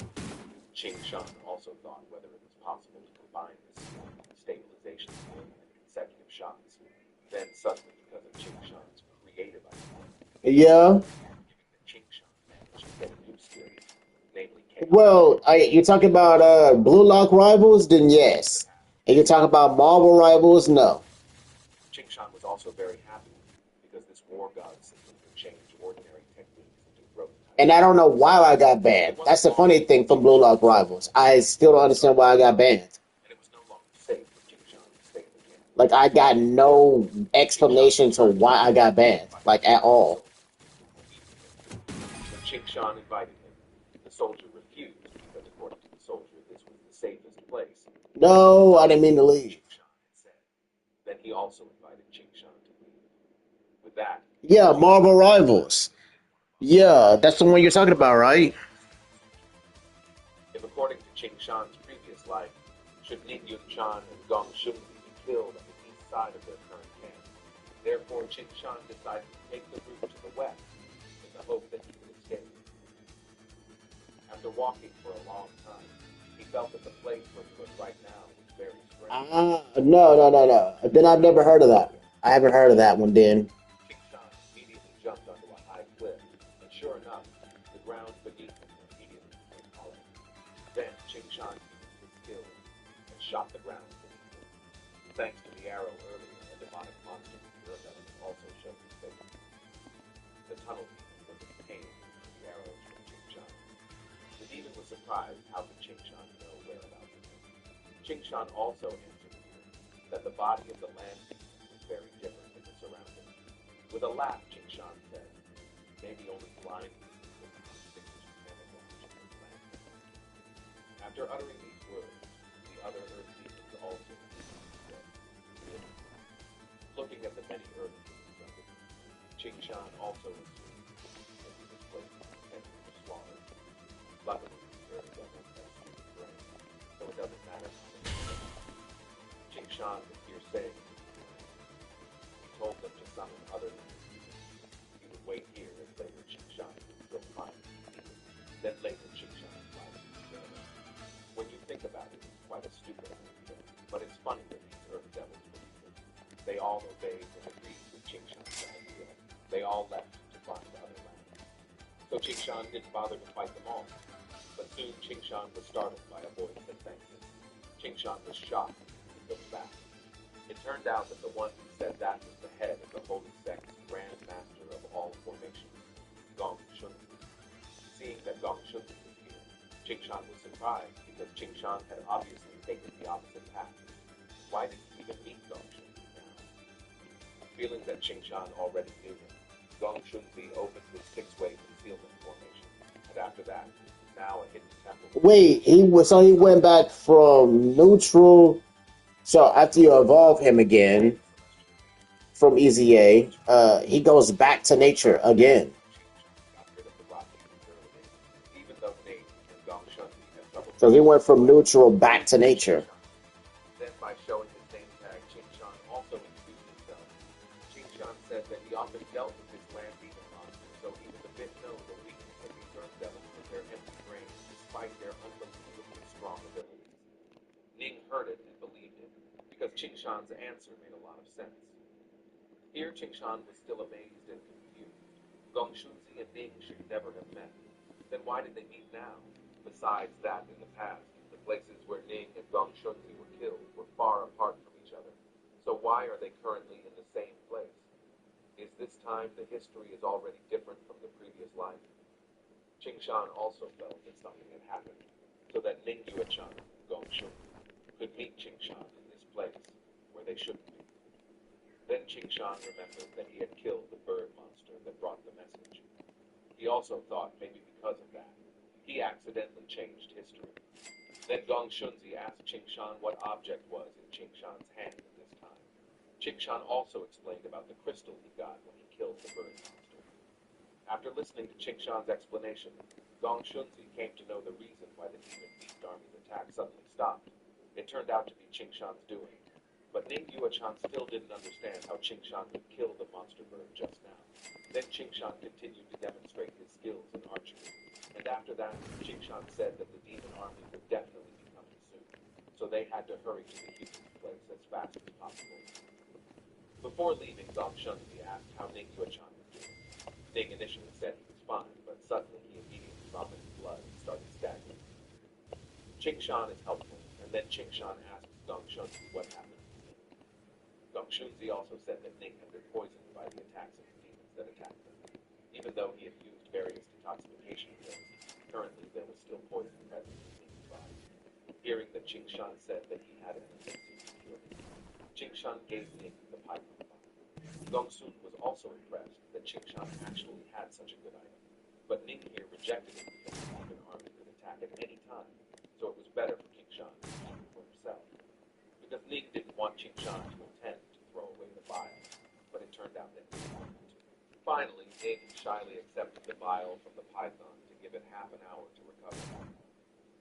Chingshan also thought whether it was possible to combine this skill with the stabilization skill and consecutive shots. Then suddenly, because of Chingshan's creative idea, Yeah. giving the Chingshan managed to get a new skill, namely chaos. Well, you're talking about Blue Lock Rivals? Then yes. And you're talking about Marvel Rivals? No. Chingshan was also very happy because this war god system could change ordinary techniques into growth And types. I don't know why I got It banned. That's wasn't the long funny thing before from Blue Chingshan Lock discovered Rivals. I still don't understand why I got banned. and it was no longer safe for Chingshan to stay in the camp. Like I got Therefore, no Chingshan explanation to returned to why the I camp got banned, by like at inviting the all. soldier to meet with him. When Chingshan invited him, the soldier refused because, according to the soldier, this was the safest place. He did No, I not didn't mean to believe what leave. Chingshan had said. Then he also invited Chingshan to leave. With that, Yeah, Chingshan Marvel decided Rivals. that he didn't want to bother Yeah, anymore. that's the one you're talking about, right? If, according to Chingshan's previous life, should Ning Yunchan and Gong Shunli be killed on the east side of their current camp, therefore Chingshan decided to take the route to the west in the hope that he could escape. After walking for a long time, he felt that the place where he was right now was very strange. No. Then I've never heard of that. I haven't heard of that one, then. Chingshan immediately jumped onto a high cliff, and sure enough, the ground beneath him immediately became hollow. Then Chingshan used his skill and shot the ground beneath him. Thanks to the arrow earlier, a demonic monster from the earth element also showed his face. The tunnel demon was in pain from the arrows from Chingshan. The demon was surprised how could Chingshan know whereabouts of him. Chingshan also answered here, that the body of the land beast was very different than the surroundings. With a laugh, Chingshan said, maybe only blind people could distinguish camouflage in this land. After uttering these words, the other earth demons also said, looking at the many earth demons under him, Chingshan also assumed that he was placed intended for slaughter. Luckily, the earth devils have stupid brains, so it doesn't matter how many Chingshan would hear saying he told them to summon other demons. He would wait here as later Chingshan would go find the demons. Then later Chingshan would fly to the jail. When you think about it, it's quite a stupid idea, but it's funny that these earth devils believed it. They all obeyed and agreed with Chingshan's idea. They all left to find other lands. So Chingshan didn't bother to fight them all. But soon Chingshan was startled by a voice that thanked him. Chingshan was shocked and looked back. It turned out that the one who said that was the head of the Holy Sect's Grand Master of all formations, Gong Shunzi. Seeing that Gong Shunzi was here, Chingshan was surprised because Chingshan had obviously taken the opposite path. Why did he even meet Gong Shunzi now? Feeling that Chingshan already knew him, Gong Shunzi opened his six-way concealment formation, and after that, now a hidden temple. Wait, he went back from neutral. So after you evolve him again from EZA, he goes back to nature again. So he went from neutral back to nature. Then by showing his name tag, Chingshan also introduced himself. Chingshan said that he often dealt with his land demon monster, so he was a bit know the weakness of these earth devils with their empty brains, despite their unbelievably strong abilities. Ning heard it and believed it, because Chingshan's answer made a lot of sense. Here Chingshan was still amazed and confused. Gong Shunzi and Ning should never have met. Then why did they meet now? Besides that, in the past, the places where Ning and Gong Shunzi were killed were far apart from each other. So why are they currently in the same place? Is this time the history is already different from the previous life? Chingshan also felt that something had happened, so that Ning Yuechan and Gong Shunzi could meet Chingshan in this place, where they shouldn't be. Then Chingshan remembered that he had killed the bird monster that brought the message. He also thought maybe because of that, he accidentally changed history. Then Gong Shunzi asked Chingshan what object was in Chingshan's hand at this time. Chingshan also explained about the crystal he got when he killed the bird monster. After listening to Chingshan's explanation, Gong Shunzi came to know the reason why the demon beast army's attack suddenly stopped. It turned out to be Chingshan's doing. But Ning Yuechan still didn't understand how Chingshan could kill the monster bird just now. Then Chingshan continued to demonstrate his skills in archery. And after that, Chingshan said that the demon army would definitely be coming soon, so they had to hurry to the human place as fast as possible. Before leaving, Gong Shunzi asked how Ning Yuechan was doing. Ning initially said he was fine, but suddenly he immediately vomited blood and started staggering. Chingshan is helpful, and then Chingshan asks Gong Shunzi what happened to Ning. Gong Shunzi also said that Ning had been poisoned by the attacks of the demons that attacked them. Even though he had used various detoxification pills, currently there was still poison present in Ning's body. Hearing that Chingshan said that he had an elixir to cure him, Chingshan gave Ning the python bomb. Gong Sun was also impressed that Chingshan actually had such a good item, but Ning here rejected it because the demon army could attack at any time, so it was better for Chingshan to keep it for himself. Because Ning didn't want Chingshan to intend to throw away the vial, but it turned out that Ning wanted to. Finally, Ning shyly accepted the vial from the python to give it half an hour to recover.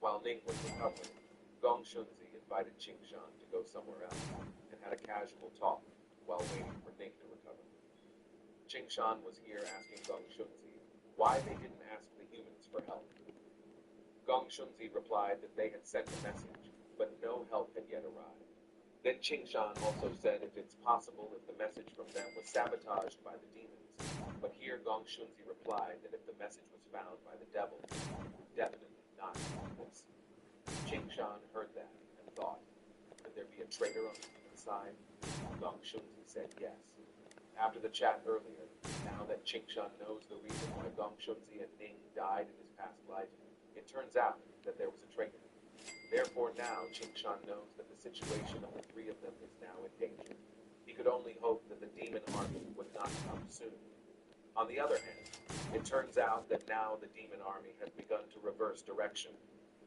While Ning was recovering, Gong Shunzi invited Chingshan to go somewhere else and had a casual talk while waiting for Ning to recover. Chingshan was here asking Gong Shunzi why they didn't ask the humans for help. Gong Shunzi replied that they had sent a message, but no help had yet arrived. Then Chingshan also said if it's possible if the message from them was sabotaged by the demons. But here Gong Shunzi replied that if the message was found by the devil, definitely not this. Chingshan heard that and thought, could there be a traitor on the human side? Gong Shunzi said yes. After the chat earlier, now that Chingshan knows the reason why Gong Shunzi and Ning died in his past life, it turns out that there was a traitor. Therefore now Chingshan knows that the situation of the three of them is now in danger. He could only hope that the demon army would not come soon. On the other hand, it turns out that now the demon army has begun to reverse direction.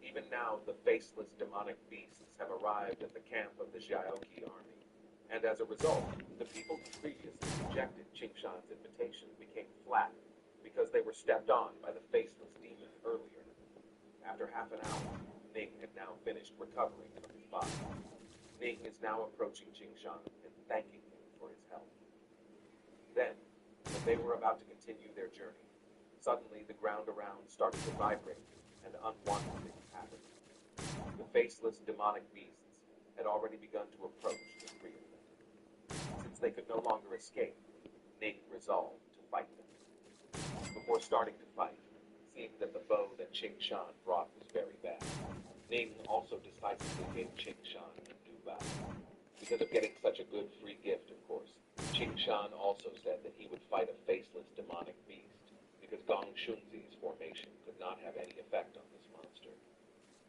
Even now, the faceless demonic beasts have arrived at the camp of the Xiaoqi army. And as a result, the people who previously rejected Qingshan's invitation became flat because they were stepped on by the faceless demon earlier. After half an hour, Ning had now finished recovering from his body. Ning is now approaching Qingshan and thanking him for his help. Then, when they were about to continue their journey, suddenly the ground around started to vibrate and unwanted things happened. The faceless demonic beasts had already begun to approach the three of them. Since they could no longer escape, Ning resolved to fight them. Before starting to fight, seeing that the bow that Qingshan brought was very bad, Ning also decisively gave Qingshan a new bow. Because of getting such a good free gift, of course, Qingshan also said that he would fight a faceless demonic beast, because Gong Shunzi's formation could not have any effect on this monster.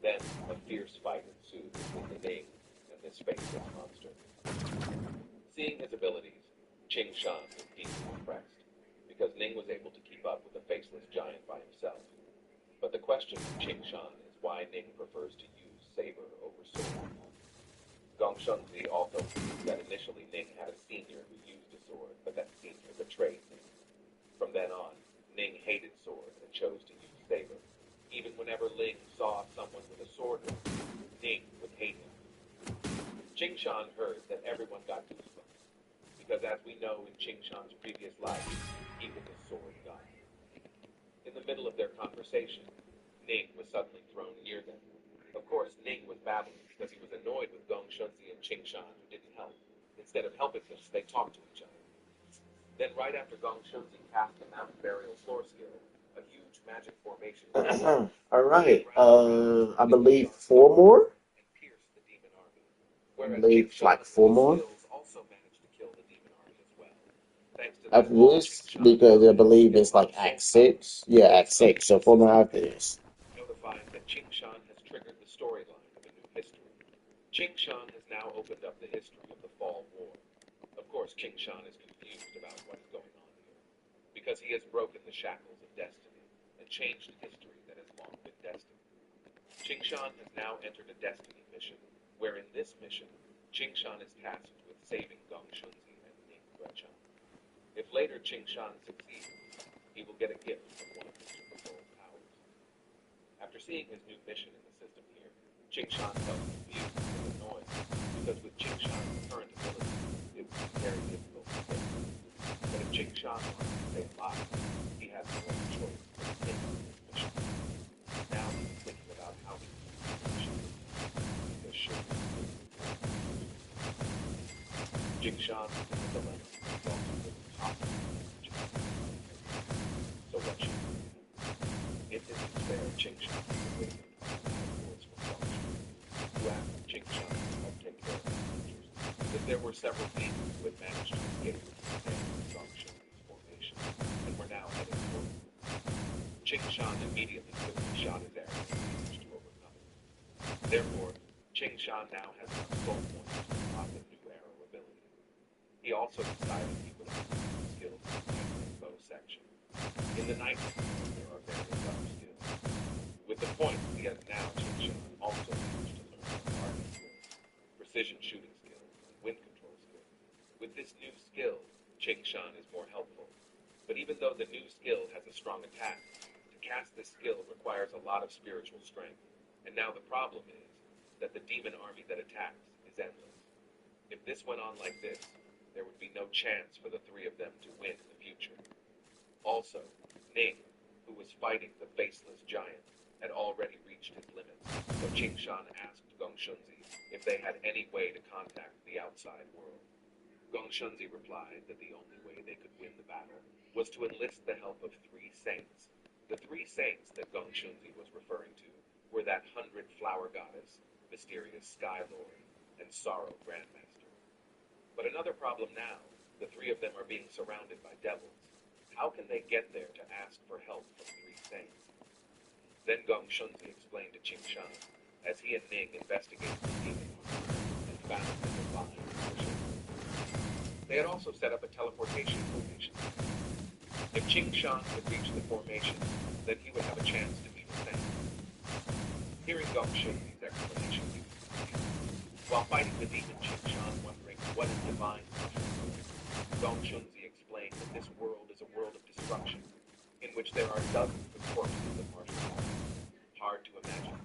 Then a fierce fight ensued between the Ning and this faceless monster. Seeing his abilities, Qingshan was deeply impressed, because Ning was able to keep up with the faceless giant by himself. But the question for Qingshan is why Ning prefers to use saber over sword. Gong Shunzi also believes that initially Ning had a senior who used a sword, but that senior betrayed Ning. From then on, Ning hated swords and chose to use saber. Even whenever Ling saw someone with a sword, Ning would hate him. Qingshan heard that everyone got goosebumps, because as we know in Qingshan's previous life, he was a sword god. In the middle of their conversation, Ning was suddenly thrown near them. Of course, Ning was babbling because he was annoyed with Gong Shunzi and Qingshan, who didn't help. Instead of helping them, they talked to each other. Then, right after Gong Shunzi cast the Mountain Burial Floor skill, a huge magic formation All right. I believe four more. and pierced the demon army. I Whereas believe like Qingshan's four new more skills also managed to kill the demon army as well. Thanks to after this, this Qingshan because I managed to believe kill it's like both Act Soul Power 6. Yeah, and Act 6. So four more after this. notifying that Qingshan has triggered the storyline of a new history. Qingshan has now opened up the history of the Fall War. Of course, Qingshan is confused about what is going on here, because he has broken the shackles of destiny and changed history that has long been destined. Qingshan has now entered a destiny mission, where in this mission, Qingshan is tasked with saving Gong Shunzi and Ning Guechan. If later Qingshan succeeds, he will get a gift from one of his Super Soul powers. After seeing his new mission in the system here, Qingshan felt confused and annoyed, because with Qingshan's current ability, it would be very difficult to get him. But if Qingshan wants to stay alive, he has no other choice but to take on this mission. Now he's thinking about how he can use the mission, because surely he will be more Qingshan is in a dilemma and also with impossible so what should he do? In his despair, Qingshan is awaiting reports from Gong Shunzi, who asked Qingshan to help take care of his soldiers, because there were several demons who had managed to escape from the stand of Gong Shunzi's formation, and were now heading toward him. Qingshan immediately quickly shot his arrow and managed to overcome it. Therefore, Qingshan now has enough soul points to unlock a new arrow ability. He also decided he would unlock the skills in the knife and bow section. In the knife there are various other skills. With the points he has now, Qingshan also managed to learn guarding skills, precision shooting skills, and wind control skills. With this new skill, Qingshan is more helpful. But even though the new skill has a strong attack, to cast this skill requires a lot of spiritual strength. And now the problem is that the demon army that attacks is endless. If this went on like this, there would be no chance for the three of them to win in the future. Also, Ning, who was fighting the faceless giant, had already reached his limits, so Qingshan asked Gong Shunzi if they had any way to contact the outside world. Gong Shunzi replied that the only way they could win the battle was to enlist the help of three saints. The three saints that Gong Shunzi was referring to were that 100-flower goddess, mysterious Sky Lord, and Sorrow Grandmaster. But another problem now, the three of them are being surrounded by devils. How can they get there to ask for help from three saints? Then Gong Shunzi explained to Qingshan, as he and Ning investigated the demon army, found the divine Marshall. They had also set up a teleportation formation. If Ching Shan could reach the formation, then he would have a chance to meet his family. Hearing Gong Shunzi's explanation, he was confused. While fighting the demon, Ching Shan wondering what is divine martial arts, Gong Shunzi explained that this world is a world of destruction, in which there are dozens of corpses of martial arts. Hard to imagine,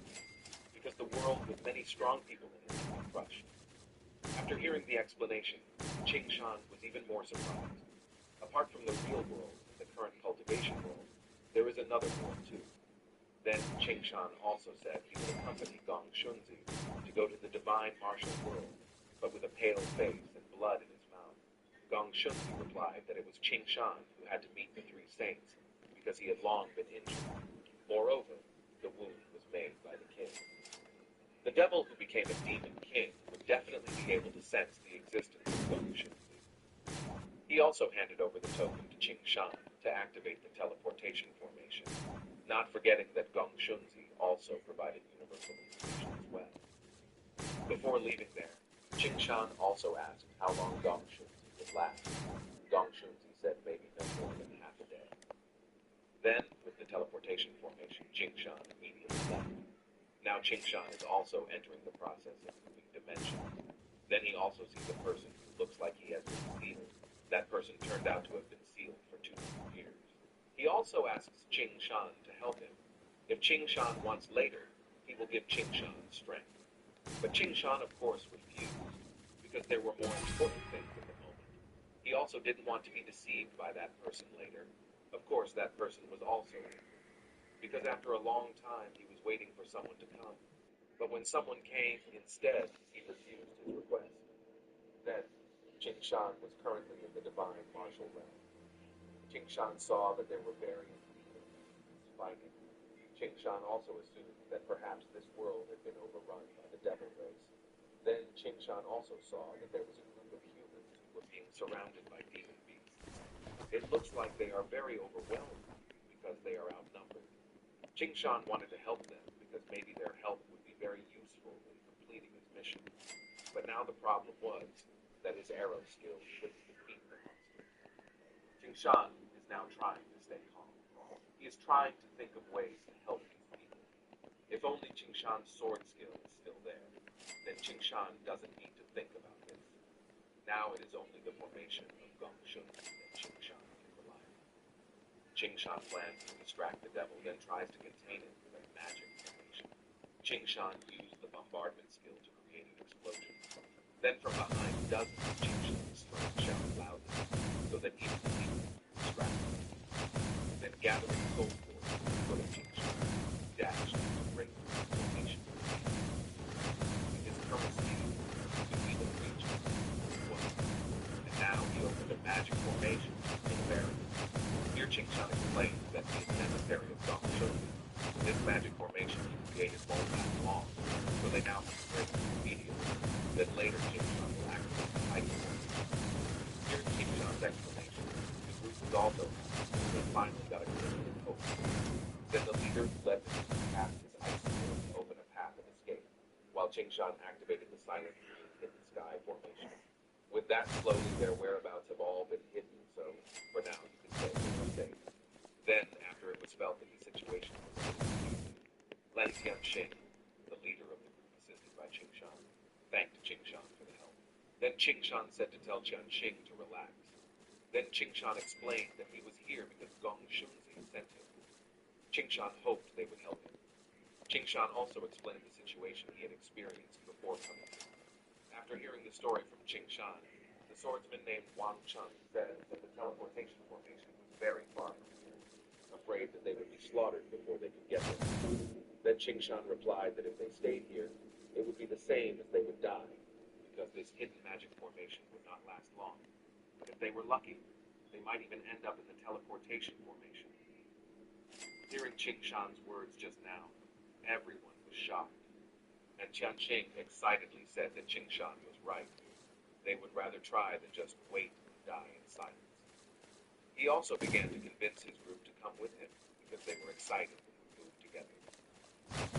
because the world with many strong people in it has been crushed. After hearing the explanation, Ching Shan was even more surprised. Apart from the real world, the current cultivation world, there is another world too. Then Ching Shan also said he would accompany Gong Shunzi to go to the divine martial world, but with a pale face and blood in his mouth. Gong Shunzi replied that it was Ching Shan who had to meet the three saints, because he had long been injured. Moreover, the wound was made by the king. The devil who became a demon king would definitely be able to sense the existence of Gong Shunzi. He also handed over the token to Ching Shan to activate the teleportation formation, not forgetting that Gong Shunzi also provided universal information as well. Before leaving there, Ching Shan also asked how long Gong Shunzi would last. Gong Shunzi said maybe no more than half a day. Then, with the teleportation formation, Ching Shan immediately left. Now Ching Shan is also entering the process of moving dimensions. Then he also sees a person who looks like he has been sealed. That person turned out to have been sealed for 200 years. He also asks Ching Shan to help him. If Ching Shan wants later, he will give Ching Shan strength. But Ching Shan, of course, refused, because there were more important things at the moment. He also didn't want to be deceived by that person later. Of course, that person was also angry, because after a long time he was waiting for someone to come. But when someone came instead, he refused his request. Then, Ching Shan was currently in the divine martial realm. Ching Shan saw that there were various demons fighting. Ching Shan also assumed that perhaps this world had been overrun by the devil race. Then Ching Shan also saw that there was a group of humans who were being surrounded by demon beasts. It looks like they are very overwhelmed because they are outnumbered. Ching Shan wanted to help them because maybe their help would be very useful in completing his mission. But now the problem was that his arrow skills couldn't defeat the monster. Ching Shan is now trying to stay calm. He is trying to think of ways to help these people. If only Ching Shan's sword skill is still there, then Ching Shan doesn't need to think about this. Now it is only the formation of Gong Shunzi that Ching Shan can rely on. Ching Shan plans to distract the devil, then tries to contain it with a magic formation. Ching Shan used the bombardment skill to create an explosion. Then from behind, dozens of Ching Shan's slaves shouted loudly, so that even the demon was distracted. Then gathering soul force at the foot of Ching Shan, he dashed into great formation. With his current speed, he could even reach his foot. And now he opened a magic formation in a barrier. Here Ching Shan explains that he is an emissary of Gong Shunzi. This magic formation he created won't last long, so they now have to break it immediately. Then later Ching Shan will activate the ice formation. Hearing Ching Shan's explanation, the group was also happy, so they finally got a glimpse of hope. Then the leader led them to cast his ice skill to open a path of escape, while Ching Shan activated the silent green hidden sky formation. With that, slowly their whereabouts have all been hidden, so for now you could say they were safe. Then, after it was felt that the situation was a little confusing, Lan Xianxing, the leader of the group assisted by Ching Shan, thanked Ching Shan for the help. Then Ching Shan said to tell Xianxing to relax. Then Ching Shan explained that he was here because Gong Shunzi sent him. Ching Shan hoped they would help him. Ching Shan also explained the situation he had experienced before coming here. After hearing the story from Ching Shan, the swordsman named Wang Cheng said that the teleportation formation was very far from here, afraid that they would be slaughtered before they could get there. Then Ching Shan replied that if they stayed here, it would be the same as they would die, because this hidden magic formation would not last long. But if they were lucky, they might even end up in the teleportation formation. Hearing Ching Shan's words just now, everyone was shocked. And Qianqing excitedly said that Ching Shan was right. They would rather try than just wait and die in silence. He also began to convince his group to come with him, because they were excited and would move together.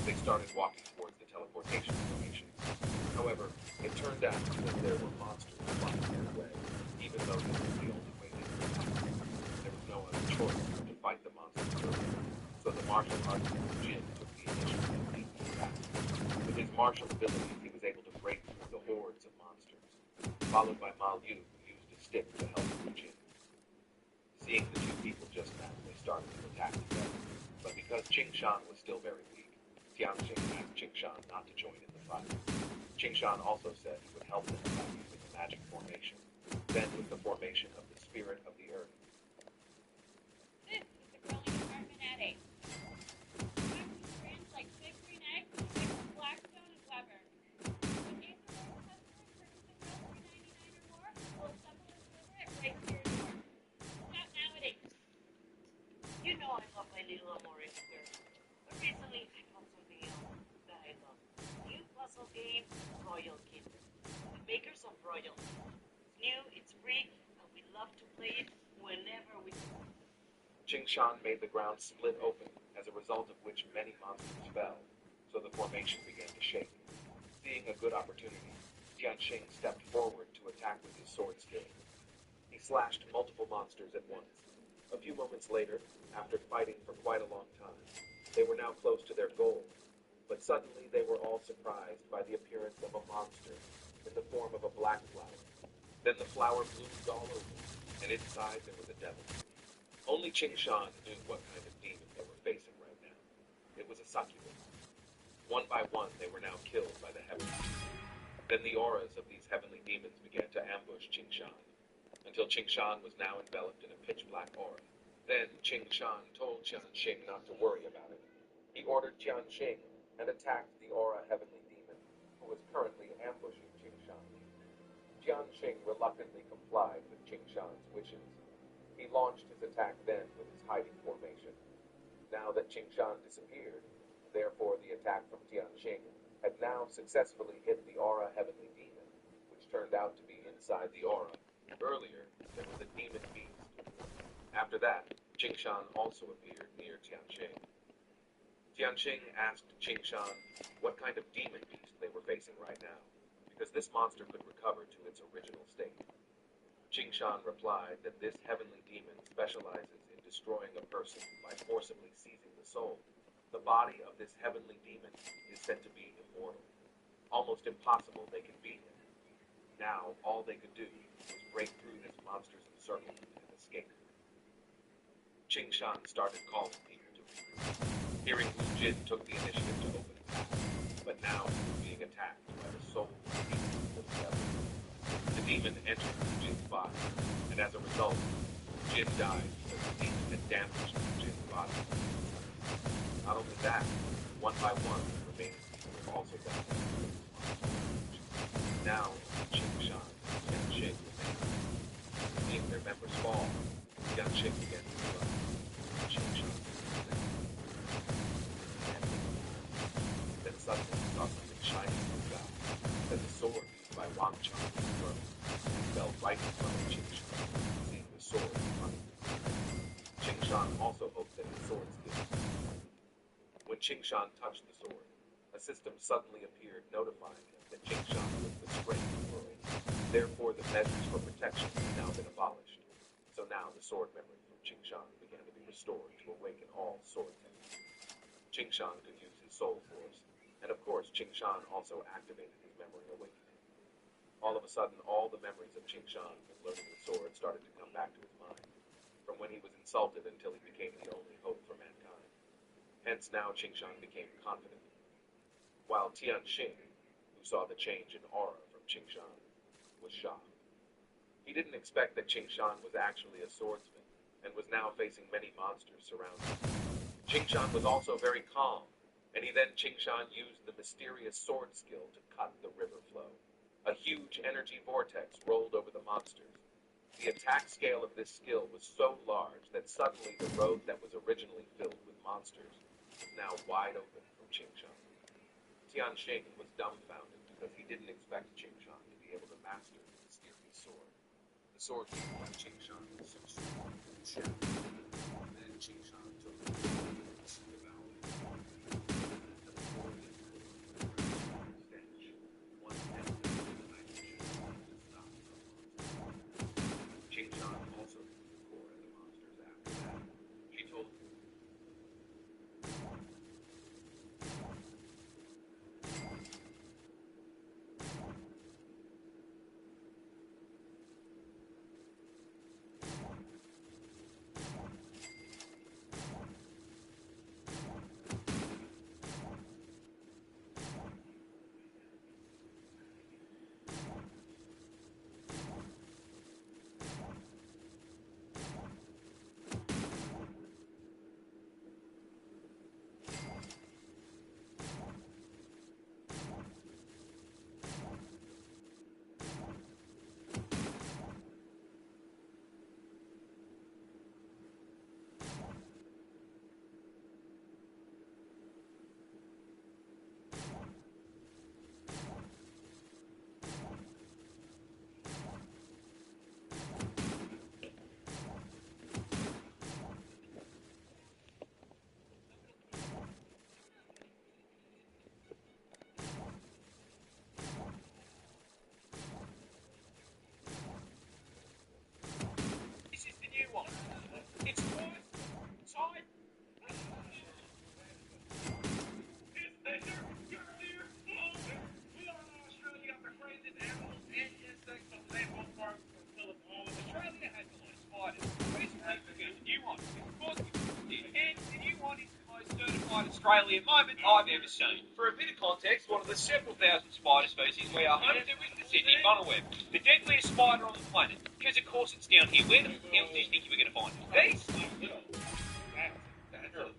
They started walking towards the teleportation formation. However, It turned out that there were monsters flying their way, even though this was the only way they could attack. There was no other choice but to fight the monsters first, so the martial artist Jin took the initiative to lead the attack. With his martial abilities, he was able to break through the hordes of monsters, followed by Ma Yu, who used a stick to help Jin. Seeing the two people just now, they started to attack together. But because Qing Shan was still very weak, Tianxing asked Qing Shan not to join in the fight. Qing Shan also said he would help them by using the magic formation. Then with the formation of the spirit of the earth. This is the growing apartment at 8. Brands like Big Green Egg, Blackstone, and Weber. When these are all customers purchasing $3.99 or more, we'll assemble and deliver it right to your door. Not nowadays. You know I love my little amore sir. But recently I found something else that I love. New puzzle game, Royal Kingdom. The makers of Royal. It's new, it's free, and we love to play it whenever we can. Qing Shan made the ground split open, as a result of which many monsters fell, so the formation began to shake. Seeing a good opportunity, Tianxing stepped forward to attack with his sword skill. He slashed multiple monsters at once. A few moments later, after fighting for quite a long time, they were now close to their goal. But suddenly they were all surprised by the appearance of a monster in the form of a black flower. Then the flower bloomed all over, and inside there was a devil. Only Qing Shan knew what kind of demon they were facing right now. It was a succubus. One by one, they were now killed by the heavens. Then the auras of these heavenly demons began to ambush Qing Shan, until Qing Shan was now enveloped in a pitch-black aura. Then Qing Shan told Tianxing not to worry about it. He ordered Tianxing and attacked the aura heavenly demon, who was currently ambushing Qing Shan. Tianxing reluctantly complied with Qing Shan's wishes. He launched his attack then with his hiding formation. Now that Qing Shan disappeared, therefore the attack from Tianxing had now successfully hit the aura heavenly demon, which turned out to be inside the aura. Earlier, there was a demon beast. After that, Qing Shan also appeared near Tianxing. Tianxing asked Qing Shan what kind of demon beast they were facing right now, because this monster could recover to its original state. Qing Shan replied that this heavenly demon specializes in destroying a person by forcibly seizing the soul. The body of this heavenly demon is said to be immortal. Almost impossible they can beat him. Now, all they could do was break through this monster's encirclement and escape. Qing Shan started calling people to recruit. Hearing Wu Jin took the initiative to open attack, but now he was being attacked by the soul of the devil. The demon entered Wu Jin's body, and as a result, Wu Jin died because the demon had damaged Wu Jin's body. Not only that, one by one, the remaining people also died. Now, Qing Shan and Tianxing remained. Seeing their members fall, Tianxing began to give up. Qing Shan then suddenly he saw something shining in the sky. Then the sword used by Wang Chang was thrown, and fell right in front of Qing Shan. Seeing the sword in front of him, Qing Shan also hoped that his sword skill would be. When Qing Shan touched the sword, a system suddenly appeared notifying him that Qing Shan was betraying the world. Therefore, the measures for protection had now been abolished. So now the sword memory from Qing Shan began to be restored to awaken all sword techniques. Qing Shan could use his soul force, and of course Qing Shan also activated his memory awakening. All of a sudden, all the memories of Qing Shan from learning the sword started to come back to his mind, from when he was insulted until he became the only hope for mankind. Hence now Qing Shan became confident, while Tianxing, who saw the change in aura from Qing Shan, was shocked. He didn't expect that Qing Shan was actually a swordsman, and was now facing many monsters surrounding him. Qing Shan was also very calm, and Qing Shan used the mysterious sword skill to cut the river flow. A huge energy vortex rolled over the monsters. The attack scale of this skill was so large that suddenly the road that was originally filled with monsters was now wide open from Qing Shan. Tianxing was dumbfounded because he didn't expect Qing Shan to be able to master the mysterious sword. The sword used by Qing Shan was so strong and shattered. Then Qing Shan took it and devoured it. The poor little stench, one tenth of Australian moment I've ever seen. For a bit of context, one of the several thousand spider species we are home to is the Sydney funnel web, the deadliest spider on the planet. Because of course it's down here. Where the hell do you think you were going to find it? These?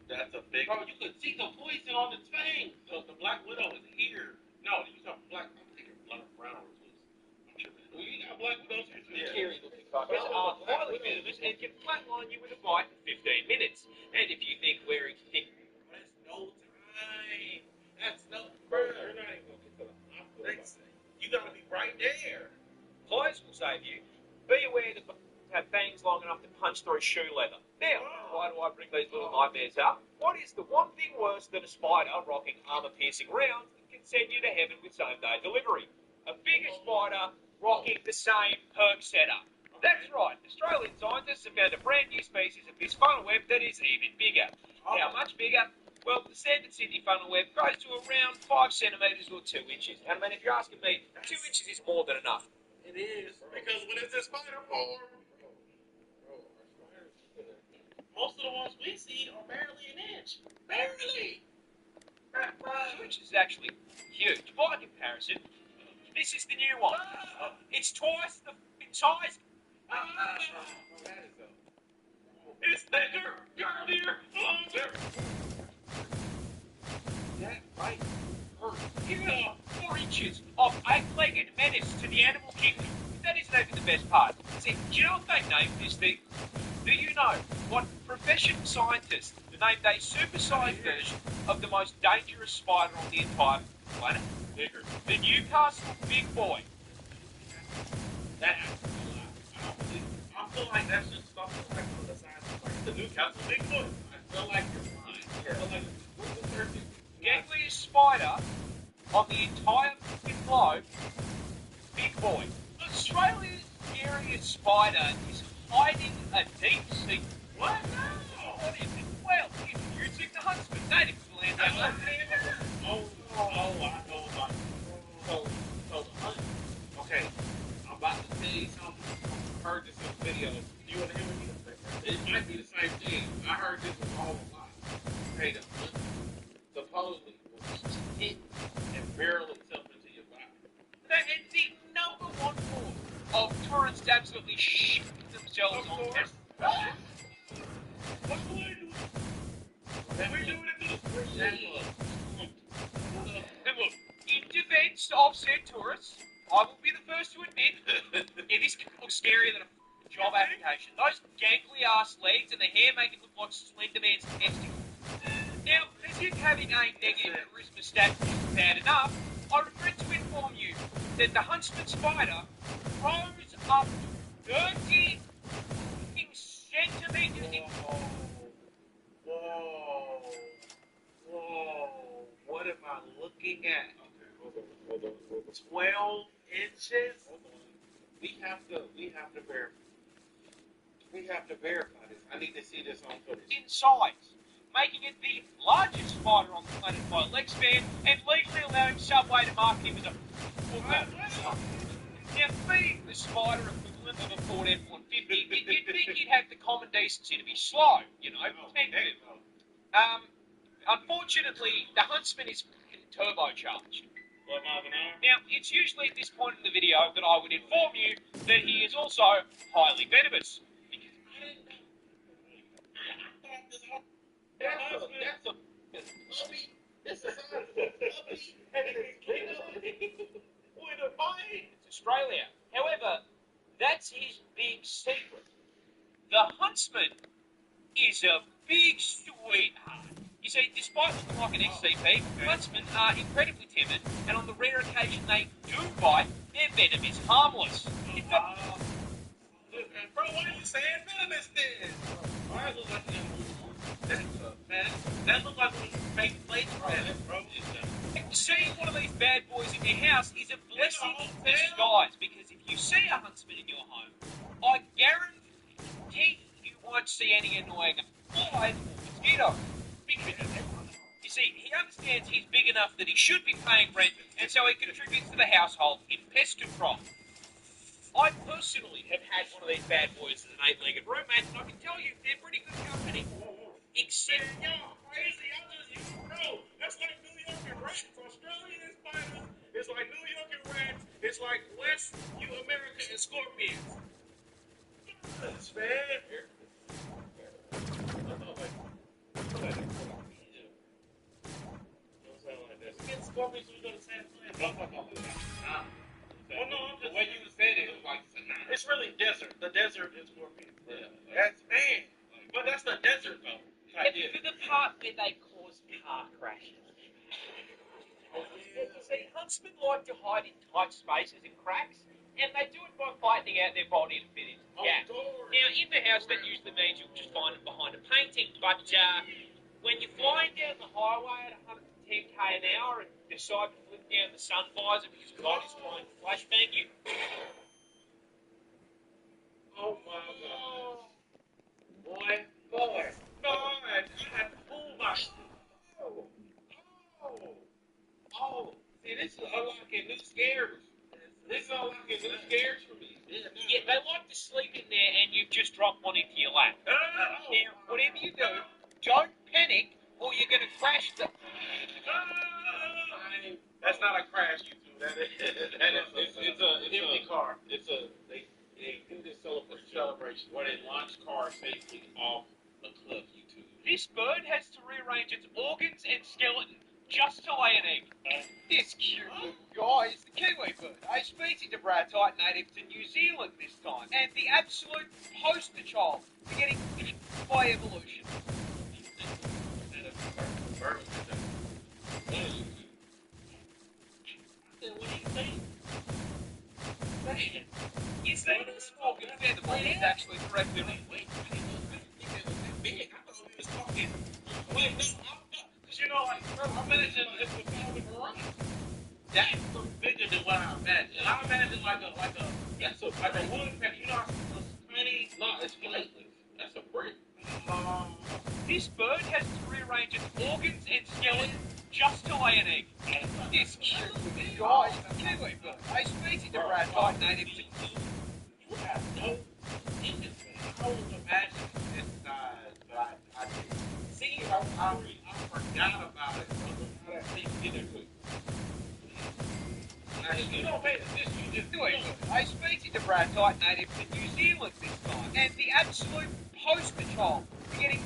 That's a big. Bro, you could see the poison on its fangs. The Black Widow is here. No, you got black. I'm thinking black brown recluse. I'm tripping. Well, you got Black Widows here too. Yeah. Scary looking fuckers are highly venomous and can flatline you with a bite in 15 minutes. And if you think wearing thick. That's no time. That's no. Bro, you're not even going to get to the hospital. You got to be right there. Clothes will save you. Be aware that have fangs long enough to punch through shoe leather. Now, why do I bring these little nightmares up? What is the one thing worse than a spider rocking armor-piercing rounds that can send you to heaven with same-day delivery? A bigger spider rocking the same perk setup. That's right, Australian scientists have found a brand new species of this funnel web that is even bigger. How much bigger? Well, the standard Sydney funnel web grows to around 5 centimetres or 2 inches. And I mean, if you're asking me, 2 inches is more than enough. It is, because when it's a spider form, most of the ones we see are barely an inch. Barely! 2 inches is actually huge. By comparison, this is the new one. It's twice the size. It's bigger, girlier, longer. That right hurts. Yeah, 4 inches of 8-legged menace to the animal kingdom. That isn't even the best part. See, do you know what they named this thing? Do you know what professional scientists named a supersized version of the most dangerous spider on the entire planet? Bigger. The Newcastle Big Boy. That I feel like that's just something like on the size of like the Newcastle Bigfoot. I feel like you're fine. I feel like what's the third thing? Gangliest spider on the entire fucking globe. Big Boy. Australia's scariest spider is hiding a deep secret. What? No. What is it? Well, introducing the huntsman. Native to the land. I know. So the hunt. Okay, I'm about to tell you something. I heard this in a video. You want to hear me? It might be the same thing. I heard this was all a lie. Okay, the hunt supposedly was hit and barrel itself into your body. That is the number one cause of tourists absolutely shitting themselves on course. camera. What's the way to do it? We're doing it to the free. And look, in defense of said tourists, I will be the first to admit it is looks scarier than a job application. Those gangly ass legs and the hair make it look like Slender Man's testicles. Now, as if having a negative charisma stat is bad enough, I regret to inform you that the huntsman spider grows up to 30 centimeters in. Whoa. What am I looking at? 12 inches? We have to verify this. I need to see this on footage. In size, making it the largest spider on the planet by leg span, and legally allowing Subway to market him as a full. Now, being the spider equivalent of a Ford F-150, you'd think he'd have the common decency to be slow, you know, tentative. Unfortunately, the Huntsman is turbocharged. Now, it's usually at this point in the video that I would inform you that he is also highly venomous. Because I didn't know. That's a puppy. It's a puppy. With a bite. It's Australia. However, that's his big secret. The Huntsman is a big sweetheart. You see, despite looking like an SCP, huntsmen are incredibly timid, and on the rare occasion they do bite, their venom is harmless. Bro, why are you saying venomous then? That looks like that looks like one of the fake plates, bro. Seeing one of these bad boys in your house is a blessing in disguise, because if you see a huntsman in your home, I guarantee you won't see any annoying flies or mosquitoes. You see, he understands he's big enough that he should be paying rent, and so he contributes to the household in pest control. I personally have had one of these bad boys as an 8-legged roommate, and I can tell you they're pretty good company. Except, you're crazy. I'm just using No, that's like New York and rats. Australian spiders is like New York and rats. It's like West America and scorpions. Yes, man. Get scorpions when you go to San Francisco. Well, no, the way you said it was like it's really desert. The desert is scorpions. Yeah, that's man. But that's the desert though. It's for the part where they cause car crashes. You see, huntsmen like to hide in tight spaces and cracks, and they do it by flattening out their body to fit into the gap. Now, in the house, that usually means you'll just find them behind a painting, but when you're flying down the highway at 110 k an hour and decide to flip down the sun visor because God is trying to flashbang you, Oh my God. Boy. No, I had to fool myself. Oh. See, this is unlocking new scares. This is unlocking new scares for me. yeah, they like to sleep in there and you've just dropped one into your lap. Now, whatever you do, don't panic or you're going to crash them. That's not a crash, you two. It's an empty car. They do this celebration where they launch cars safely off a cliff, you two. This bird has to rearrange its organs and skeleton just to lay an egg. This cute little guy is the kiwi bird, a species of ratite native to New Zealand this time, and the absolute poster child for getting by evolution. You see, this walking feather is actually directly Big. I thought we was talking. Wait, no, because you know, like, I imagine it was moving around. That's bigger than what I imagined. I imagine like a woodpecker. You know, it's tiny. No, it's flightless. That's a brick. This bird has to rearrange its organs and skeleton just to lay an egg. This cute little guy is a kiwi bird, a species of ratite native to... You have no industry. I was imagining this size, but I didn't see. I forgot about it. I didn't think either. You don't pay attention. You just do it. A species of ratite native to New Zealand this time, and the absolute poster child for getting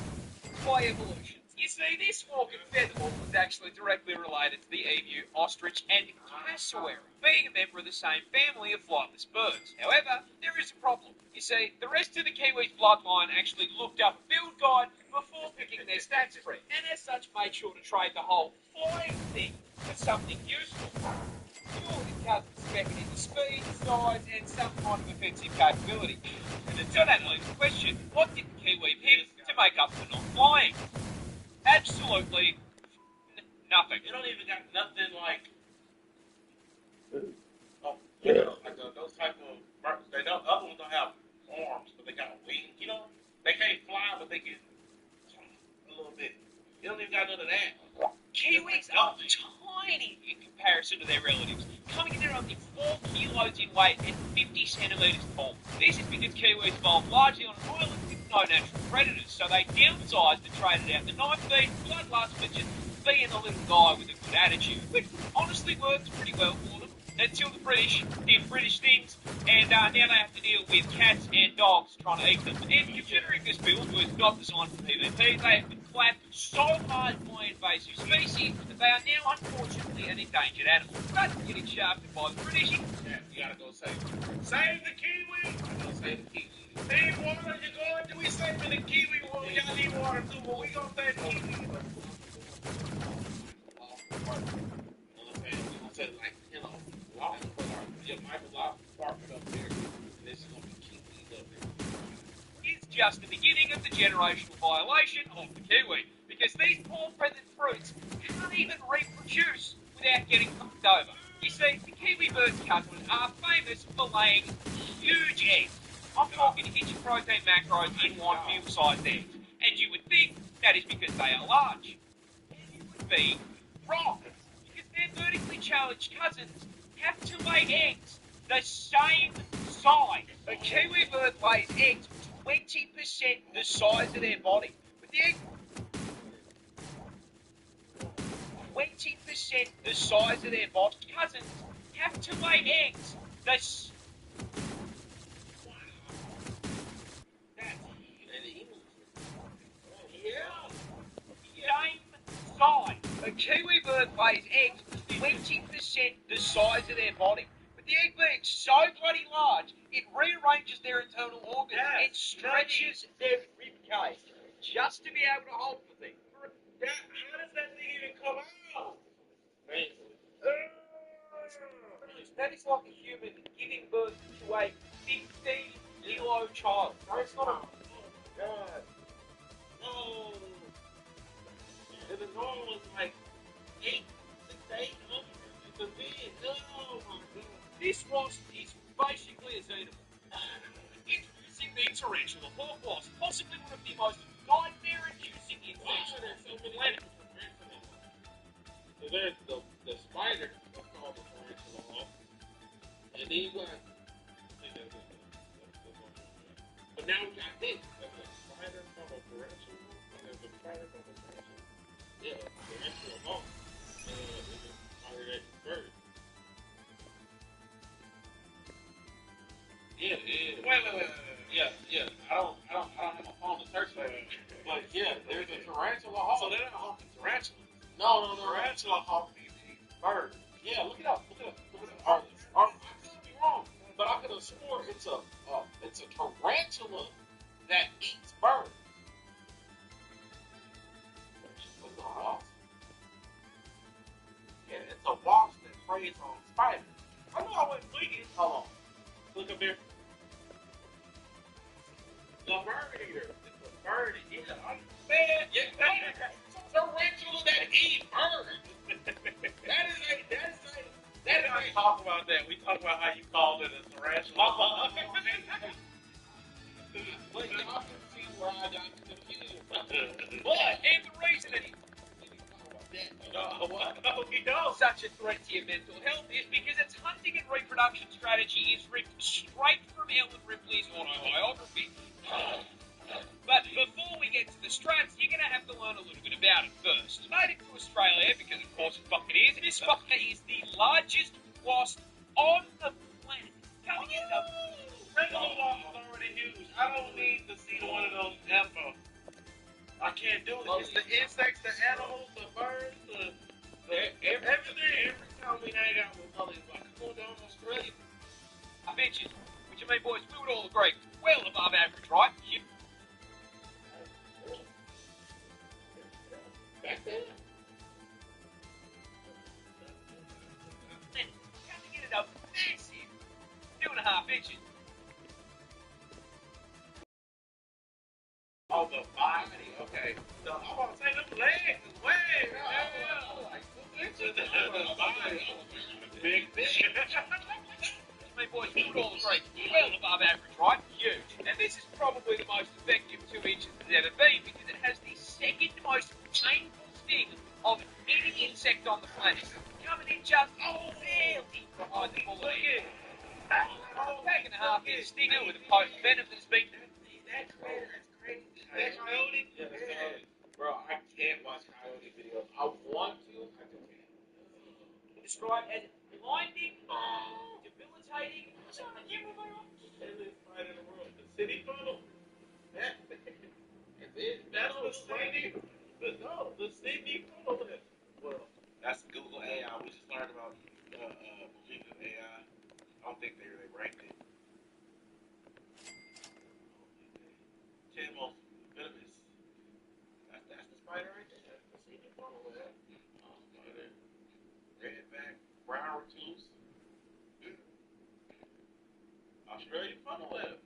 by evolution. You see, this walking featherball is actually directly related to the emu, ostrich, and cassowary, being a member of the same family of flightless birds. However, there is a problem. You see, the rest of the Kiwis' bloodline actually looked up a build guide before picking their stats tree, and as such made sure to trade the whole flying thing for something useful. Your cousins specking into speed, size, and some kind of offensive capability. So that leaves the question, what did the Kiwi pick to make up for not flying? Absolutely nothing. You don't even got nothing like, you know, like those type of birds. They don't. Other ones don't have arms, but they got wings. You know, they can't fly, but they can a little bit. You don't even got none of that. Kiwis are tiny in comparison to their relatives, coming in at only 4 kilos in weight and 50 centimetres tall. This is because Kiwis evolved largely on islands with no natural predators, so they downsized and traded out the knife beat, bloodlust, but just being a little guy with a good attitude, which honestly works pretty well for them. Until the British did British things, and now they have to deal with cats and dogs trying to eat them. And considering this build was not designed for PvP, they have been clapped so hard by invasive species that they are now unfortunately an endangered animal. But getting shafted by the British. Yeah, you gotta go save the kiwi. I gotta save the kiwi. Need water? You going? Do we save the kiwi? Well, y'all need water too, but we gonna save the kiwi. Like, you know, It's just the beginning of the generational violation of the kiwi, because these poor feathered fruits can't even reproduce without getting knocked over. You see, the kiwi bird's cousins are famous for laying huge eggs. I'm talking inch protein macros in one meal-sized eggs, and you would think that is because they are large. And you would be wrong, because their vertically challenged cousins have to lay eggs the same size. A kiwi bird lays eggs 20% the size of their body. But the egg... 20% the size of their body cousins have to lay eggs. That's same size. A kiwi bird lays eggs 20% the size of their body. But the egg being so bloody large, it rearranges their internal organs and stretches their rib cage just to be able to hold the thing. How does that thing even come out? That is like a human giving birth to a 15-kilo child. No, it's not a... God. No. And the normal was like 6 to 8 hundred. The big. Oh my God. This wasp is basically a xenomorph. Introducing the tarantula hawk wasp, possibly one of the most nightmare-inducing insects on the planet. So there's the spider, that's called the tarantula hawk. And then you got, but now we got this. There's a spider called a tarantula, and there's a spider called a tarantula. Yeah, tarantula hawk. Is a spider that eats birds. Yeah, yeah. Wait. Yeah. I don't have my phone to search for it. But yeah, there's a tarantula hawk. So they're not hawking tarantulas. No. Tarantula hawk eats birds. Yeah, look it up. I could be wrong, but I could have swore it's a tarantula that eats birds. What's a wasp? Yeah, it's a wasp that preys on spiders. I know I wasn't thinking. Hold on. Look up there. The bird eater. It's a bird eater. Man, yeah, it's a tarantula that eats birds. That is like talk about that. We talk about how you called it a tarantula. But y'all can see where I got confused. But, and the reason that such a threat to your mental health is because its hunting and reproduction strategy is ripped straight from Ellen Ripley's autobiography. But before we get to the strats, you're going to have to learn a little bit about it first. Native to Australia, because of course it fucking is, this fucker is the largest wasp on the planet. Coming in the Regular wasp is already huge. I don't need to see one of those ever. I can't do it. It's the insects, the animals, the birds, everything. Every time we hang out with others, like, come on down to Australia. I mentioned, which you mean, boys, we would all agree, well above average, right? Back then. Coming in at a massive 2.5 inches. Oh, the body. Okay. I want to say them legs is way. The body. Big fish. I mean, boys, we would all agree, well above average, right? Huge. And this is probably the most effective 2 inches there's ever been because it has the second most painful sting of any insect on the planet. Coming in just barely behind the bullet. Taking a half-inch stinger with a potent venom that's been... That's crazy. That coyote? Yeah, that's coyote. Bro, I can't watch coyote videos. I want to, I just can't. Described as blinding, debilitating, Deadliest fight in the world. The city funnel. That's the city. The city funnel. Well, that's Google AI. We just learned about Google AI. I don't think they really ranked it. 10 most venomous. That's the spider right there. That's the city funnel. Spider. Redback. Brown recluse. Australian funnel web.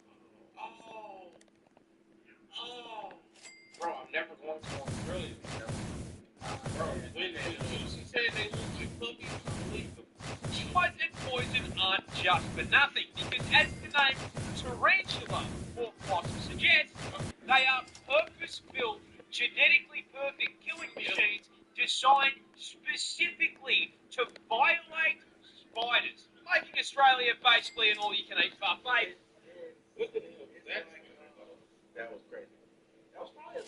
Oh. Bro, I'm never going to Australia. Bro, when she said they look like puppies, I believe them. Blood and poison aren't just for nothing, because as the name tarantula or wasp suggests, they are purpose-built, genetically perfect killing machines designed specifically to violate spiders, making Australia basically an all-you-can-eat buffet. Look at him. That was crazy. That was probably a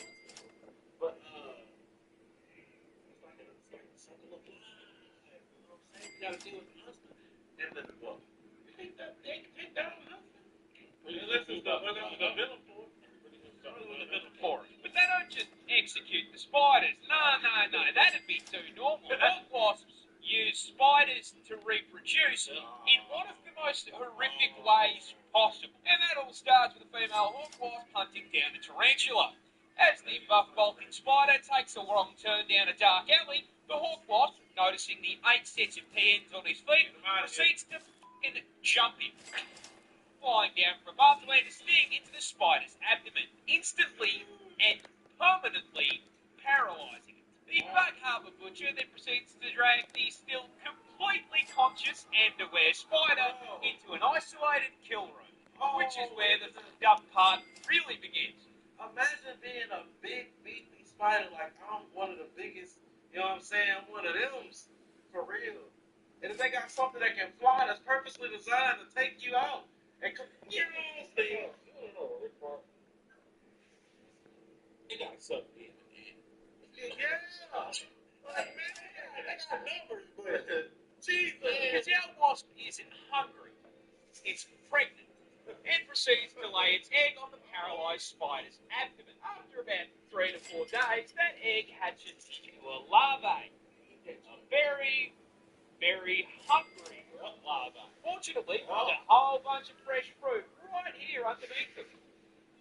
but it's like a circle of You gotta deal with the husband. And then, well, they can take down the husband. Unless it's the villain for it. But they don't just execute the spiders. No, that'd be too normal. Hawk wasps use spiders to reproduce in one of the most horrific ways possible. And that all starts with a female hawk wasp hunting down a tarantula. As the buff bulking spider takes a wrong turn down a dark alley, the hawk wasp, noticing the 8 sets of hands on his feet, proceeds to f***ing jump him, flying down from above to land a sting into the spider's abdomen, instantly and permanently paralysing it. The Bug Harbour Butcher then proceeds to drag the still completely conscious and aware spider into an isolated kill room, which is where the dumb part really begins. Imagine being a big, beefy spider like I'm one of the biggest, you know what I'm saying, one of them, for real. And if they got something that can fly that's purposely designed to take you out, and you know what I'm saying? It got something in it. Yeah. Like, man, they got numbers, but Jesus. The owl wasp isn't hungry. It's pregnant. And proceeds to lay its egg on the paralysed spider's abdomen. After about 3 to 4 days, that egg hatches into a larvae. A very, very hungry larva. Fortunately, there's a whole bunch of fresh fruit right here underneath them.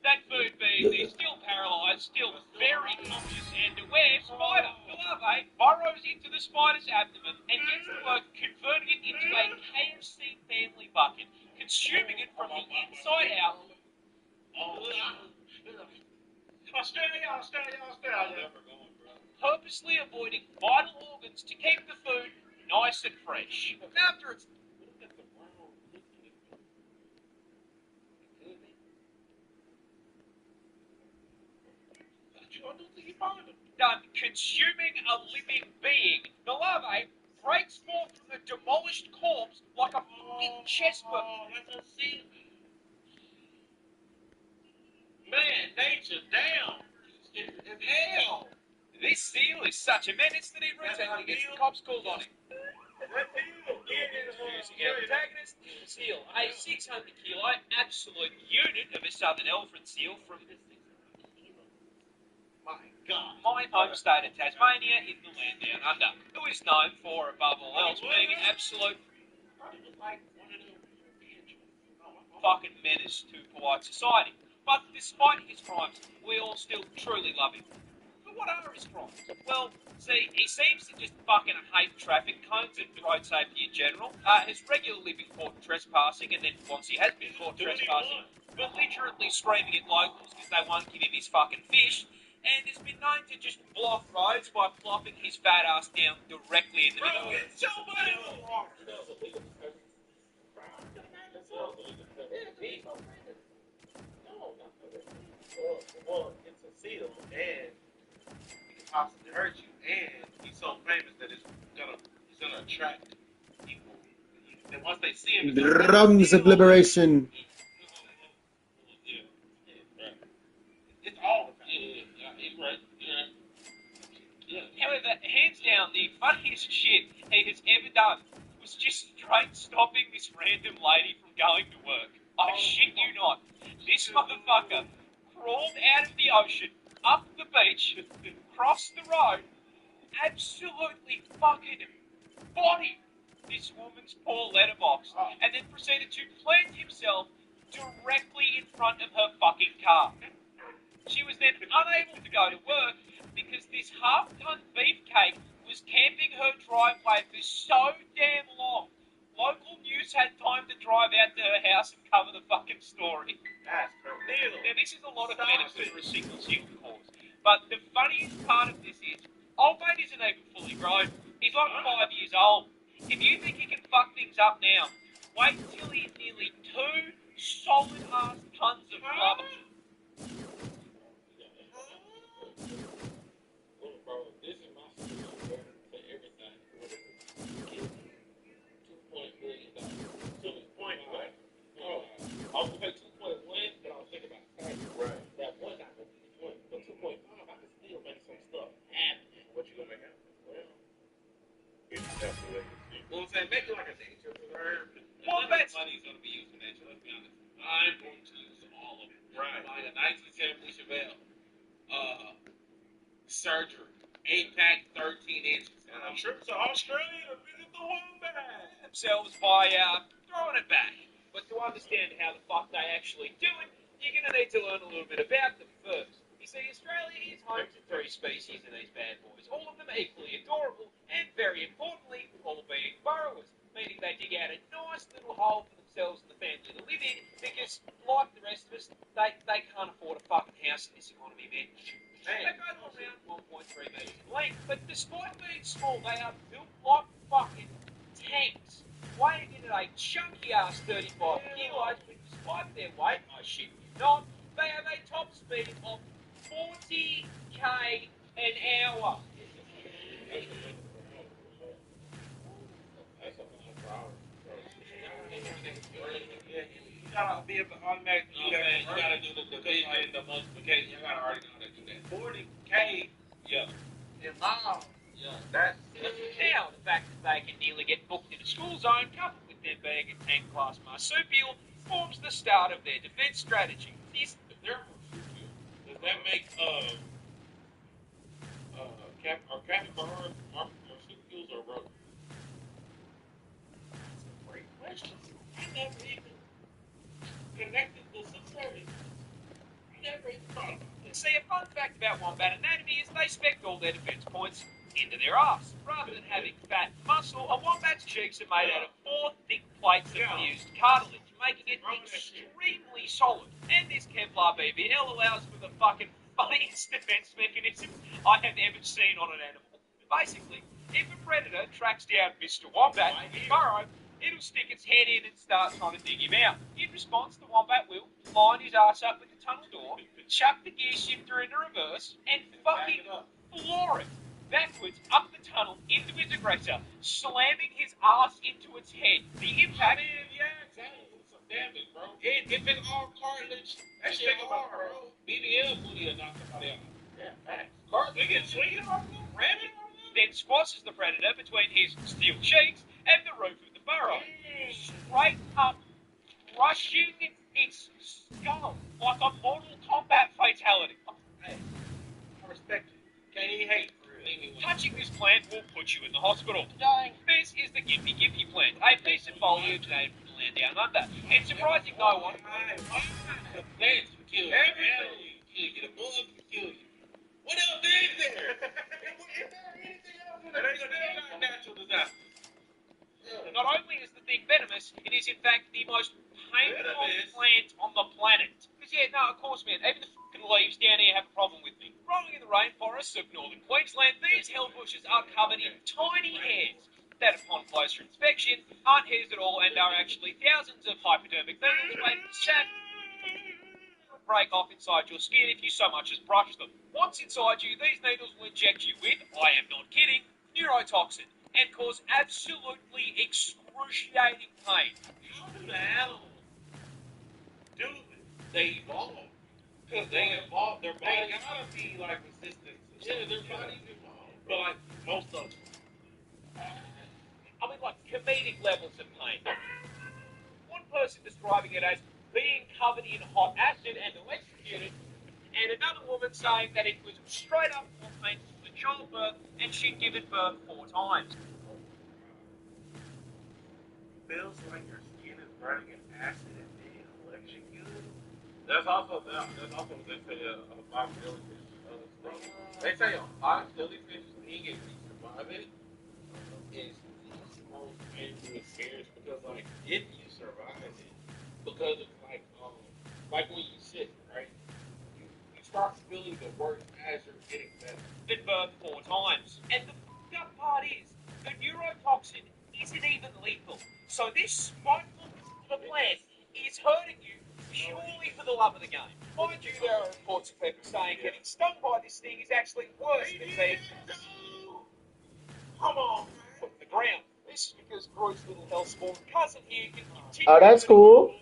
That food being the still paralysed, still very conscious and aware spider. The larvae burrows into the spider's abdomen and gets to work converting it into a KFC family bucket, consuming it from the inside out. Australia. Purposely avoiding vital organs to keep the food nice and fresh. After it's done consuming a living being, the larvae breaks forth from the demolished corpse like a fucking chessboard. Man, nature, damn. It's hell. This seal is such a menace that he routinely gets the cops called on him. Using our protagonist, the seal, a 600 kilo absolute unit of a southern elephant seal from my home state of Tasmania in the land down under, who is known for, above all else, being an absolute fucking menace to polite society. But despite his crimes, we all still truly love him. But what are his crimes? Well, see, he seems to just fucking hate traffic cones and road safety in general. Has regularly been caught trespassing, and then once he has been caught trespassing, belligerently screaming at locals because they won't give him his fucking fish, and has been known to just block roads by plopping his fat ass down directly in the middle of it. It's a seal, and he can possibly hurt you, and he's so famous that he's gonna attract people. And once they see him, Drums of liberation. it's all the time. However, hands down, the funniest shit he has ever done was just straight stopping this random lady from going to work. I shit you not. This motherfucker crawled out of the ocean, up the beach, crossed the road, absolutely fucking bodied this woman's poor letterbox, and then proceeded to plant himself directly in front of her fucking car. She was then unable to go to work because this half-ton beefcake was camping her driveway for so damn long. Local news had time to drive out to her house and cover the fucking story. That's tornado. Now, this is a lot of benefit for a single cause. But the funniest part of this is, old mate isn't even fully grown. He's like 5 years old. If you think he can fuck things up now, wait till he's nearly 2 solid-ass tons of blubber. I was going to pay 2.1, but I was thinking about taxes. Right. That one not going to be 20, but 2.5, I can still make some stuff happen. What you going to make happen? Well, you know what I'm saying? money is going to be used for that. Let's be honest. I'm going to use all of it. Right. Like a 1970 Chevelle. Surgery. 8-pack, 13 inches. And I'm sure to Australia to visit the wombat. Themselves by throwing it back. But to understand how the fuck they actually do it, you're going to need to learn a little bit about them first. You see, Australia is home to 3 species of these bad boys, all of them equally adorable, and very importantly, all being burrowers, meaning they dig out a nice little hole for themselves and the family to live in, because, like the rest of us, they can't afford a fucking house in this economy, man. They go around 1.3 metres in length, but despite being small, they are built like fucking tanks, weighing in at a chunky ass 35 kilos, but despite their weight, I shit you not, they have a top speed of 40k an hour. That's a long problem. You gotta be able to automatically do that. You gotta do the division, the multiplication. You gotta already know how to do that. 40K. Yeah. In miles. Yeah. That's Now, the fact that they can nearly get booked in a school zone, coupled with them being a tank-class marsupial, forms the start of their defense strategy. If they're marsupial, does that make capybaras marsupials or rodents? That's a great question. I never even connected the similarities. I never even thought about that. See, a fun fact about wombat anatomy is they spec all their defense points into their ass. Rather than having fat muscle, a wombat's cheeks are made out of 4 thick plates of fused cartilage, making it extremely solid. And this Kevlar BBL allows for the fucking funniest defense mechanism I have ever seen on an animal. Basically, if a predator tracks down Mr. Wombat in his burrow, it'll stick its head in and start trying to dig him out. In response, the wombat will line his ass up with the tunnel door, chuck the gear shifter into reverse, and fucking floor it backwards up the tunnel into his aggressor, slamming his ass into its head. The impact... Yeah, exactly. Some damage, bro. If it's all cartilage, that shit hard, bro. BBL booty will knock somebody out. yeah, facts. Cartilage, they get swinging off them, ramming on them. then squashes the predator between his steel cheeks and the roof of the burrow, straight up crushing its skull like a Mortal Kombat fatality. Hey, I respect you. Can't even hate for real. Touching this plant will put you in the hospital. Dying. This is the Gimpy Gimpy plant, a piece of foliage native from the land down under. And surprising no one, The plants can kill you. Everything can kill you. The bugs can kill you. What else is there? Is there anything else in there? It's still not natural disaster. not only is the thing venomous, it is in fact the most painful plant on the planet. Because yeah, no, of course, man, even the fucking leaves down here have a problem with me. Growing in the rainforests of northern Queensland, these hell bushes are covered in tiny hairs that, upon closer inspection, aren't hairs at all and are actually thousands of hypodermic needles made of sap break off inside your skin if you so much as brush them. Once inside you, these needles will inject you with, I am not kidding, neurotoxin, and cause absolutely excruciating pain. How do the animals do it? They evolve. Because they evolve. Their body gotta be like resistant. Yeah, their bodies evolve. But like most of them. I mean, like, comedic levels of pain. One person describing it as being covered in hot acid and electrocuted, and another woman saying that it was straight up more painful than childbirth, and she'd given birth 4 times. Feels like your skin is burning in acid and being electrocuted. That's also what they say about jellyfish. They say a lot of jellyfish being able to survive it is the most painful experience because, like, if you survive it, because it's like when you sit, right? You start feeling the worst as you're getting better. Been birth 4 times. And the fucked up part is, the neurotoxin isn't even lethal. So this spiteful plant is hurting you purely for the love of the game. Mind you, there are reports of people saying getting stung by this thing is actually worse than being Come on, put in the ground. This is because Groot's little hellspawn cousin here can continue. Oh, that's cool.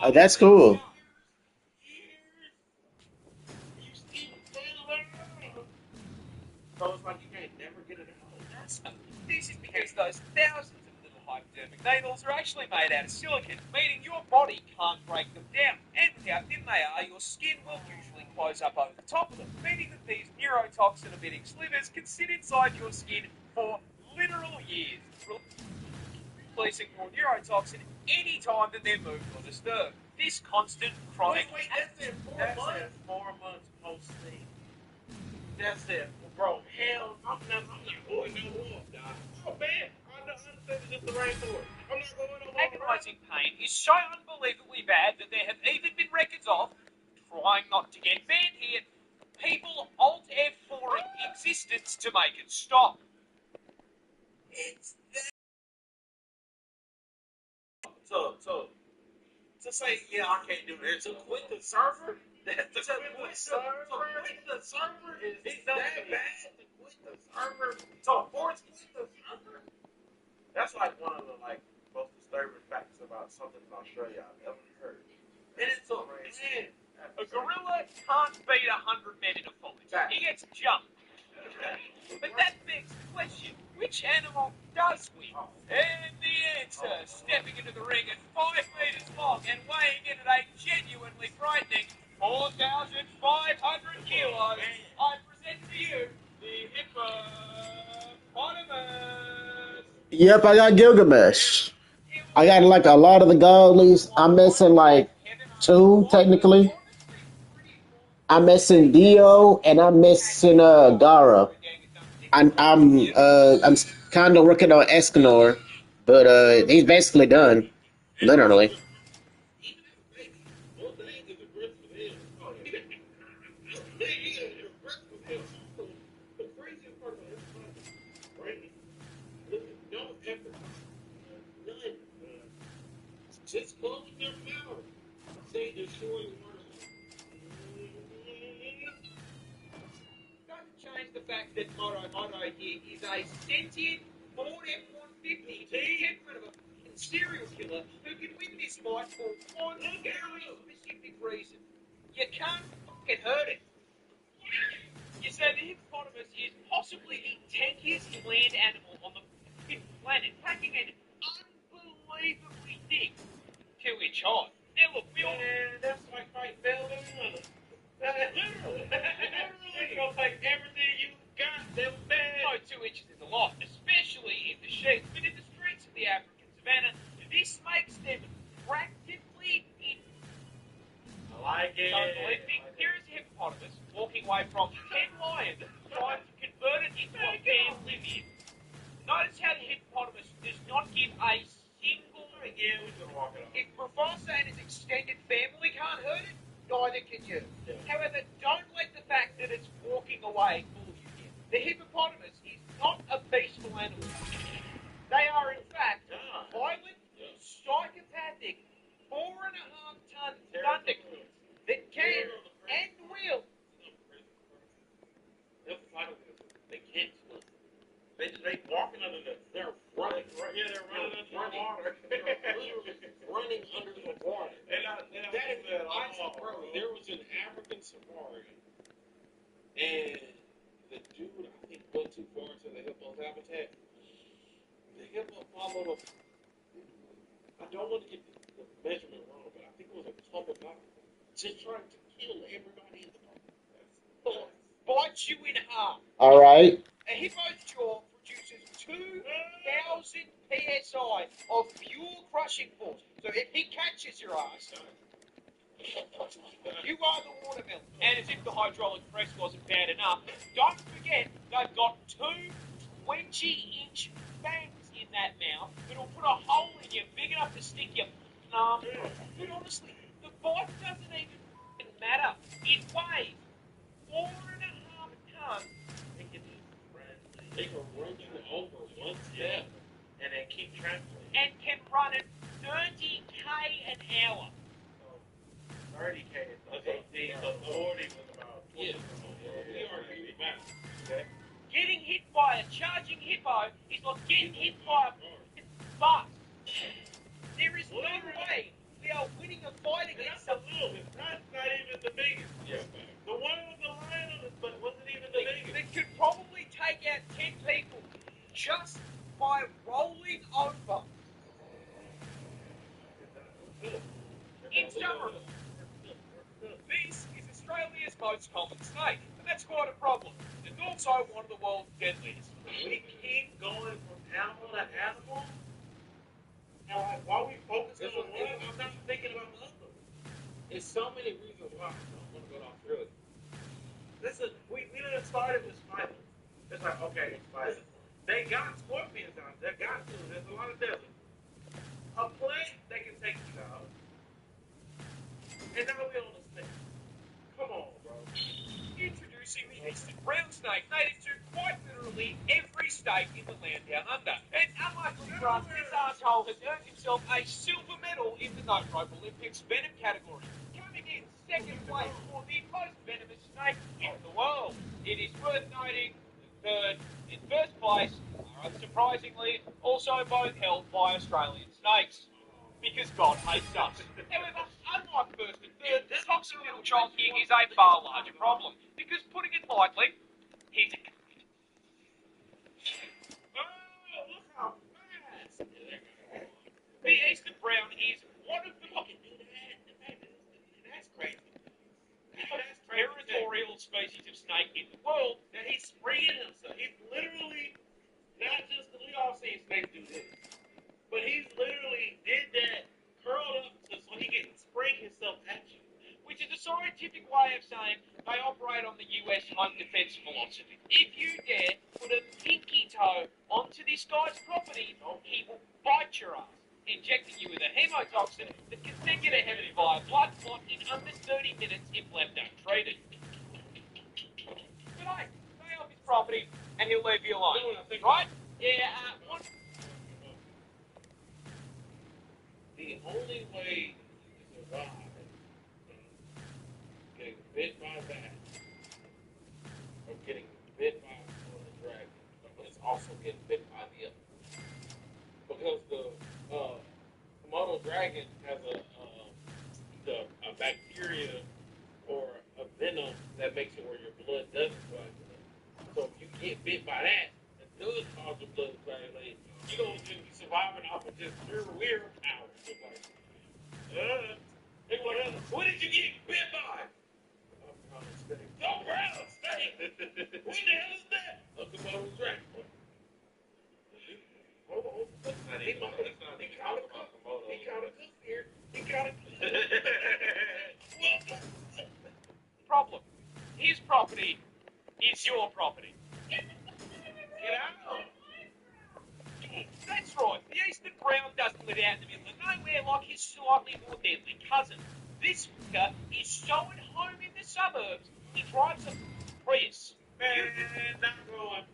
Oh, that's cool. so it's like you can't never get it out. This is because those thousands of little hypodermic hypodermic needles are actually made out of silicon, meaning your body can't break them down. And without them they are, your skin will usually close up over the top of them, meaning that these neurotoxin-emitting slivers can sit inside your skin for literal years, releasing more neurotoxin any time that they're moved or disturbed. This constant chronic... Wait, that's it. 4 months post-sleep. That's it. Bro, hell, I'm not going no more, dog. Oh, man. I understand it's just the rainforest. I'm not going no more. Agonizing pain is so unbelievably bad that there have even been records of, trying not to get banned here, people alt F4ing existence to make it stop. It's that. To say, yeah, I can't do it. To quit the server? To quit the server is that bad? To quit the server? To force quit the server? That's like one of the most disturbing facts about something in Australia I've ever heard. And it's so crazy. A gorilla can't beat 100 men in a fight. He gets jumped. But that begs the question, which animal does win? And the answer, stepping into the ring at 5 meters long and weighing in at a genuinely frightening 4,500 kilos, I present to you the hippopotamus. Yep, I got Gilgamesh. I got like a lot of the godlies. I'm missing like two technically. I'm missing Dio and I'm missing Gara. I'm kind of working on Escanor, but he's basically done, literally. Just close their mouth. Say destroy words. Doesn't change the fact that Moto here is a sentient Ford F-150 temperament of a fucking serial killer who can win this fight for one very specific reason. You can't fucking hurt it. You say the hippopotamus is possibly the tankiest land animal on the planet, packing an unbelievably thick 2-inch high. Now look, we all... That's like fight Bell and Runner. Literally. It's gonna take everything you got, them bad. No, 2 inches is a lot, especially in the sheets, but in the streets of the African savannah, this makes them practically I like it. Here is a hippopotamus walking away from 10 lions trying to convert it into a family meal. Notice how the hippopotamus does not give a single... Yeah, we're gonna walk it off. If Mufasa and his extended family can't hurt it, neither can you. Yeah. However, don't let the fact that it's walking away fool you here. The hippopotamus is not a peaceful animal. They are, in fact, violent, psychopathic, 4.5-ton thundercats that can and will. They can't swim. They walking under the. They're running. Yeah, they're running under the water. They're literally running under the water. Bro, there was an African safari, and the dude I think went too far into the hippo's habitat. The hippo followed him. I don't want to get the measurement wrong, but I think it was a couple of hours. Just trying to kill everybody in the park. Bites you in half. All right. A hippo's jaw produces 2,000 psi of pure crushing force. So if he catches your ass, you are the watermelon. And as if the hydraulic press wasn't bad enough, don't forget they've got 2 20-inch fangs in that mouth that'll put a hole in you big enough to stick your arm through. But honestly, the bite doesn't even matter. It weighs 4.5 tons. They can run you over one step and then keep track of it. And can run at 30k an hour. 30k. Okay, the 40 was about. Yeah. We are using math. Okay. Getting hit by a charging hippo is like getting hit by a bus. There is no way we are winning a fight against a little. That's not even the biggest. Yeah. The one with the lion on it, but wasn't even the biggest. That could probably take out 10 people just by rolling over. most common snake, and that's quite a problem. It's also one of the world's deadliest. We keep going from animal to animal, and like, while we focus on one, I'm not thinking about the other. There's so many reasons why I don't want to go to Australia. Listen, we done started with spiders. It's like, okay, spiders. They got scorpions out there. They got to. There's a lot of desert. A plant, they can take you out. And now we're on the snake. Come on, bro. Introducing the eastern brown snake, native to quite literally every state in the land down under. And unlikely for us, this asshole has earned himself a silver medal in the No Rope Olympics venom category, coming in second place for the most venomous snake in the world. It is worth noting that in first place are unsurprisingly also both held by Australian snakes. Because God hates us. However, unlike first and third, toxic little choking is a far larger problem. Because putting it lightly, he's a... Oh, look how fast. The eastern brown is one of the most That's crazy. territorial species of snake in the world. That he's springing himself. He's literally not just the we all seen snakes do this, but he's literally did that, curled up so he can spring himself at you. Which is a scientific way of saying they operate on the US home defense philosophy. If you dare put a pinky toe onto this guy's property, he will bite your ass, injecting you with a hemotoxin that can send you to heaven via blood clot in under 30 minutes if left untreated. But hey, stay off his property and he'll leave you alone. Right? Yeah, one... The only way to survive getting bit by that, or getting bit by the dragon, but it's also getting bit by the other. Because the Komodo dragon has a bacteria or a venom that makes it where your blood doesn't coagulate. So if you get bit by that, it does cause your blood to coagulate. You're going to be surviving off of just pure willpower. What did you get bit by? No brown snake. What the hell is that? A Komodo dragon. He kind of cooked here. He kind of Problem. His property is your property. Get out. That's right. The eastern brown doesn't live out in the middle of nowhere like his slightly more deadly cousin. This fucker is so at home in the suburbs, he drives a Prius. Man, not going.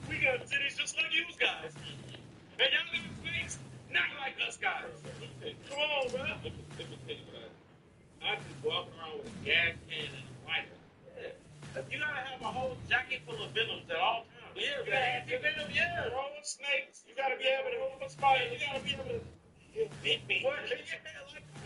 We got cities just like you guys. And y'all got snakes not like us guys. Come on, bro. Let me tell you what I just walk around with a gas can and a lighter. Yeah. You gotta have a whole jacket full of venoms at all times. Yeah, you gotta have your venom, yeah. Roll with snakes. You gotta be able to roll with spiders. You gotta be able to beat me. What? Like,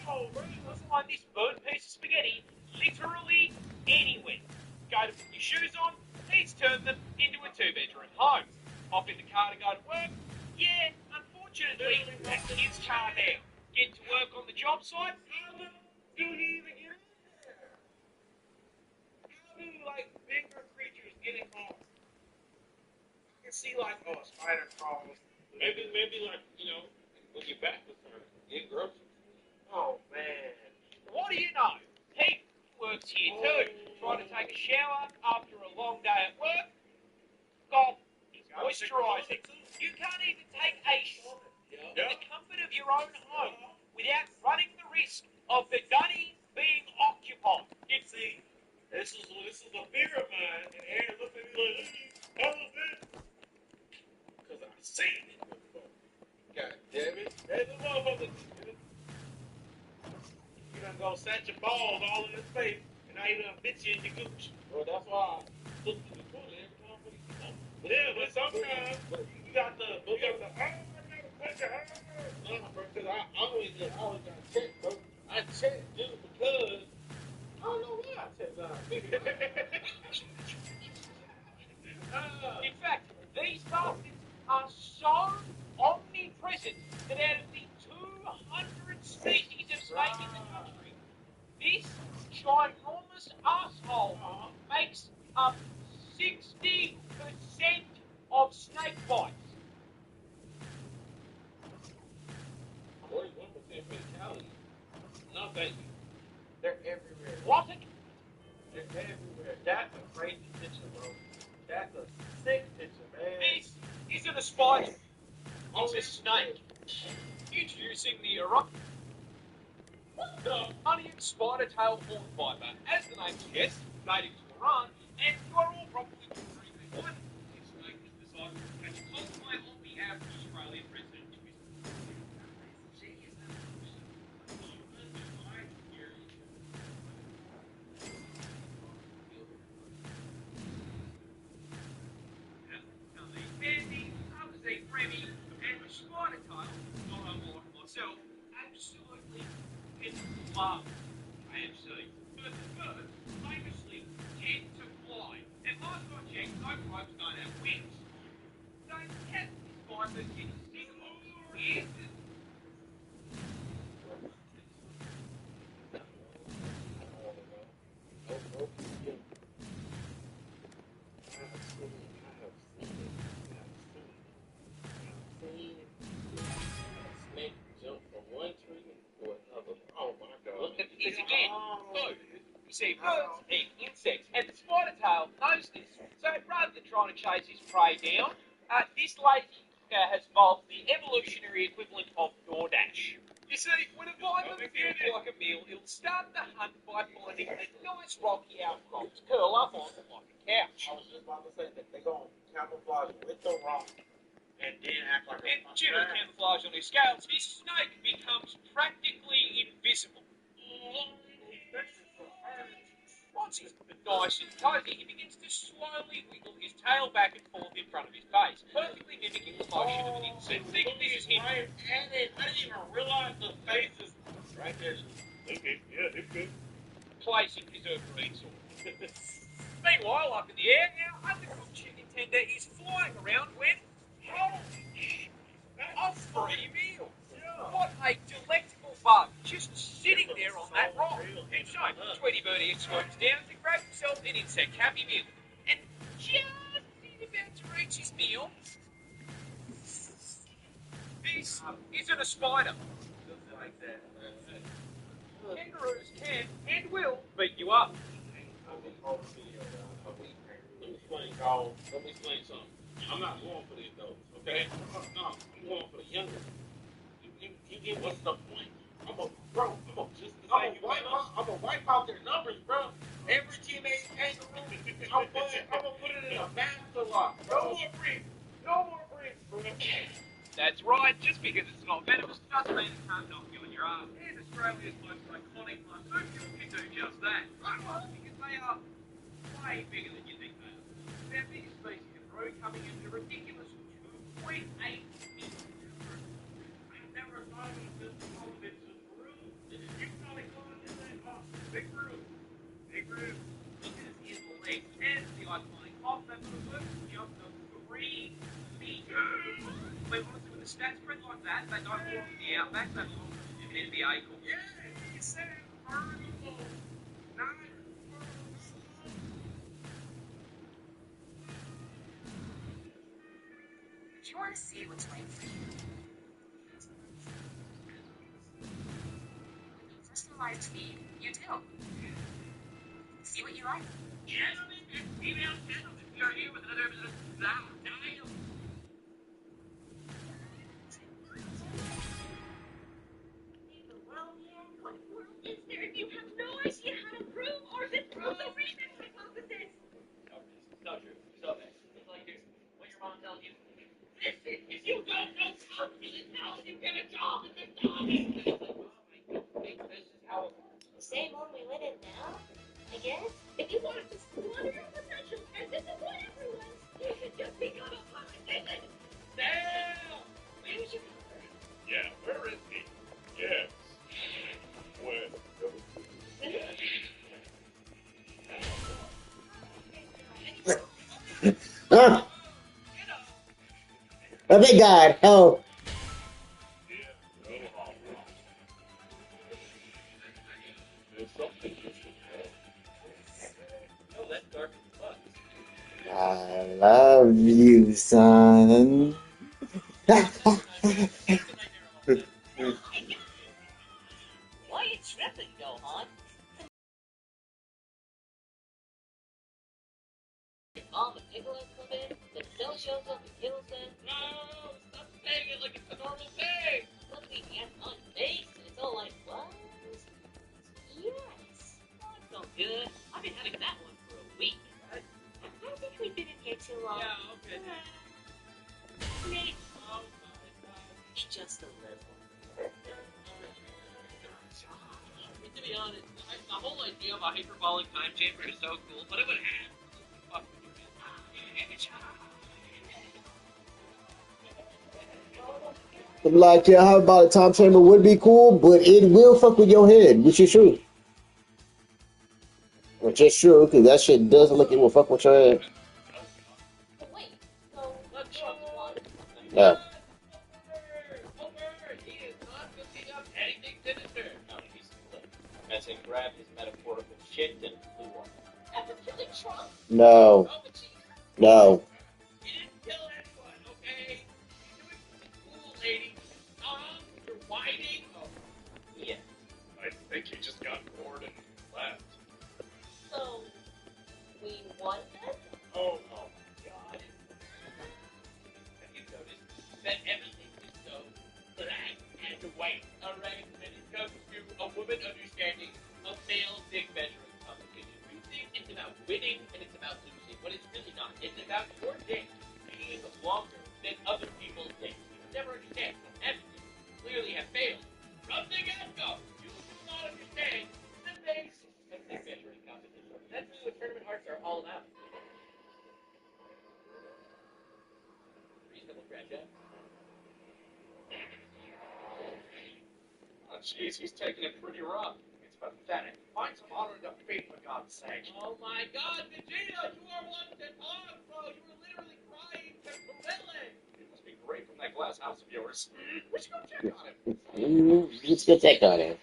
come on, bro. Doesn't like this burnt piece of spaghetti literally anywhere. Go to put your shoes on, he's turned them into a 2-bedroom home. Hop in the car to go to work. Yeah, unfortunately, that kid's car now. Get to work on the job site. How do you even get in there? How do, like, bigger creatures get in cars? I can see, like, a spider crawls. Maybe, like, when you're back with her, get groceries. Oh, man. What do you know? He works here too. Trying to take a shower after a long day at work. God, he's moisturising. You can't even take a shot in the comfort of your own home without running the risk of the gunny being occupied. See, this is a fear of mine, and Aaron looked at me like, how was that? Because I've seen it before. God damn it. There's a motherfucker. You done go set your balls all in his face, and now you done bit you in your gooch. Well, that's why I look to the toilet every time we come. Yeah, but sometimes you got the I gotta punch your hand. No, bro, because I always got checked, bro. I checked just because I don't know why I checked that. In fact, these bastards are so omnipresent that out of the 200 species of snake in the country, this ginormous asshole thank you. They're everywhere. What? They're everywhere. That's a crazy picture, bro. That's a sick picture, man. This isn't a spider. Oh, It's a snake. Introducing the onion spider tail horn viper. As the name suggests, native to Iran, and you are all probably wondering why this snake was decided to catch a cold play on behalf of Australian President Andy, Upstate Remy, and the spider tail, not unlike myself, absolutely in love AMC. But the birds famously tend to fly, and last I checked, no blokes don't have wings. So can this viper get sick or is it? Snake jump from one tree to another. Oh my god. Is again food. You see, birds eat insects, and the spider tail knows this. So rather than trying to chase his prey down, this lady has evolved the evolutionary equivalent of DoorDash. You see, when a viper feels like a meal, it'll start the hunt by finding a nice rocky outcrop to curl up on like a couch. I was just about to say that they're going to camouflage with the rock and then act like And due to the camouflage on his scales, this snake becomes practically invisible. Once he's nice and cozy, he begins to slowly wiggle his tail back and forth in front of his face, perfectly mimicking the motion of an insect. Think of this as him I didn't even realize the faces right there. Okay, yeah, it's good. placing his Uber Eats order. Meanwhile, up in the air, our undercooked chicken tender is flying around when, holy shit, a free meal! What a delectable bug, just sitting there on that rock. And so, Tweety Birdie swoops down to grab himself an insect Happy Meal. And just as he's about to reach his meal, this isn't a spider. Like that. Kangaroos can and will beat you up. Let me explain something. I'm not going for the adults, okay? No, I'm going for the youngest. You get what's the point? I'm gonna wipe out their numbers, bro. Every teenage kangaroo, I'm gonna put it in a master lock. No more breeds. No more breeds, bro. That's right, just because it's not venomous doesn't mean it can't knock you on your ass. And Australia's most iconic marsupial can do just that. Because they are way bigger than you think they are. Their biggest species kangaroo coming in at a ridiculous 2.8 meters. I've never thought of this before. It's a room. You probably call it that. Big room. Big room. Look at his legs and the iconic hop that would have jumped up 3 meters. But honestly, with a stats spread like that, they don't belong in the outback, they belong in an NBA court. Yeah, you said it. Horrible. Not Do you want to see what's waiting for you? With the personalized feed, you do. See what you like. Gentlemen and female gentlemen, we are here with another episode of Damn. What world is there if you have no idea how to prove or disprove the Riemann hypothesis? Not true. So, it's like this. When your mom tells you, Listen, if you don't know calculus, how do you get a job in this town? this is how it works. The same one we live in now, I guess. If you want to squander your potential and disappoint everyone, you should just become a politician. Now! Where's your number? Yeah, where is he? Yes. When? Ah, oh, thank God. Oh, There's something. Oh, that's dark as fuck. I love you, son. Why are you tripping? whole idea of a hyperbolic time chamber is so cool, but it would have fuck with you, man. I'm like, yeah, how about a time chamber would be cool, but it will fuck with your head, which is true. Which is true, because that shit does look it will fuck with your head. But wait, so Trump won? Yeah. He is not cooking up anything sinister. No, he's split. Messing grabbed his metaphorical shit and flew off. After killing Trump? No. Oh, but she No. didn't kill anyone, okay? You're doing something cool, lady. You're whining. Oh, yeah. I think he just got bored and left. So, we won then? Oh my god. Have you noticed that everything is so black and white, alright? When it comes to a woman understanding a male dick measuring competition. You think it's about winning and it's about losing, but it's really not. It's about your dick being longer than other people's dicks. You never understand. Everything clearly have failed. From the get-go, you do not understand the basics of dick measuring competition. That's really what tournament hearts are all about. Reasonable pressure. Oh, jeez, he's taking it pretty rough. It's pathetic. Find some honor in defeat, for God's sake. Oh my god, Vegeta, you are one to talk, bro. You were literally crying to Krillin. It must be great from that glass house of yours. We should go check on him. Let's get that on him.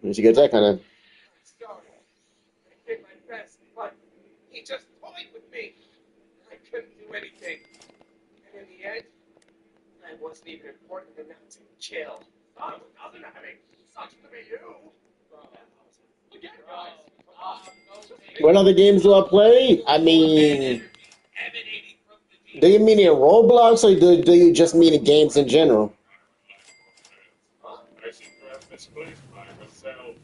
Let's get that on him. Sorry. I did my best, but he just toyed with me. I couldn't do anything. And in the end, I wasn't even important enough to chill. Oh, doesn't have it. Sucks to be you. Again, guys. What other games do I play? I mean, Emanating from Vegeta. do you mean in Roblox or do you just mean in games in general? I should grab this place by myself.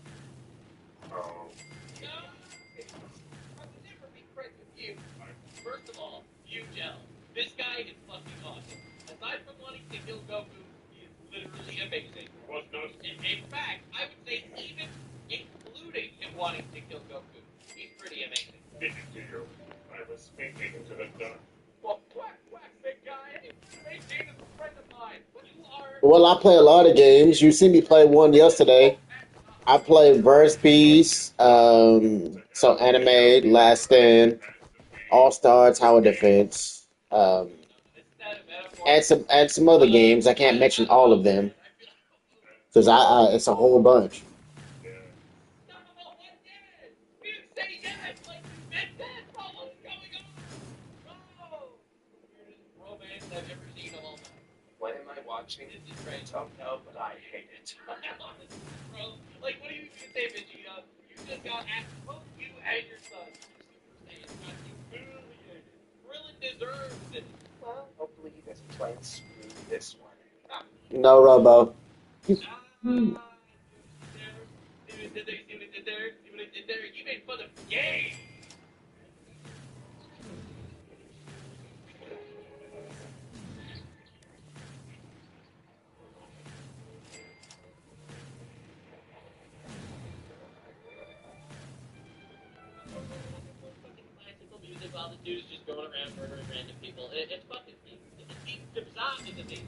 Oh. No, I would never be friends with you. First of all, you gel. This guy is fucking awesome. Aside from wanting to kill Goku, he is literally amazing. Was not. In fact, I would say even including him wanting to kill Goku, he's pretty amazing. Didn't you? I was speaking to the duck. Well, quack, quack, big guy. Vegeta's a friend of mine. But you are... Well, I play a lot of games. You see me play one yesterday. I play Verse Peace, so Anime, Last Stand, All Star, Tower Defense, and some other games. I can't mention all of them because I it's a whole bunch. What am I watching? I don't know, but I hate it. Bro, like, what do you even say, Vegeta? You just got asked, both you and your son, Super Saiyan, got humiliated. Krillin deserves it. Well, hopefully he doesn't try and screw this one. No, Robo. See what I did there? See what I did there? See what I did there? You made fun of gay! Classical music while the dude's just going around murdering random people. It's fucking deep. It's deep. The bizarre is a deep.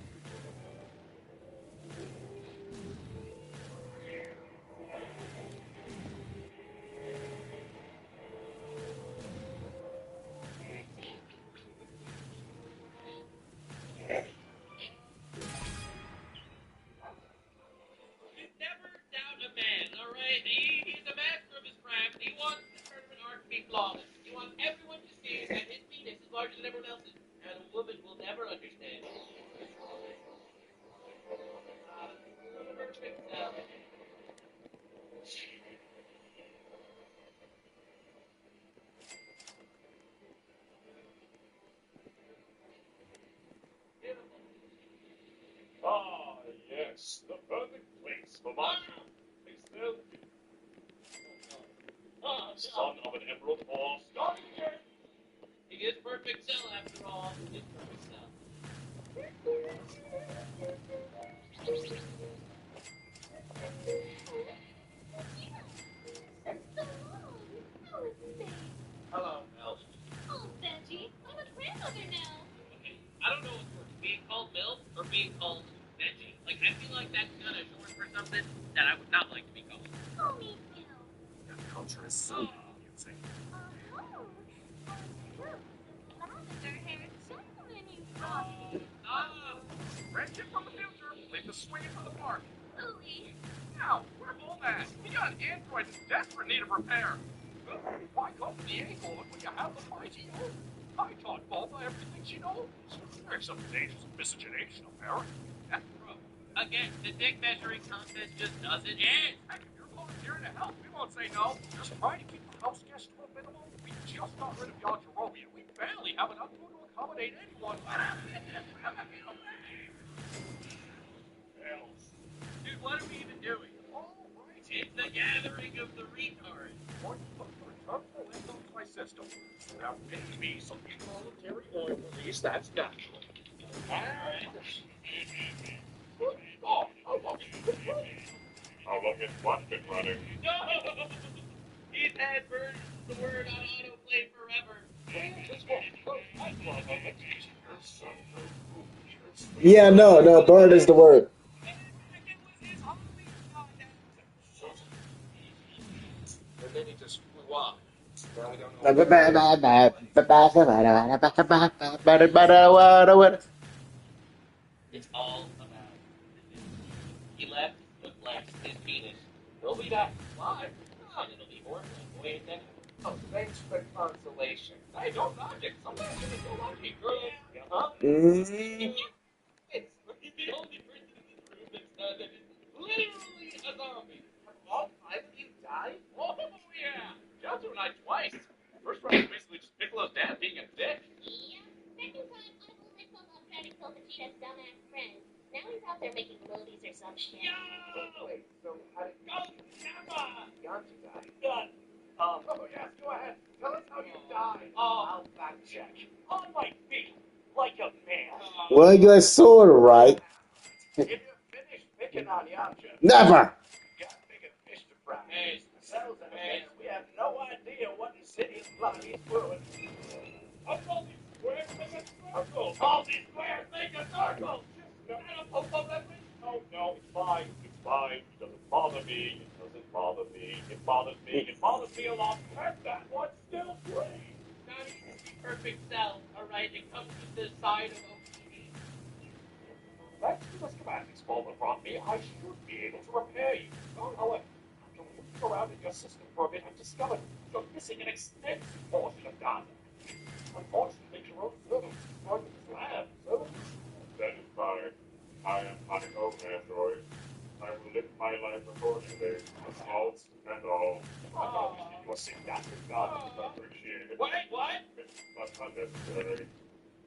Never doubt a man, alright? He's a master of his craft. He wants the tournament art to be flawless. He wants everyone to see that his penis is larger than everyone else's. And a woman will never understand. Perfect. Ah, yes, the perfect place for my excel. Son of an emerald horse. Starting again. He is perfect cell after all. He is perfect cell. something that I would not like to be called. Call me Bill. Your culture is so confusing. Oh, Bill, lavender hair gentleman you Oh, brought. stop! Red kid from the future, leave the swinging for the park. Ooey. Now, we're home at. We got an android in desperate need of repair. Why go to the A-Lord when you have the mighty O? I taught Bulba everything she knows. There's some dangers of miscegenation, apparently. Bro, again, the dick measuring contest just doesn't end. Hey, if you're volunteering to help, we won't say no. Just try to keep the house guests to a minimum. We just got rid of Yajirobe, and we barely have enough food to accommodate anyone. Dude, what are we even doing? All right. It's the gathering of the retards. What the return will end on my system. There may be some involuntary oil release that's natural. And... Oh, how long has it been running? How long has what been running? No! He's had the word on autoplay forever. Yeah, no, bird is the word. And then he just flew off. Now we don't know. It's all about he left with Lex, his penis. He'll be back live, and it'll be more like way than Oh, thanks for the consolation. hey, don't dodge it. Sometimes you're just so lucky. Huh? Mm. It's the only person in this room that is literally a zombie. Have all five of you died? Oh, yeah. Jojo and I twice. First round was basically just Piccolo's dad being a dick. Yeah. Second time, I blew myself up trying to kill Vegeta's dumbass friend. Now he's out there making movies or some shit. Yo! Wait, so how did Go, Kappa! Yanti die? God. Oh, yes, go ahead. Tell us how you died. Oh. I'll fact check. On my feet, like a man. Well, you're sort of right. If you're finished picking on Yamcha, Never. you got bigger fish to fry. Hey, Cells in the we have no idea what insidious plot he's brewing. all these squares make a circle. All these squares make a circle. Is that a Popo reference? Oh, no, it's fine. It's fine. It doesn't bother me. It doesn't bother me. It bothers me. It bothers me a lot. And that one's still free. Not even the perfect cell, alright? It comes with the side of OCD. Thanks to the schematics Bulma brought me, I should be able to repair you. However, after looking around in your system for a bit, I've discovered you're missing an extensive portion of data. Unfortunately, your own servers destroyed this lab, so... That is fine. I am not an old android. I will live my life accordingly, faults and all. I'm not wishing you a sick that regardless, but appreciate it. What? But unnecessary.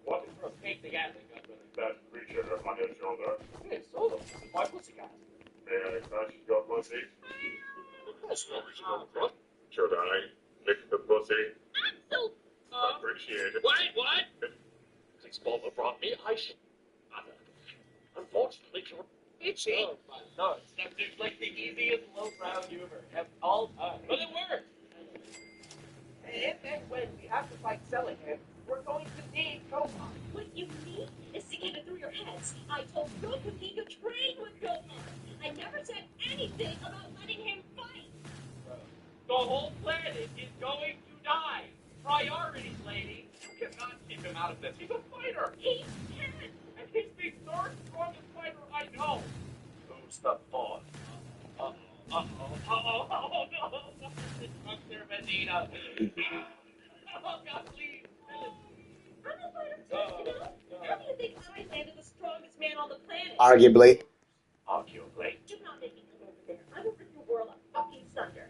What is Take the Gatling gun with it. that creature on your shoulder? Hey, Solo, this is my pussy cat. May I touch your pussy? That's no reason to look. Should I lick the pussy? So, Appreciate it. What? Since Bulma brought me, I should. Unfortunately, you're itchy. Oh, my nuts. That dude's like the easiest low-brow humor of all time. But it works. If and when we have to fight Seligman, we're going to need Gohan. What you need is to get it through your heads. I told Goku he could train with Gohan. I never said anything about letting him fight. The whole planet is going to die. Priorities, lady. You cannot keep him out of this. He's a fighter. He can. And he's the third strongest fighter I know. Who's the boss? Oh, no. Dr. Vegeta. Oh, God, please. I'm a fighter too, you know? How do you think I landed the strongest man on the planet? Arguably. Arguably. Do not make me come over there. I will rip your world a fucking thunder.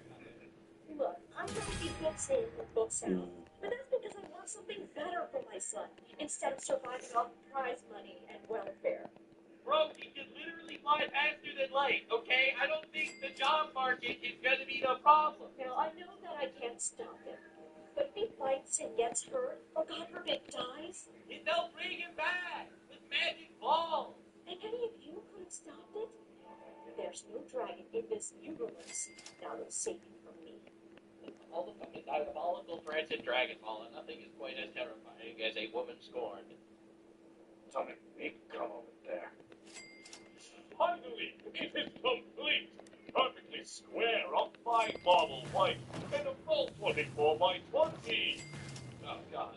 Look, I'm going to keep books in and books out. But that's because I want something better for my son, instead of surviving off prize money and welfare. Bro, he can literally fly faster than light, okay? I don't think the job market is going to be the problem. Now, I know that I can't stop him. But if he fights and gets hurt, or God forbid dies, They'll bring him back with magic balls. and any of you could have stopped it, there's no dragon in this universe that will save you from me. All the fucking diabolical threats in Dragon Ball, and nothing is quite as terrifying as a woman scorned. Don't make me come over there. Finally, it is complete. square of fine marble white and a full 24 by 20. Oh, God.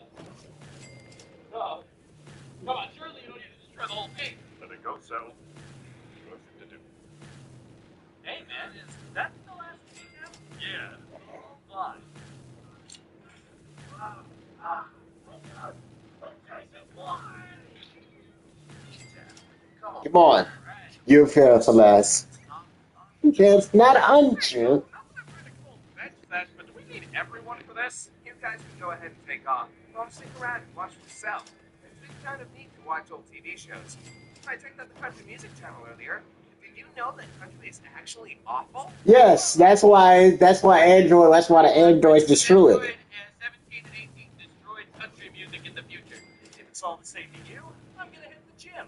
Oh, come on, surely you don't need to destroy the whole thing. Let it go, Cell. You have shit to do. Hey, man, is that the last weekend? Yeah. Oh, fine. Come on. You fail to last. It's not untrue. I want to run a cool bench sesh, but do we need everyone for this? You guys can go ahead and take off. I'll stick around and watch myself. It's been kind of neat to watch old TV shows. I checked out the country music channel earlier. Did you know that country is actually awful? Yes, that's why the androids destroy it. Android 17 and 18 destroyed country music in the future. If it's all the same to you, I'm gonna hit the gym.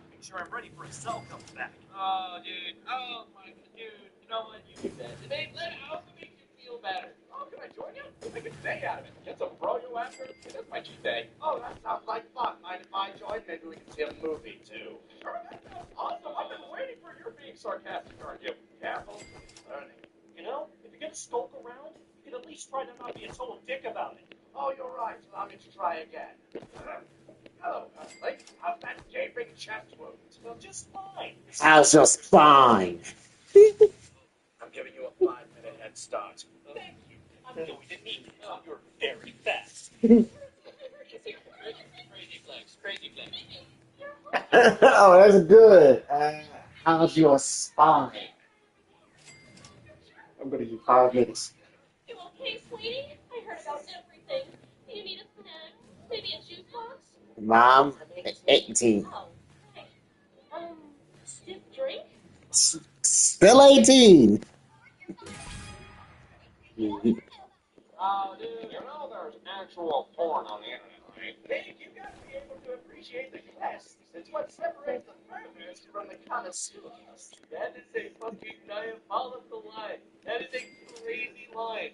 Make sure I'm ready for a cell comes back. Oh, dude. Oh, my dude. You know what? You do that. Babe, I also make you feel better. Oh, can I join you? We'll make a day out of it. Get some froyo after. That's my cheat day. Oh, that sounds like fun. Mind if I join? Maybe we can see a movie too. Sure, that sounds awesome. I've been waiting for your being sarcastic, aren't you? Careful. Learning. You know, if you're gonna skulk around, you can at least try to not be a total dick about it. Oh, you're right. Allow me to try again. Hello, Lake. How's that gaping chest wound? Well, just fine. How's your spine? I'm giving you a 5-minute head start. Thank you. I'm going to need it. You're very fast. Crazy flex. Crazy flex. Oh, that's good. How's your spine? I'm gonna give 5 minutes. You okay, sweetie? I heard about everything. Do you need a snack? Maybe a juice box? Mom, 18. Oh, hey. Stiff drink? Still 18. Oh, dude. You know there's actual porn on the internet, right? Hey, you gotta be able to appreciate the classics. It's what separates the perverts from the connoisseurs. That is a fucking diabolical line. That is a crazy line.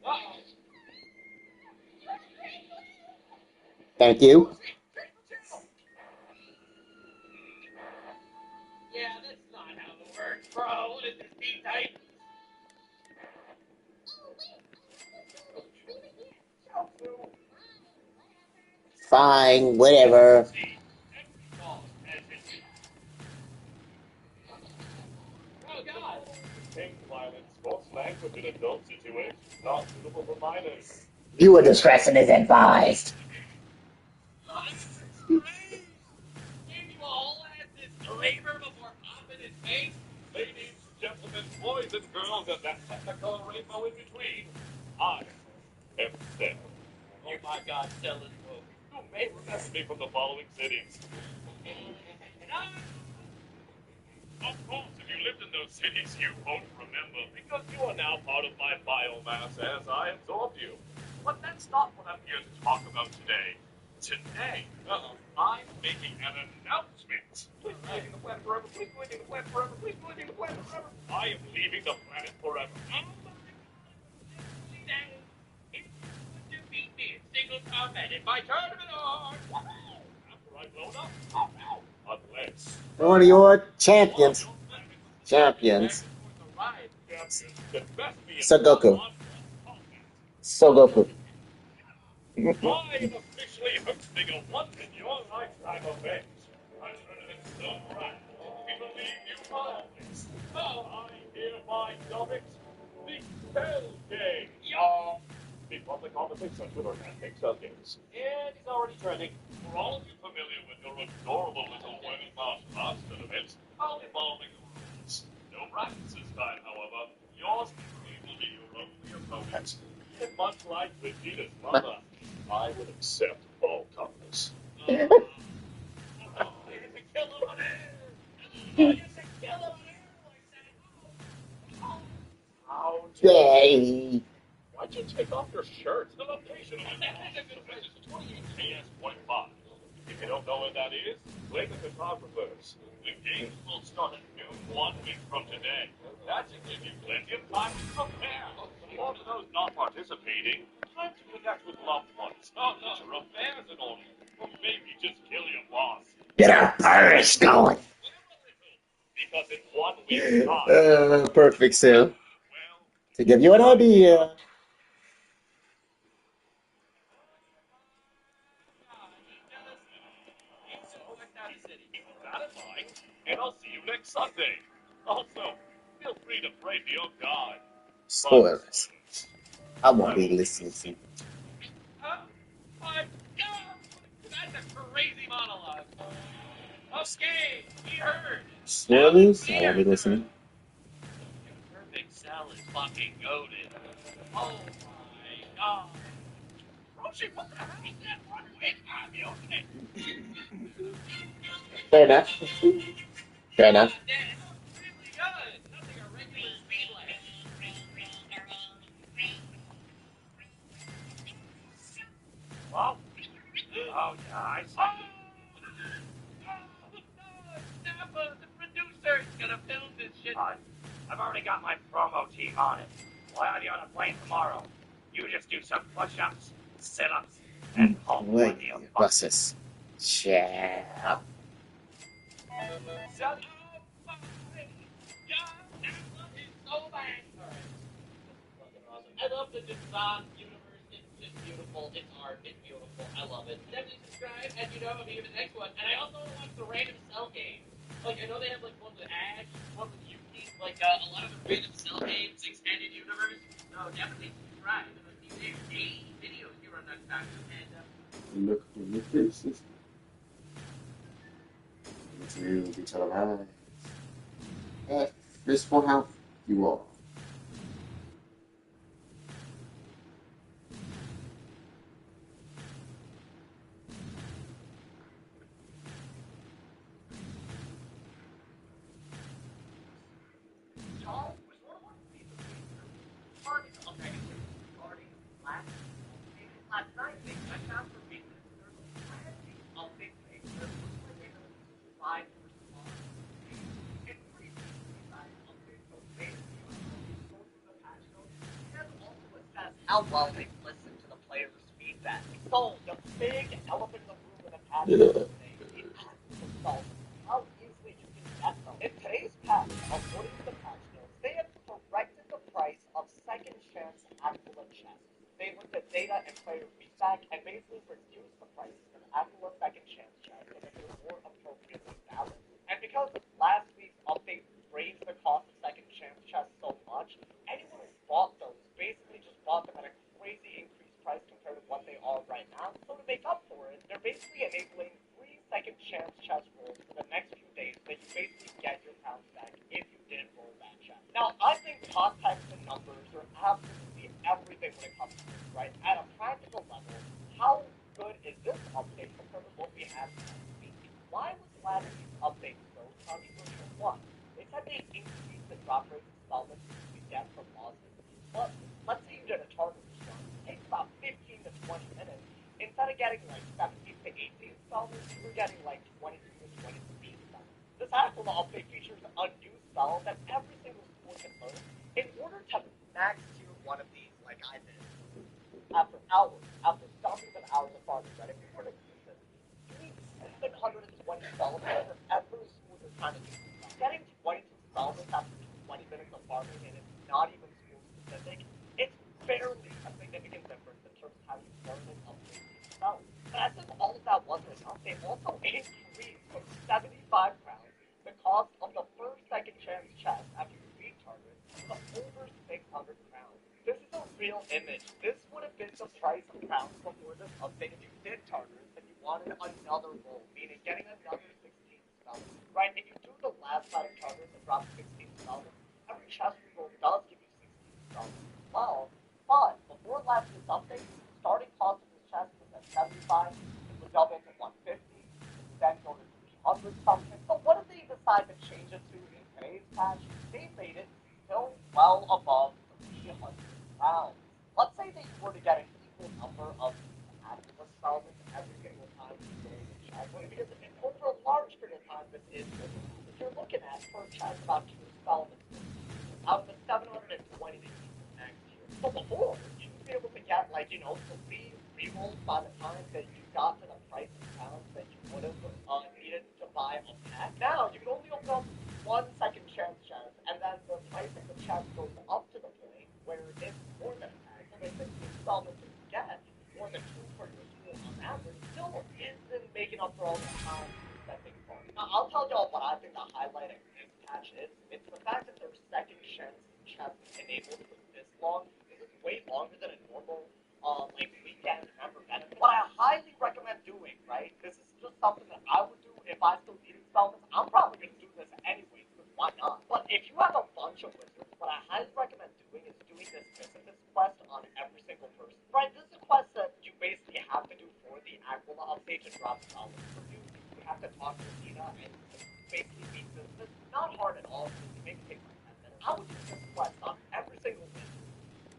Uh-oh. Thank you. Yeah, that's not how it works, bro. What is this, D-type? Fine, whatever. Oh, God. Pink violence, sports language in adult situations, not suitable for minors. Viewer discretion is advised. Gave you a whole ass disclaimer before popping his face? Ladies, gentlemen, boys and girls, and that technicolor rainbow in between, I am Seth. Oh, my God, tell us, folks. You may remember me from the following cities. Of course, if you lived in those cities, you won't remember, because you are now part of my biomass as I absorbed you. But that's not what I'm here to talk about today. Today, I'm making an announcement. Please be leaving the planet forever. Please be leaving the planet forever. Please be leaving the planet forever. I am leaving the planet forever. Defeat me in single combat in my tournament or... After I blown up? Unless... One of your champions. Champions. Sudoku. Sudoku. I am officially hosting a once-in-your-lifetime event. A tournament so grand, we believe you always. I hereby dub it the Cell Game. Yo! The public office on Twitter and Cell Games. And he's already trending. For all of you familiar with your adorable little women martial arts tournaments, I'll be following the rules. No brackets this time, however. Yours will be your only opponent. And much like Vegeta's mother, I would accept all comers. You're the killer on air! You're the killer on air like that! How Yay. Why'd you take off your shirt? The location of the event is 28 KS.5. If you don't know where that is, play the photographers. The games will start at noon 1 week from today. That should give you plenty of time to prepare. For those not participating, time to connect with loved ones. Get your affairs in order. Or maybe just kill your boss. Get a purse going. Because in 1 week's time, Perfect, Sil. well, To give you an idea. that in mind, and I'll see you next Sunday. Also, feel free to pray to your God. Spoilers. I won't be listening to. Oh my God! That's a crazy monologue. Okay, we heard. Spoilers. I won't be listening. Perfect Cell is fucking goaded. Oh my God. Roshi, what the hell is that 1 week music? Fair enough. Fair enough. That's really good. Nothing a regular speed like. Well, oh yeah, I see. Oh, no, Nappa, the producer, is gonna film this shit. I've already got my promo team on it. We'll have you on a plane tomorrow. You just do some push-ups, sit-ups, and hope one Wait, day you'll fuck. buses. Yeah. Shut up! Nappa is so bad. Alright. Fucking awesome. I love the design universe. It's just beautiful. It's art. It's beautiful. I love it. Definitely subscribe, and you know I'm gonna give it the next one. And I also want to watch the random cell games. Like I know they have like one with Ash, one with Yuki, like a lot of the random cell games extended universe. So definitely subscribe. And I'll see you next videos here on Nut Factor. And Look for your faces. It's real, be televised. This will help you all. last night, they went down for maintenance. There's a plenty of big things. There's like they have five response. It's pretty decently sized update. So basically, go through the patch notes. And also assess how well they've listened to the players' feedback. So the big elephant in the room in the patch notes today is asking how easily you can get them. In today's patch, according to the patch notes, they have corrected the price of second chance Aquila chests. They looked at data and player feedback and basically reduced the prices of Aquila second chance chests so that they're more appropriately balanced. And because last week's update raised the cost of second chance chests so much, anyone who bought those basically just bought them at a crazy increased price compared to what they are right now. So to make up for it, they're basically enabling free second chance chest rolls for the next few days so that you basically get your pounds back if you didn't roll that chest. Now, I think context and numbers are absolutely everything when it comes to this, right? At a practical level, how good is this update compared to what we had last week? Why was last week's update so controversial? One, they said they increased the drop rate of solvents you get from losses, but let's say you did a target response. It takes about 15 to 20 minutes. Instead of getting like 17 to 18 solvents, you were getting like 22 to 23 solvents. This Aquila update features a new spell that every single school can learn in order to max tier one of these like I did. After thousands of hours of farming, right? If you were to use it, you need 720 solvents for every school you're trying to do. Getting 22 solvents after 20 minutes of farming and it's not even school specific, it's barely a significant difference in terms of how you learn and upgrade these spells. But as if all of that wasn't enough, they also increased from 75 crowns the cost of the first second chance chest after you beat target to over 600 crowns. This is a real image. This would have been the price of crowns before this update if you did target and you wanted another roll, meaning getting another 16 spells. Right? If you do the last side of targets and drop 16 spells, every chest reroll does give you 16 spells as well. But before last week's update, the starting cost of this chest was at 75, it would double to 150, then go to 300 something. So what did they decide to change it to in today's patch? They made it still well above 300 rounds. Let's say that you were to get an equal number of Aquila solvents every single time you roll the chest. Because over a large period of time, this is good. If you're looking at per chest about 2 solvents out of the 720 that you need for next year. So before, you'd be able to get like, 3 rerolls by the time that you got to the price of pounds that you would have needed buy a pack. Now, you can only open up one second chance chest, and then the price of the chest goes up to the point where it's more than a pack. So the 60 installments you get, more than two for your school on average, still isn't making up for all the time you're spending for it. Now, I'll tell y'all what I think the highlight of this patch is. It's the fact that their second chance chest enabled for this long. This is way longer than a normal like weekend member benefit. What I highly recommend doing, right? This is just something that I would do if I still needed installments. I'm probably gonna do this anyways, because why not? But if you have a bunch of wizards, what I highly recommend doing is doing this Sisyphus quest on every single person. Right? This is a quest that you basically have to do for the Aquila update to drop installments for you. You have to talk to Nina and basically beat Sisyphus. Not hard at all, because it maybe takes like 10 minutes. I would do this quest on every single wizard.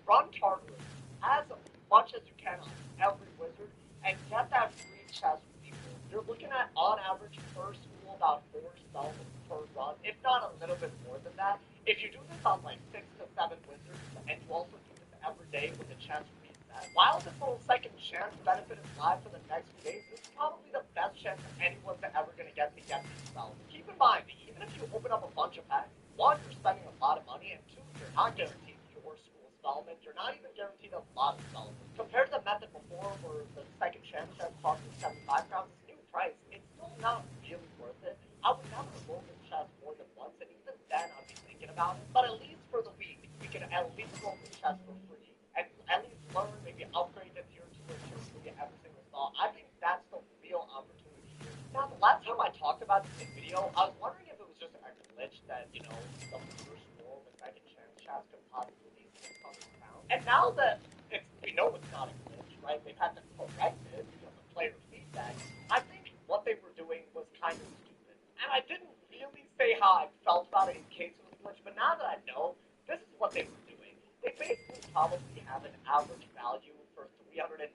Run Tartarus as much as you can on every wizard and get that free chest from people. You're looking at, on average, per school, about 4 spells per run, if not a little bit more than that. If you do this on like 6 to 7 wizards, and you also do this every day with a chest reset, while this little second chance benefit is live for the next few days, this is probably the best chance anyone's ever going to get these spells. Keep in mind, even if you open up a bunch of packs, one, you're spending a lot of money, and two, you're not guaranteed your school installment. You're not even guaranteed a lot of installments. Compared to the method before, where the second chance chest cost me 75 pounds, this new price, it's still not really worth it. I would never roll this chest more than once, and even then I'd be thinking about it. But at least for the week, we can at least roll this chest for free, and at least learn, maybe upgrade to tier 2 or tier 3 every single install. I think that's the real opportunity here. Now, the last time I talked about this in video, I was wondering if it was just a glitch that, you know, the first roll of the second chance chest could possibly be 600 pounds. And now that we know it's not a glitch, right? They've had to correct it because of player feedback. I think what they were doing was kind of stupid. And I didn't really say how I felt about it in case it was a glitch, but now that I know, this is what they were doing. They basically probably have an average value for 399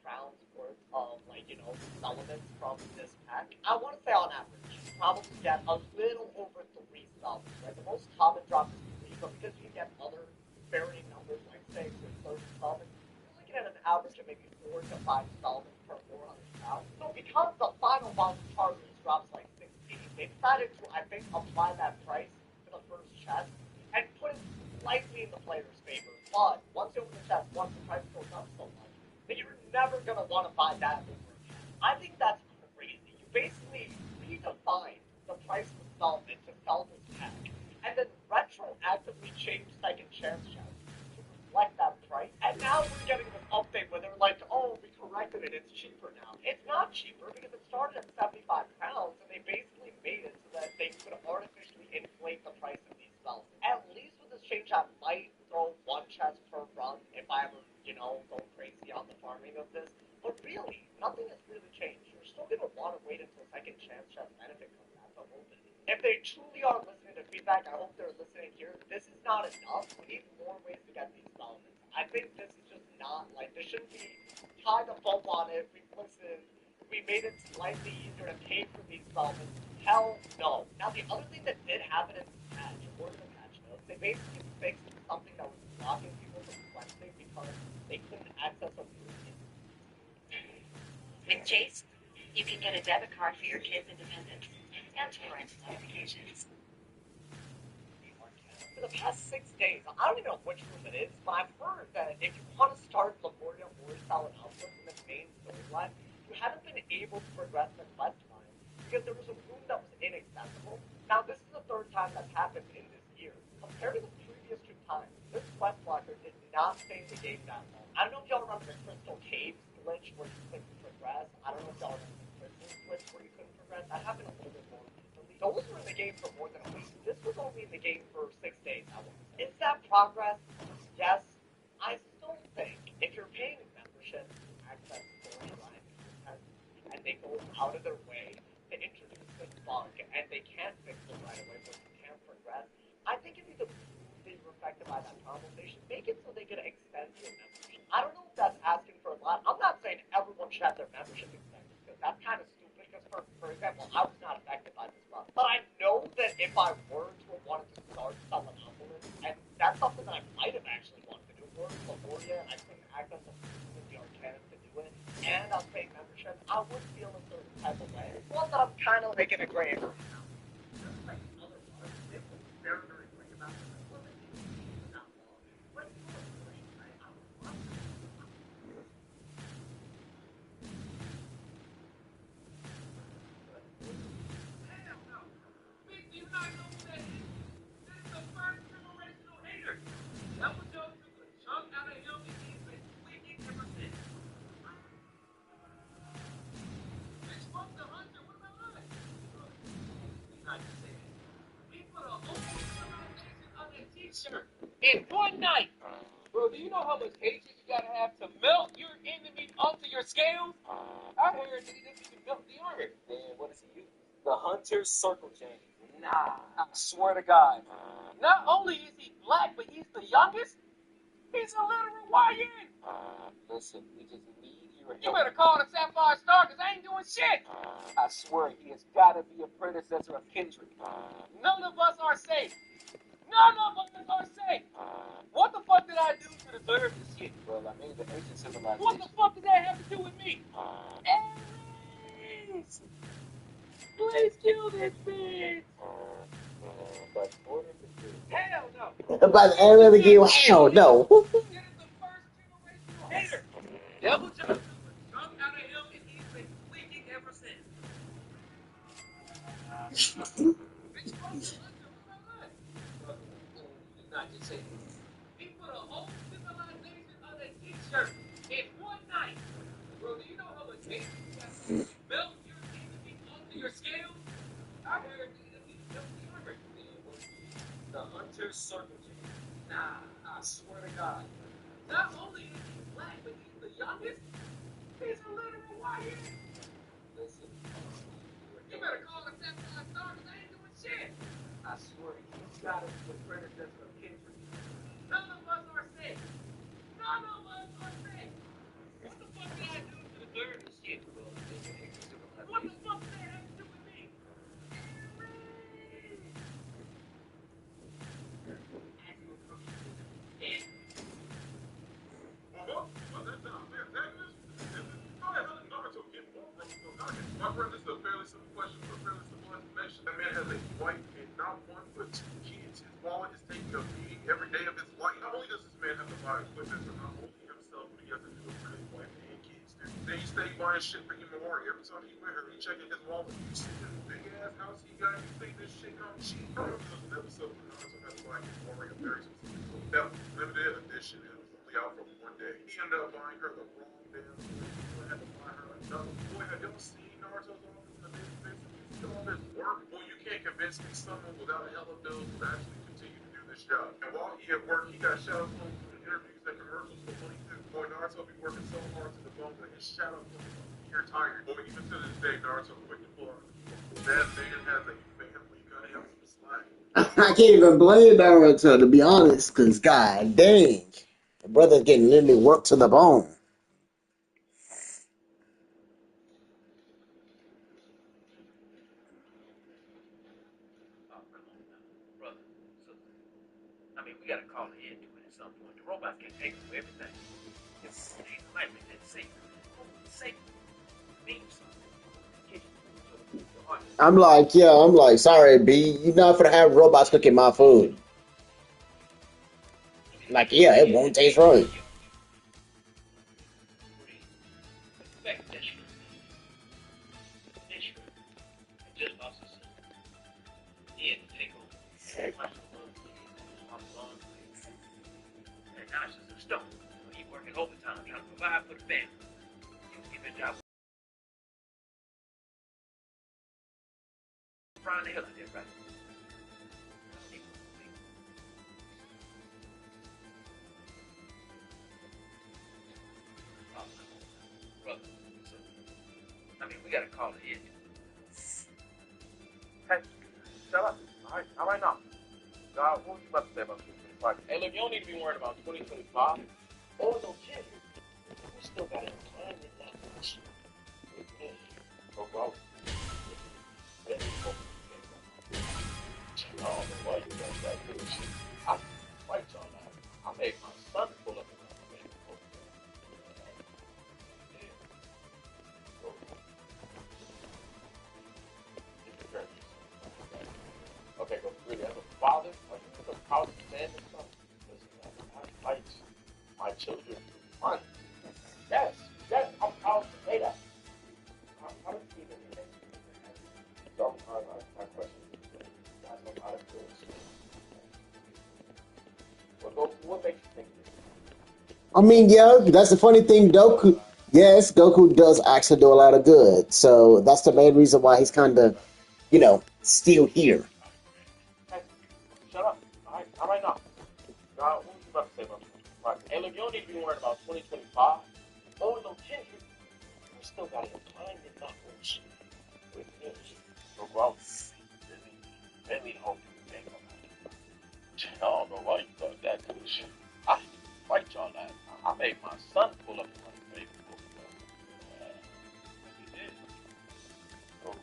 crowns worth of, like, you know, elements from this pack. I want to say on average, you probably get a little over 3 elements, right? The most common drop is 3, but because you get other varying numbers, like 6 or 30 elements, you're looking at an average of maybe 4 to 5 elements per 400 crowns. So because the final one Tartarus drops like 16, they decided to, I think, apply that price to the first chest and put it slightly in the player's favor. But once you open the chest, once the price goes up so much, then you're never going to want to buy that over again. I think that's crazy. You basically redefine the price of installment to sell this pack, and then retroactively change second chance chest to reflect that price. And now we're getting this update where they're like, oh, we corrected it, it's cheaper now. It's not cheaper because it started at 75 pounds, and they basically made it so that they could artificially inflate the price of these spells. At least with this change, I might throw one chest per run if I ever, you know, go crazy on the farming of this. But really, nothing has really changed. You're still going to want to wait until second chance chest benefit comes out to open. If they truly are listening to feedback, I hope they're listening here. This is not enough. We need more ways to get these elements. I think this is just not, like, there shouldn't be tied a foam on it. We've listened. We made it slightly easier to pay for these elements. Hell no. Now, the other thing that did happen in this patch, or in the patch notes, they basically fixed something that was blocking people from questing because they couldn't access a room. With Chase, you can get a debit card for your kids' independence and parental notifications. For the past 6 days, I don't even know which room it is, but I've heard that if you want to start Laboria or Salad Output in the main storyline, you haven't been able to progress the quest line because there was a room that was inaccessible. Now, this is the third time that's happened in this year. Compared to the previous 2 times, this quest blocker did not stay in the game that long. I don't know if y'all remember the Crystal Caves glitch where you couldn't progress. I don't know if y'all remember the Crystal glitch where you couldn't progress. That happened a little bit more recently. Those were in the game for more than a week. This was only in the game for 6 days. Is that progress? Yes. I still think if you're paying membership to access storyline and they go out of their way to introduce this bug and they can't fix it right away, but you can't progress, I think if you could be affected by that problem, they should make it so they can extend your membership. I don't know if that's asking for a lot. I'm not saying everyone should have their membership extended because that's kind of stupid. Because for example, I was not affected by this bug, but I know that if I were to have wanted to start selling supplements, and that's something that I might have actually wanted to do for Laboria, and I couldn't access the Arcana to do it, and I was paying membership, I would feel a certain type of way. It's one that I'm kind of making a grant. In one night. Bro, do you know how much hatred you gotta have to melt your enemy onto your scale? I heard that he doesn't even melt the armor. Man, what does he use? The Hunter's Circle Chain. Nah, I swear to God. Not only is he black, but he's the youngest. He's a literal YN. Listen, we just need your help. You better call the Sapphire Star, because I ain't doing shit. I swear, he has got to be a predecessor of Kendrick. None of us are safe. None of us are safe. What the fuck did I do to deserve this shit? Well, I made the ancient civilization. What the fuck does that have to do with me? Ares! Please kill this bitch! But order to do. Hell no! By the end of the game, hell no. It is the first generational hater. Devil Johnson was drunk out of him and he's been leaking ever since. Bitch, fuck the hunter, what about us? You did not just say that. He put a whole civilization on a t-shirt in one night. Bro, do you know how much hate you got to melt your enemy onto your scale? I heard that he doesn't even melt the armor. The Hunter's Circle Chain. Nah, I swear to God. Not only is he black, but he's the youngest. He's a literal YN. Listen, you better call the Sapphire Star, because I ain't doing shit. I swear, he's got to be a predecessor of Kendrick. None of us are safe. None of us are safe. What the fuck did I do to deserve this shit? What the fuck did that have to do with me? My friend, this is a fairly simple question for a fairly simple explanation. That man has a wife and not one but two kids. His wallet is taking a beating every day of his life. Not only does this man have to buy equipment for not only himself, but he has to do it for his wife and kids. Dude. Then he stayed buying shit for Himawari. Every time he went here, he checking his wallet. You see this big ass house he got, you think this shit comes cheap? I remember there was an episode where Naruto had to buy Himawari a very specific book. That limited edition and was only out for one day. He ended up buying her the wrong damn thing. He had to buy her another. Boy, have y'all seen Naruto's office in the database? You see all this work? Boy, you can't convince me someone without a hella bills would actually continue to do this job. And while he at work, he got shout outs from interviews and commercials for money too. Boy, Naruto be working so hard to the bone that his shout outs from you're tired. Boy, even to this day, Naruto quick to pull out. That man has a family, cut him some slack. I can't even blame Naruto, to be honest, because god dang. The brother's getting literally worked to the bone. Oh, come on now. Brother, sister. I mean, we gotta call an end to it at some point. The robots can take over everything. They might make that safe. Safe. Mean something. I'm like, sorry, B, you're not gonna have robots cooking my food. Like, yeah, it won't taste right. Just lost his son. He had to take over. And now it's just a stone. He working overtime trying to provide for the family. You give a job. Frying the hell out there, right? Brother, so, I mean, we gotta call it in. Hey, shut up. All right now. God, what was you about to say about 2025? Hey, look, you don't need to be worried about 2025. Oh, no kidding. We still got it planned in that much. Oh, wow. I don't know why you got that good shit. I fight y'all now. I made my son pull up around the way. I mean, yeah, that's the funny thing. Goku, yes, Goku does actually do a lot of good. So that's the main reason why he's kind of, still here. Hey, shut up. All right, how about now? What was you about to say about 2025? Hey, look, you don't need to be worried about 2025. Oh, no, Kendrick, you still got to incline your knuckles with me. Look, I was really hoping you think about it. I don't know why you thought that could have shit. I fight y'all last time. I made my son pull up and run the baby book. He did. Oh,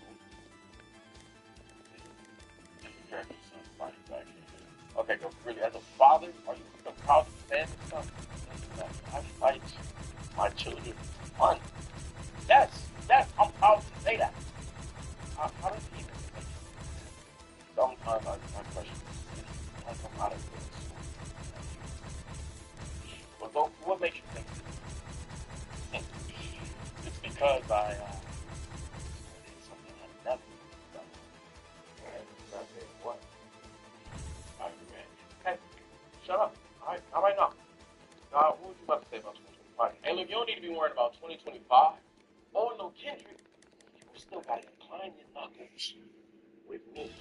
your son fighting back here. Okay, go really. As a father, are you proud to stand in something? I fight my children. Fun. Yes, yes, I'm proud to say that. How does he even think? Sometimes I question like I'm out of this. But what makes you think this? It's because I did something I never done. And I did what? I regret. Hey, shut up. Alright, how about now? What was you about to say about 2025? Hey, look, you don't need to be worried about 2025. Oh, no, Kendrick, you still got to incline your knuckles with me.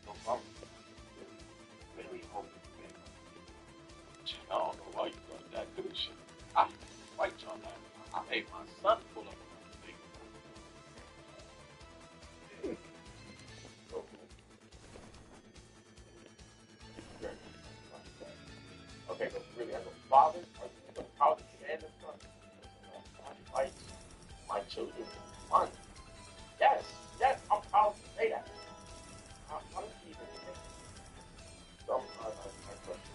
No problem. Really hope you make it. I don't know why you thought that good shit. I fight y'all that. I made my son pull up on the big okay, but really, as a father, are you so proud to stand in front of fight my children fun? Yes, yes, I'm proud to say that. How does he even think? Sometimes I question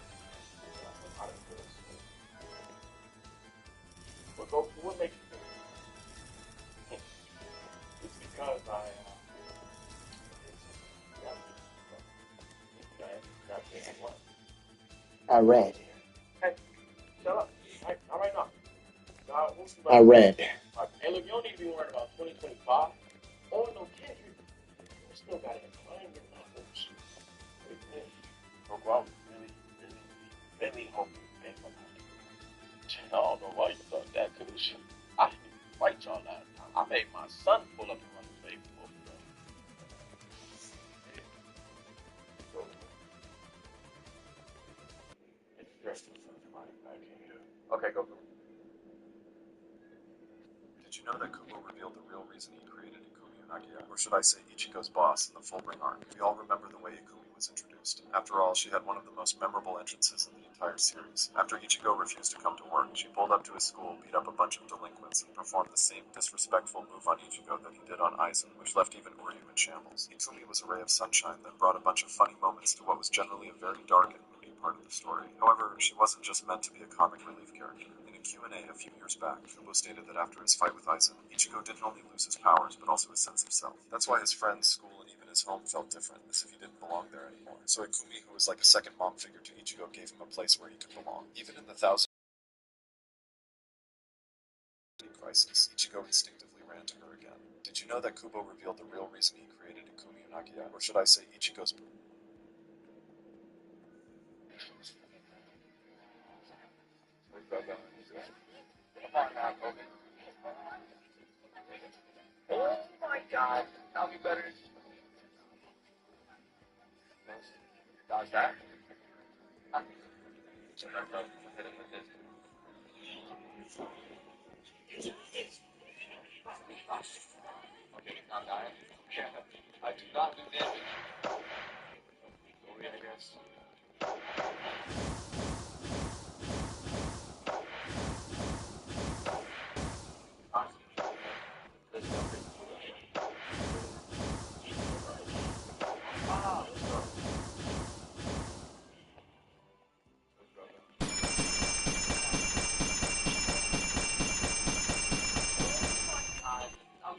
how to do this. But go, what makes you think? It's because I what? I read. Hey, shut up. All right now. What you I about to say? read. Hey, look, you don't need to be worried about 2025. Oh, no, Kendrick, you still got to incline your knuckles with me. Look, I was really hoping you think about it. I don't know why you thought that could have shit. I fight y'all last time. I made my son pull up and run the baby book. Okay, go. Did you know that Kubo revealed the real reason he created Ikumi Unagia? Or should I say Ichigo's boss in the Fullbring arc? We all remember the way Ikumi was introduced. After all, she had one of the most memorable entrances in the entire series. After Ichigo refused to come to work, she pulled up to his school, beat up a bunch of delinquents, and performed the same disrespectful move on Ichigo that he did on Aizen, which left even Uryu in shambles. Ikumi was a ray of sunshine that brought a bunch of funny moments to what was generally a very dark and moody part of the story. However, she wasn't just meant to be a comic relief character. Q&A a few years back, Kubo stated that after his fight with Aizen, Ichigo didn't only lose his powers, but also his sense of self. That's why his friends, school, and even his home felt different, as if he didn't belong there anymore. So Ikumi, who was like a second mom figure to Ichigo, gave him a place where he could belong. Even in the Thousand Crisis, Ichigo instinctively ran to her again. Did you know that Kubo revealed the real reason he created Ikumi Unagia? Or should I say Ichigo's... Oh my God, that'll be better. How's that? Okay, not dying. Yeah, I do not do damage. Glory, I guess. Let's go. Ah, let's go.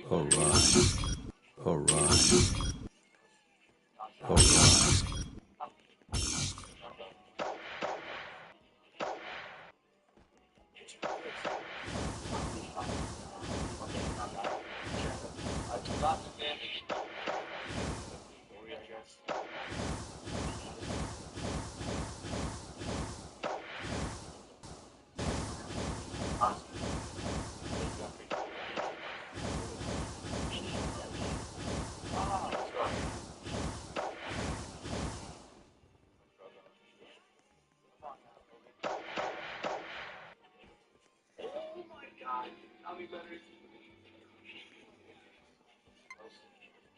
All right. All right. All right. I do not do damage. Glory, I guess.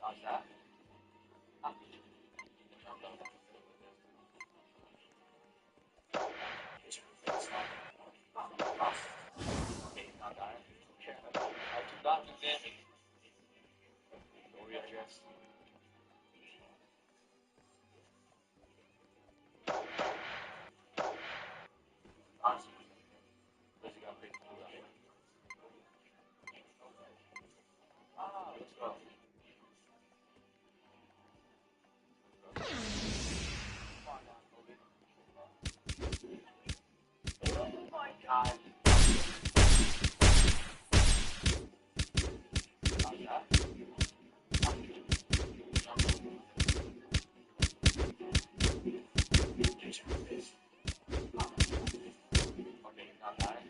Dodge that. Okay, not dying. I do not do damage. Go readjust. Awesome. Let's go. Ah, let's go. Come on now, Kobe. Oh my god. Dodge that. Okay, not dying.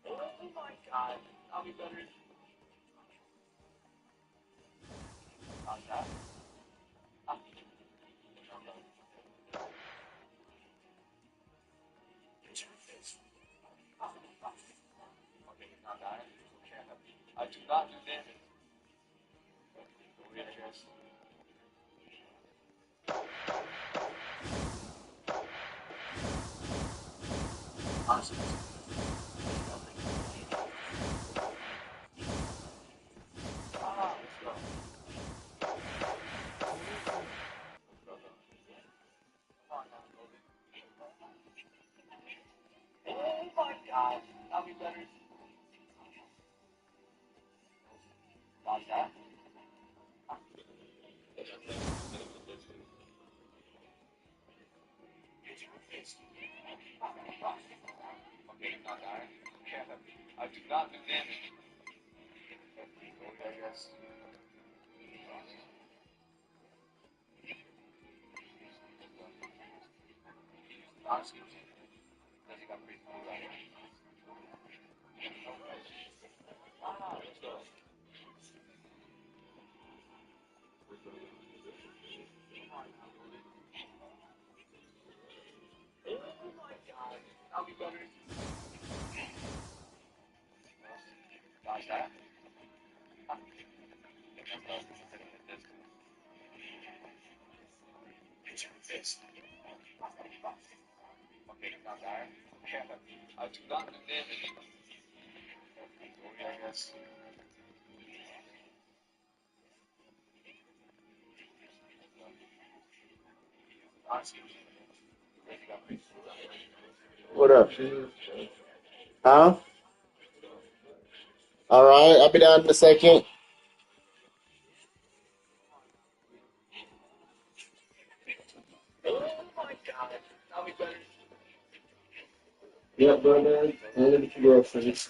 Oh my god. I'll be better. Dodge that. Okay, not dying. I do not do damage. Go readjust. Awesome. Ah, let's go. Come on now, Kobe. Oh my god. I'll be better. Dodge that. Okay, not dying. I do not do damage. Go readjust. Awesome. Does he got pretty cool right? Ah, let's go. Oh my god. I'll be better. Dodge that. Okay, not dying. I do not do damage. Go readjust. Awesome. Does he got pretty cool right? What up? Huh? All right, I'll be down in a second. Oh my god. I'll be better. Yeah, brother. I'm gonna get your groceries.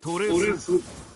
トレース。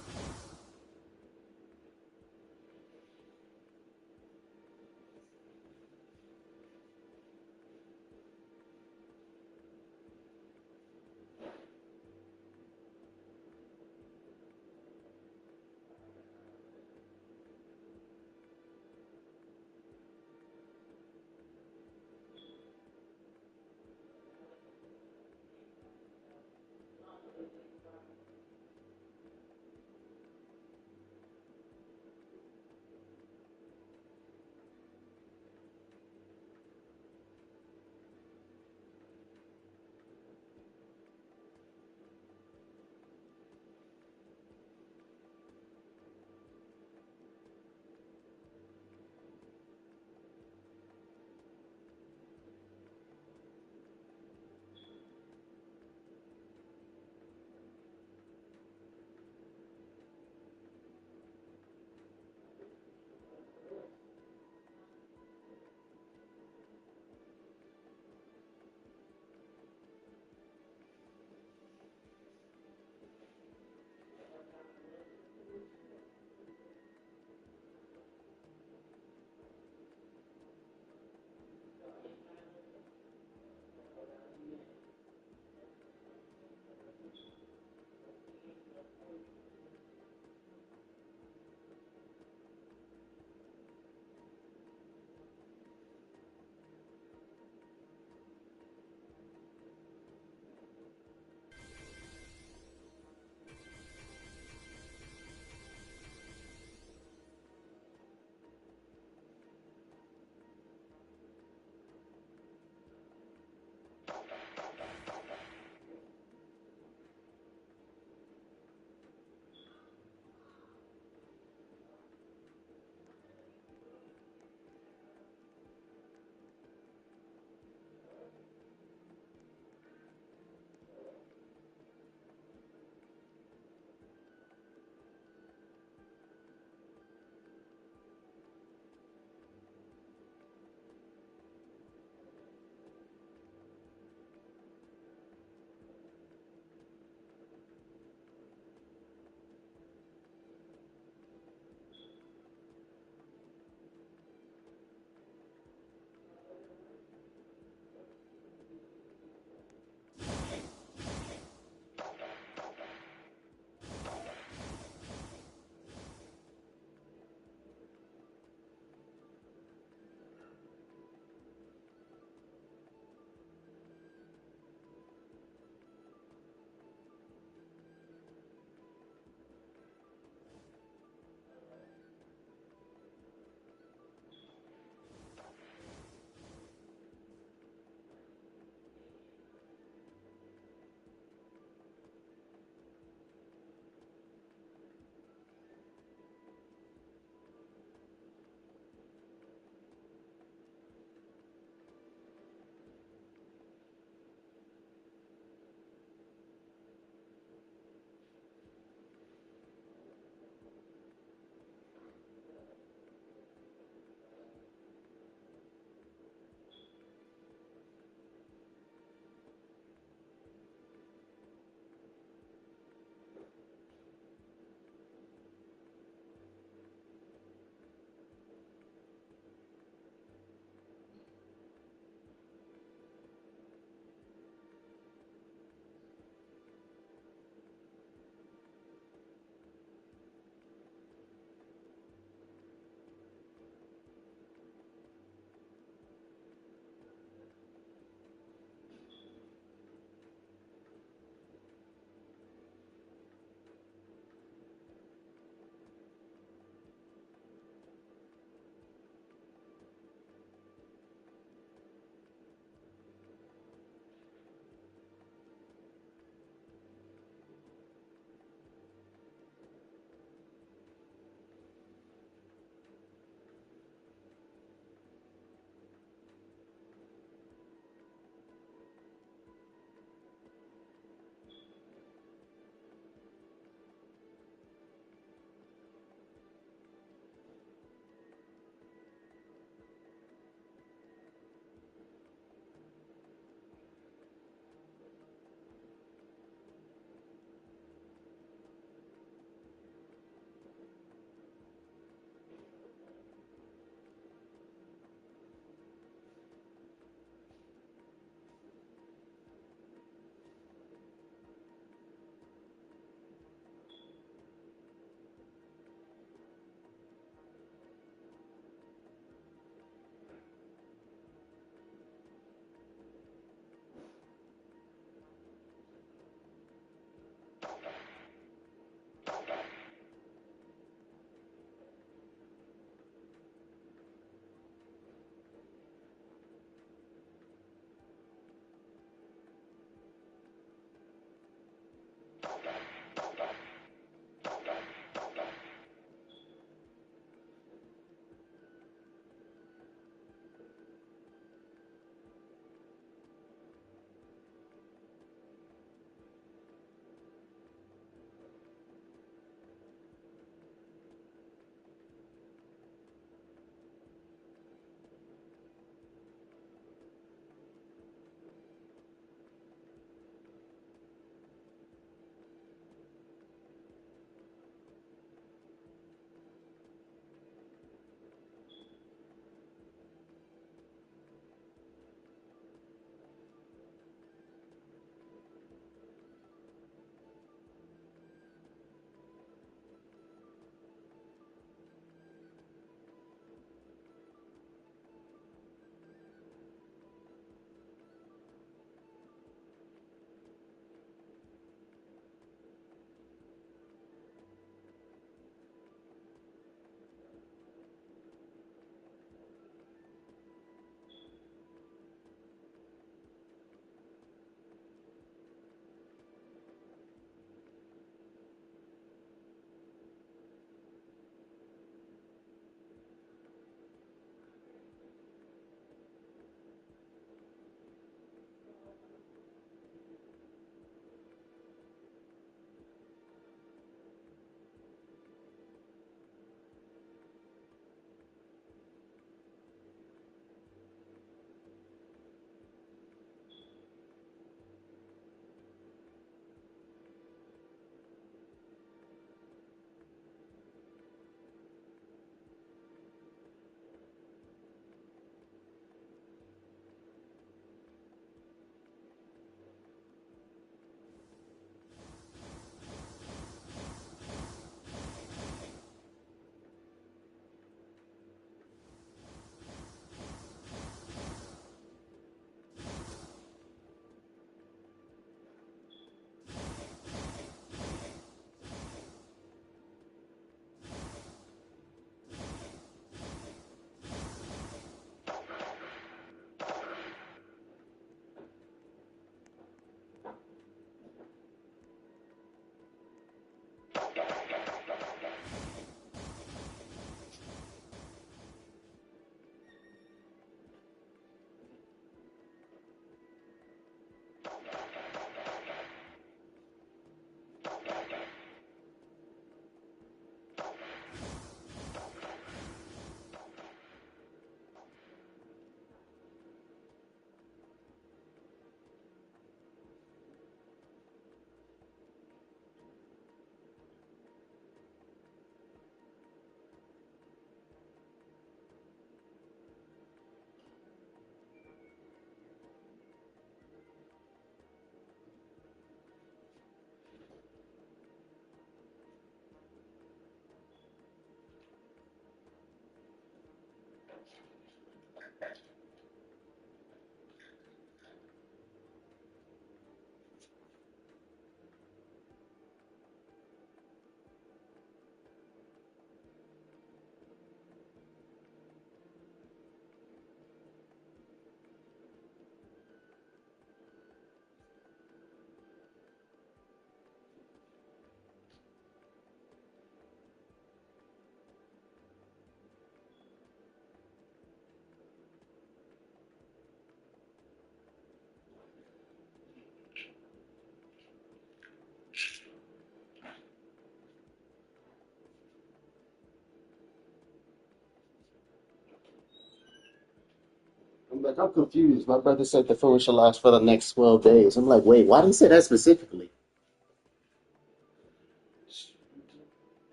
I'm like, I'm confused. My brother said the food should last for the next 12 days. I'm like, wait, why did he say that specifically?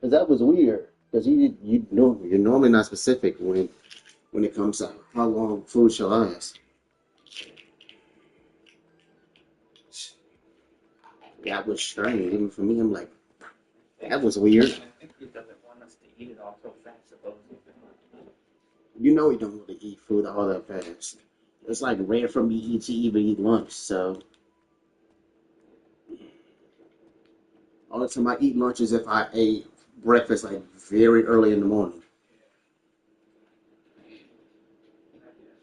Because that was weird. Because you know you're normally not specific when it comes to how long food should last. That was strange. Even for me, I'm like, that was weird. I think he doesn't want us to eat it all so fast, supposedly. You know he don't really eat food all that fast. It's like rare for me to even eat lunch. So all the time I eat lunch is if I ate breakfast like very early in the morning.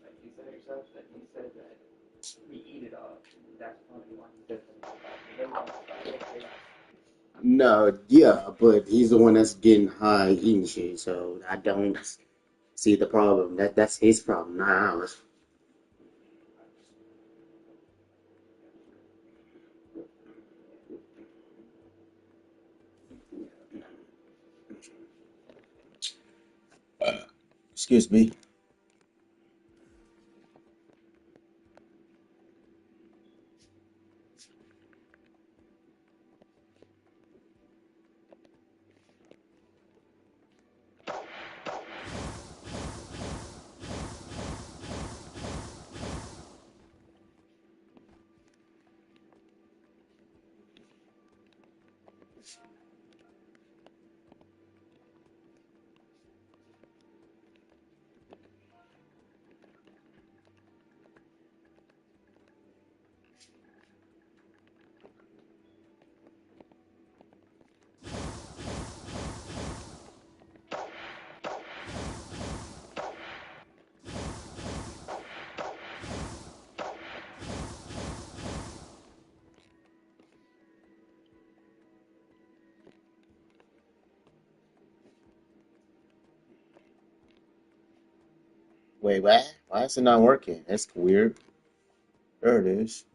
Like you said yourself, that he said that we eat it all. That's funny when he said that. No, yeah, but he's the one that's getting high eating shit, so I don't see the problem. That's his problem, not ours. Excuse me. Wait, what? Why is it not working? That's weird. There it is.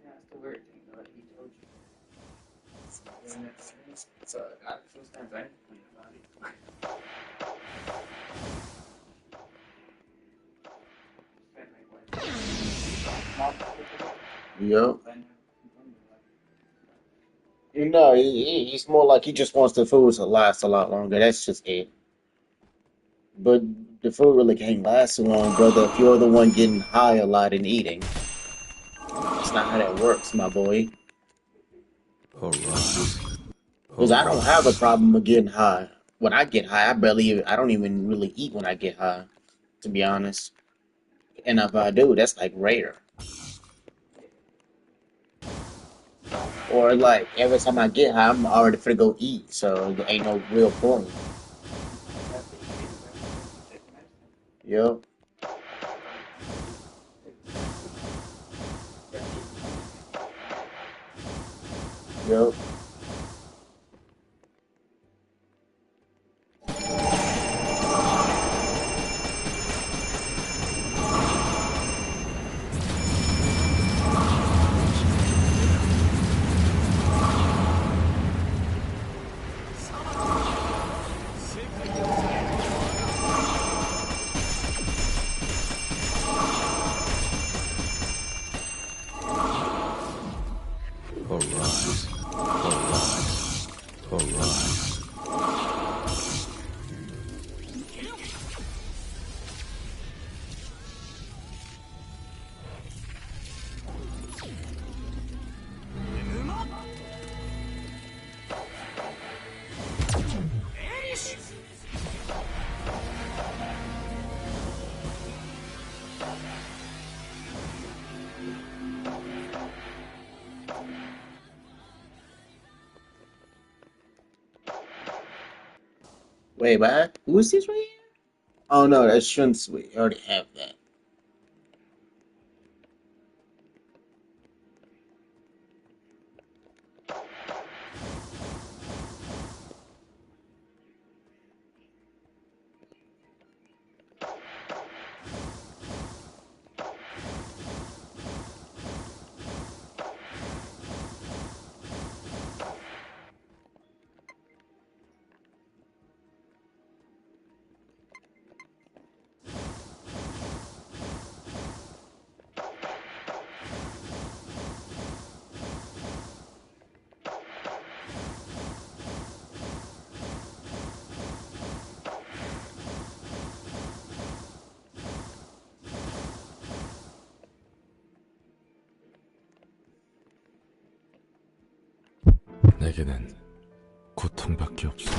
Yeah, that's the weird thing, though, that he told you. So, sometimes I complain about it. Spend like what? Yep. You know, he's more like he just wants the food to last a lot longer. That's just it. But the food really can't last so long, brother, if you're the one getting high a lot and eating. That's not how that works, my boy. All right. Because All I don't have a right. problem with getting high. When I get high, I don't even really eat when I get high, to be honest. And if I do, that's like rare. Or like every time I get high, I'm already finna go eat, so there ain't no real point. Have to eat anyway because you take medicine. Yep, You have to eat food again. yep. Wait, what? Who's this right here? Oh no, that's Shunsui. I already have that. 내게는 고통밖에 없어.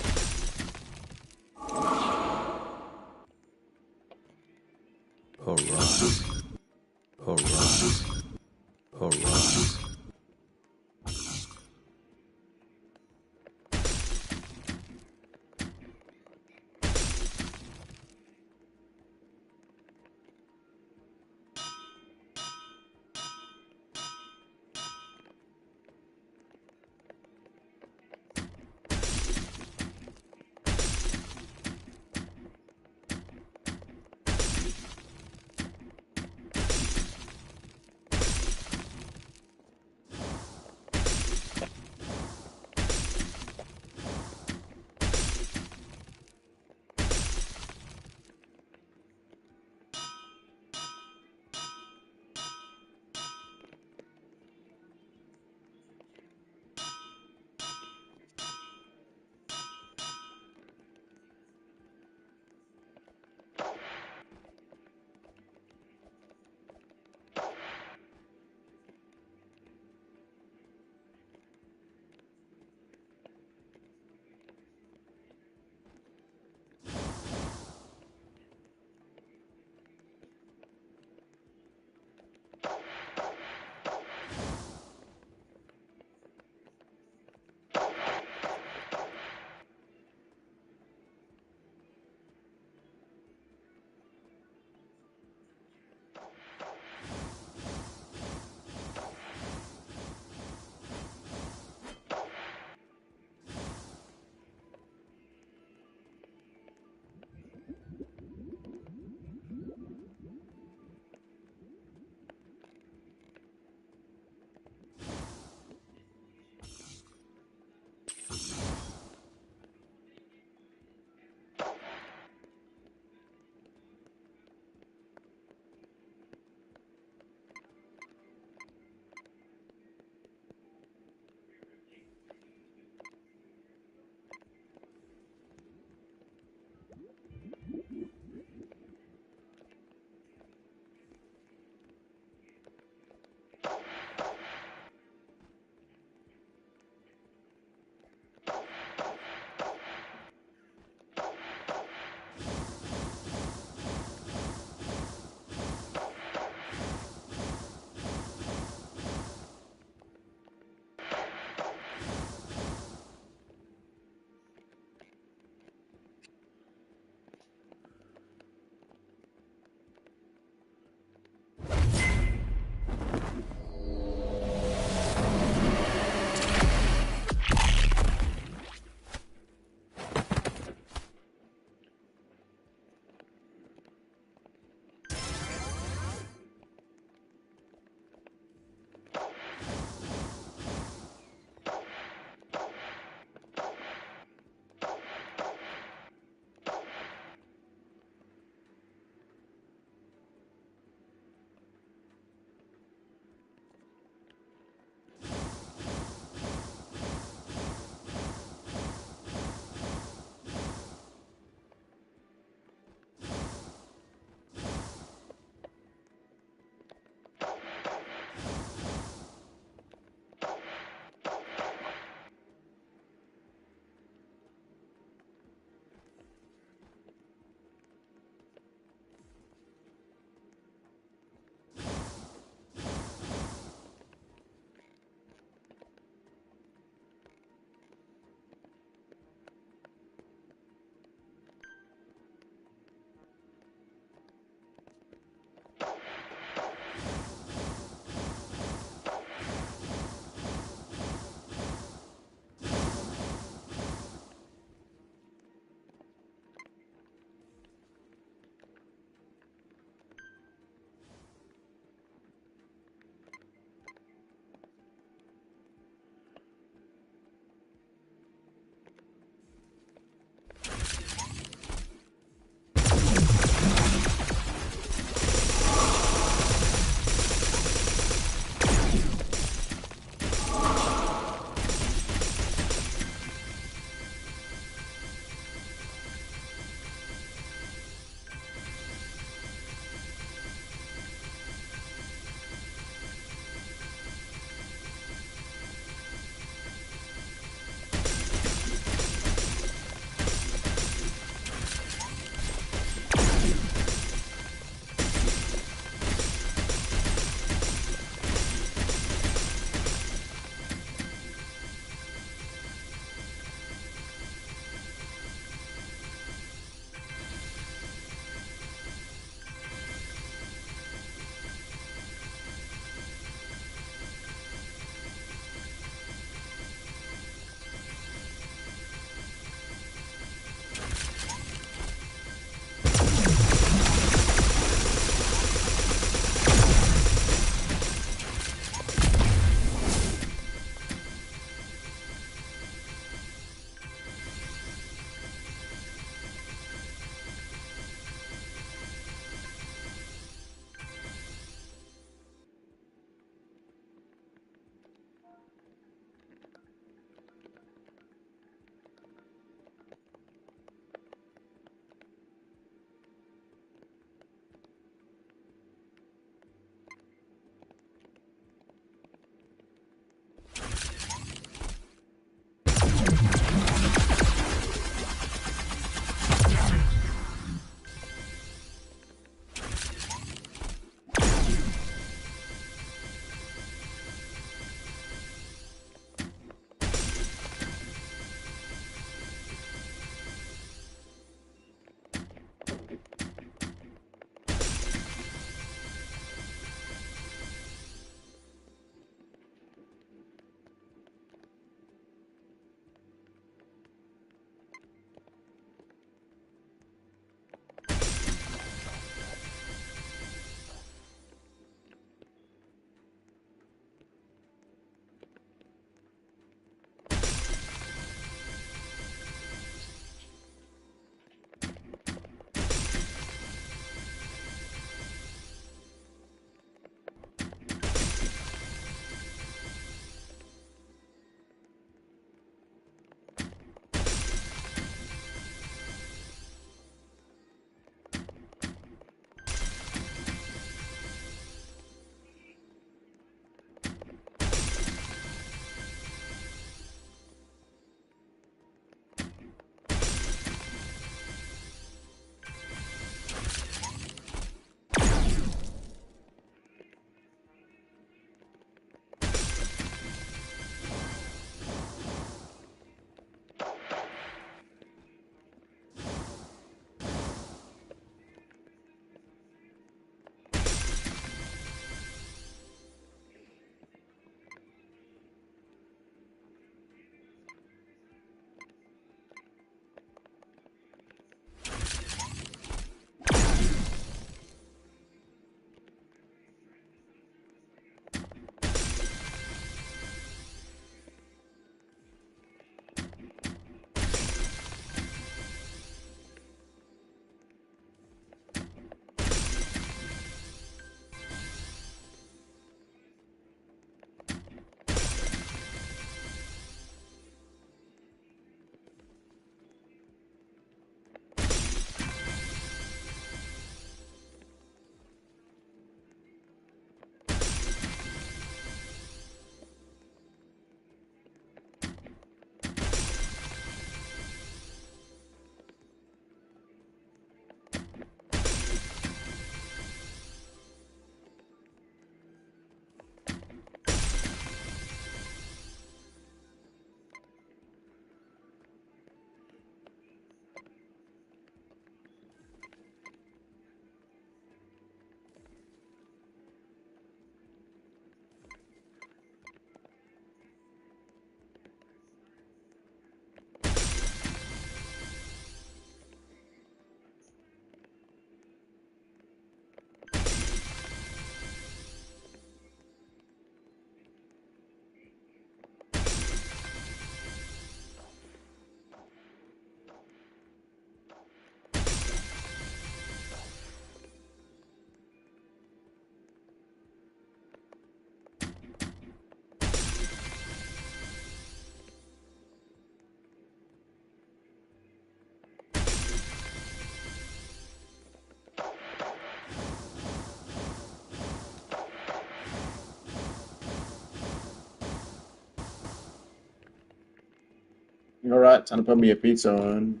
All right, time to put me a pizza on.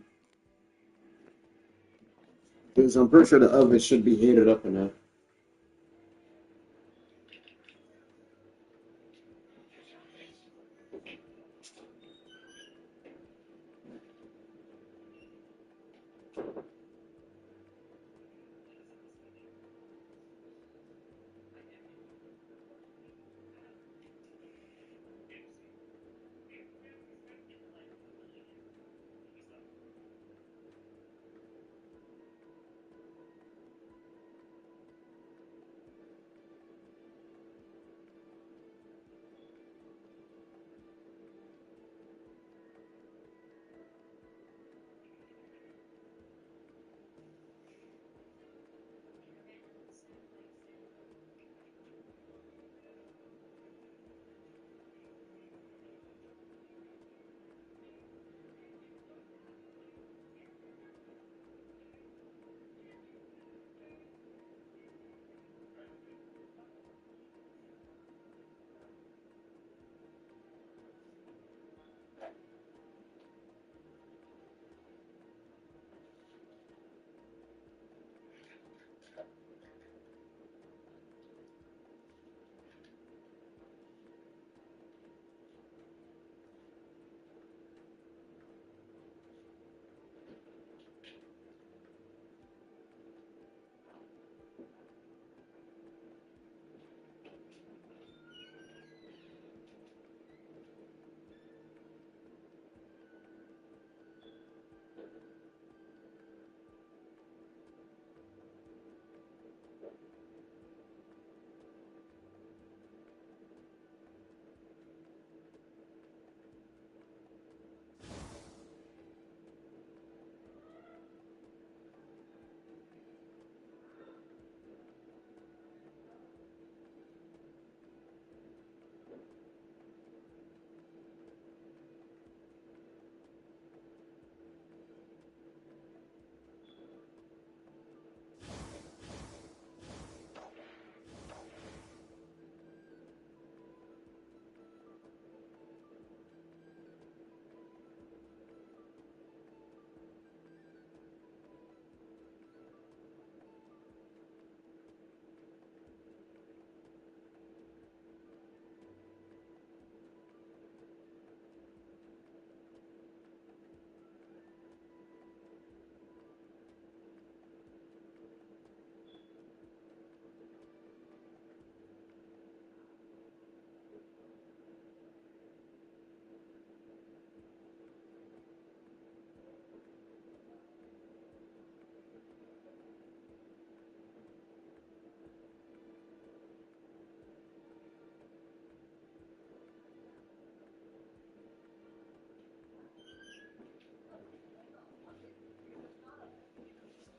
Because I'm pretty sure the oven should be heated up enough.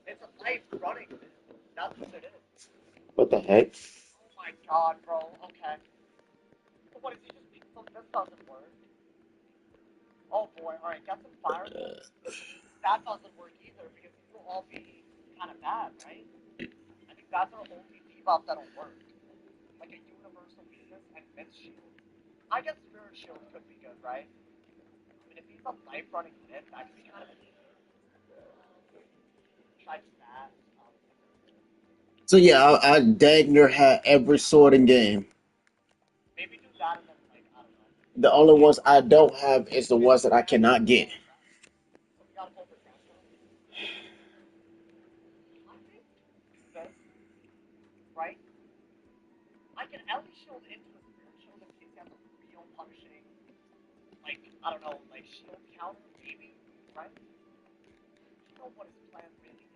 It's a life running. That's what it is. What the heck? Oh my god, bro. Okay. So what is he just being so this doesn't work? Oh boy, alright, got some fire. That doesn't work either because these will all be kind of bad, right? I think that's our only debuff that'll work. Like a universal weakness and myth shield. I guess spirit shield could be good, right? I mean, if he's a life running myth, that could be kind of interesting. Try that. So yeah, I dang near had every sword in game. Maybe do that and then, like, I don't know. The only ones I don't have is the ones that I cannot get. So we gotta pull the trash out. I think this, right? I can Ellie shield into a spirit shield in case he has a real punishing, like, I don't know, like shield counter, maybe, right? I don't know what his plan really is.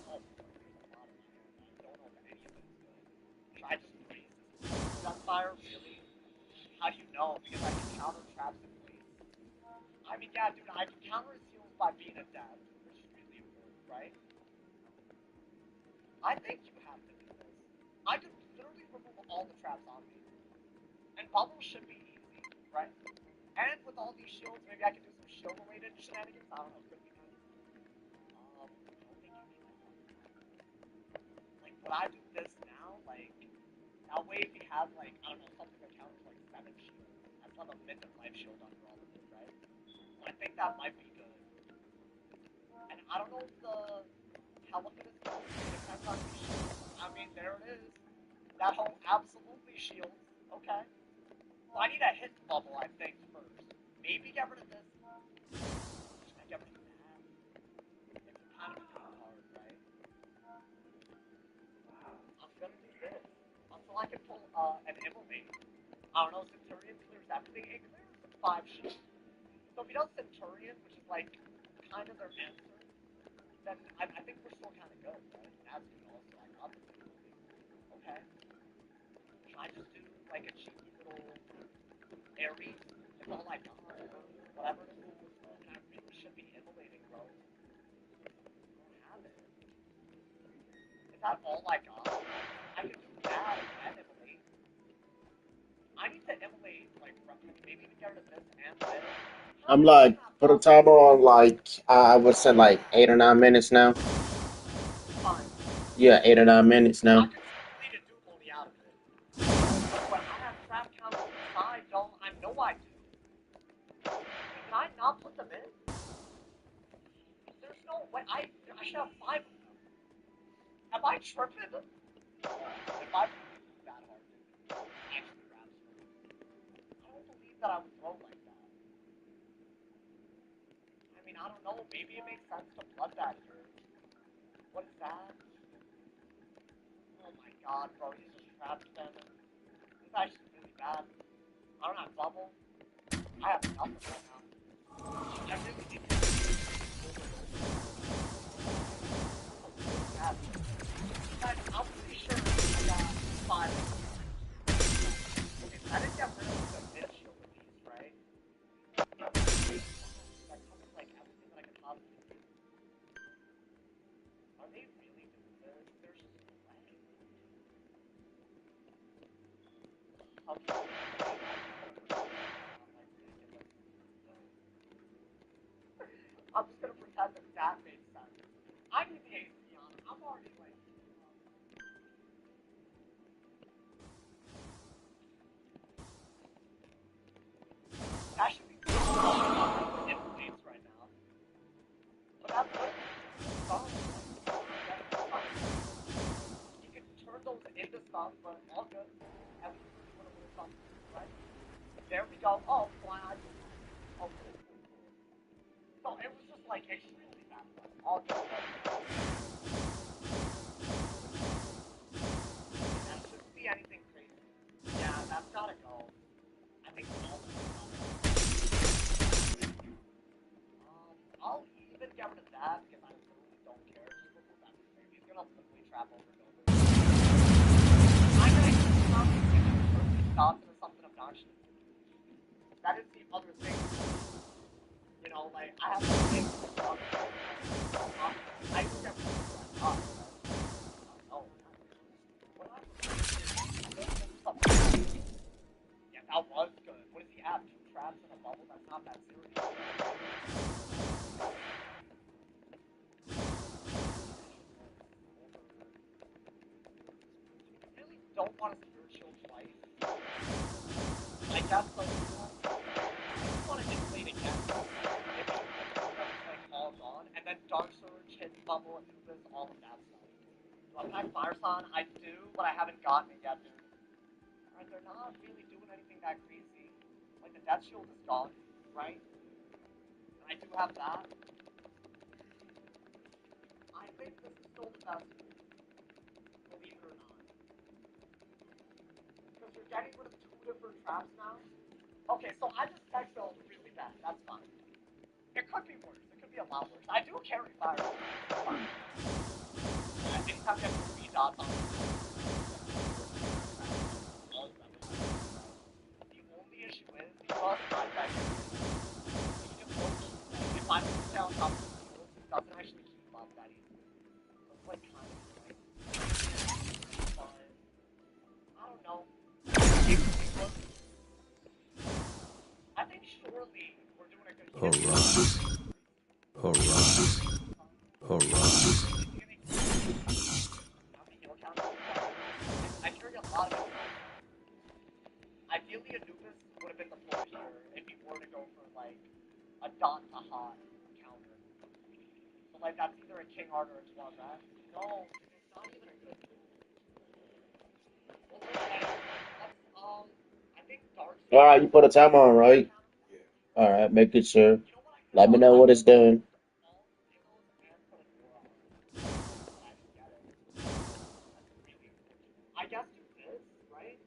Oh, there's a lot of shit. I don't know if any of it is good. Should I just freeze this that fire? Really? How do you know? Because I can counter traps in place. I mean, yeah, dude, I can counter his heals by being adept, which is really important, right? I think you have to do this. I could literally remove all the traps on me. And bubbles should be easy, right? And with all these shields, maybe I could do some shield-related shenanigans. I don't know, could be nice. I don't think you need that. Like, would I do this now? Like, that way we have, like, I don't know, something that counters, like, 7 shields. That's not a myth and life shield on your all right? So I think that might be good. And I don't know if the Pelican is good. It depends on the shield. I mean, there it is. That whole absolutely shields. Okay. So I need a hit bubble, I think, first. Maybe get rid of this. Should I get rid of that? It's kind of a good card, right? I'm gonna do this until I can pull an Immolate. I don't know, Centurion clears everything. It clears 5 shields. So if he does Centurion, which is like kind of their answer, then I think we're still kind of good, right? That's good also. I got this. Okay. Should I just do like a cheeky little Aries? It's all I got. Whatever it is, and I really should be immolating, bro. I don't have it. Is that all I got? I can do that and then immolate. I need to immolate, like, maybe even get rid of this and this. I'm like, put a timer on like, I would say like 8 or 9 minutes now. Fine. Yeah, 8 or 9 minutes I now. could complete a duple out of it. But I have trap counters inside, don't I know I do. Did I not put them in? There's no way. I should have 5 of them. Am I tripping? If I believe this that hard, dude, actually grabs me. I don't believe that I would throw like that. I mean, I don't know. Maybe it makes sense to flood that here. What is that? Oh my god, bro. He's just trap spamming. This is actually really bad. I don't have bubble. I have nothing right now. I really need to bad. Guys, I'm pretty sure I got 5. Okay, I didn't get rid of the mid shield of these, right? That covers like everything that I could possibly do. Are they really doing this? There's just no way. Okay. I'm just gonna pretend that that made sense. I need the AC on. I'm already like. That should be in place right now. But that's good. You can turn those into stuff, but all good. Everything's doing a little something, right? There we go. Oh, why I do that? Oh, cool, cool, cool. So it was just like extremely bad. All good. That shouldn't be anything crazy. Yeah, that's gotta go. I think all of them gotta go. I'll even get rid of that because I literally don't care. Just remove everything. He's gonna literally trap over and over. I'm gonna keep something and then turn these dots into something obnoxious. That is the other thing. You know, like I have to think stuff. I even get rid of what I thought. Oh, what happened? Yeah, that was good. What does he have? 2 traps and a bubble? That's not that serious. Really don't want to spiritual twice. I guess so. I just want to inflate again. If it's like all gone, and then Dark Surge, hits Bubble, Anubis, all of that stuff. Do I pack Fire Sign? I do, but I haven't gotten it yet, dude. Alright, they're not really doing anything that crazy. Like the Death Shield is gone, right? And I do have that. I think this is still the best move, believe it or not. Because you're getting rid of 2 different traps now. Okay, so I just spec build really bad. That's fine. It could be worse. It could be a lot worse. I do carry fire. Fine. I think I'm getting 3 dots on all of them. The only issue is because I'm back if I don't stay on top of the field, it doesn't actually keep up that easily. So it's like kind of like, but I don't know. I think surely we're doing a good game. Alright. I carry a lot of it. Ideally a new Anubis would have been the floor here if you were to go for like a dot to hot counter. So like that's either a king art or a 12 rat. No, it's not even a good move. Well, I think dark. All right, you put a timer on, right? All right, make it sure. Let me know what it's doing. I guess do this, right?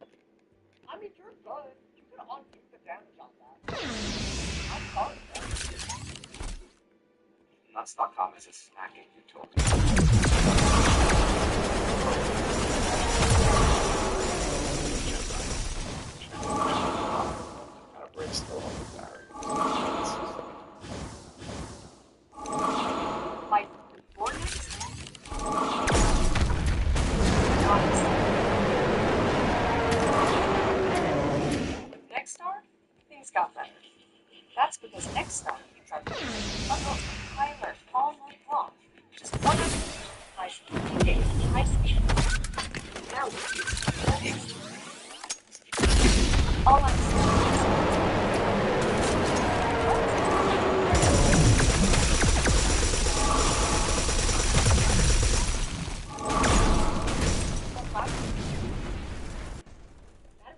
I mean, you're good. You can undo the damage on that. I'm sorry, man. Nuts.com is a snacking utopia. Kind of breaks through all the barriers. Like, before next time? With Next Star, things got better. That's because Next Star keeps our bundles of high alert all night long. Just one of them, high speed game, high speed. Now all I'm saying that is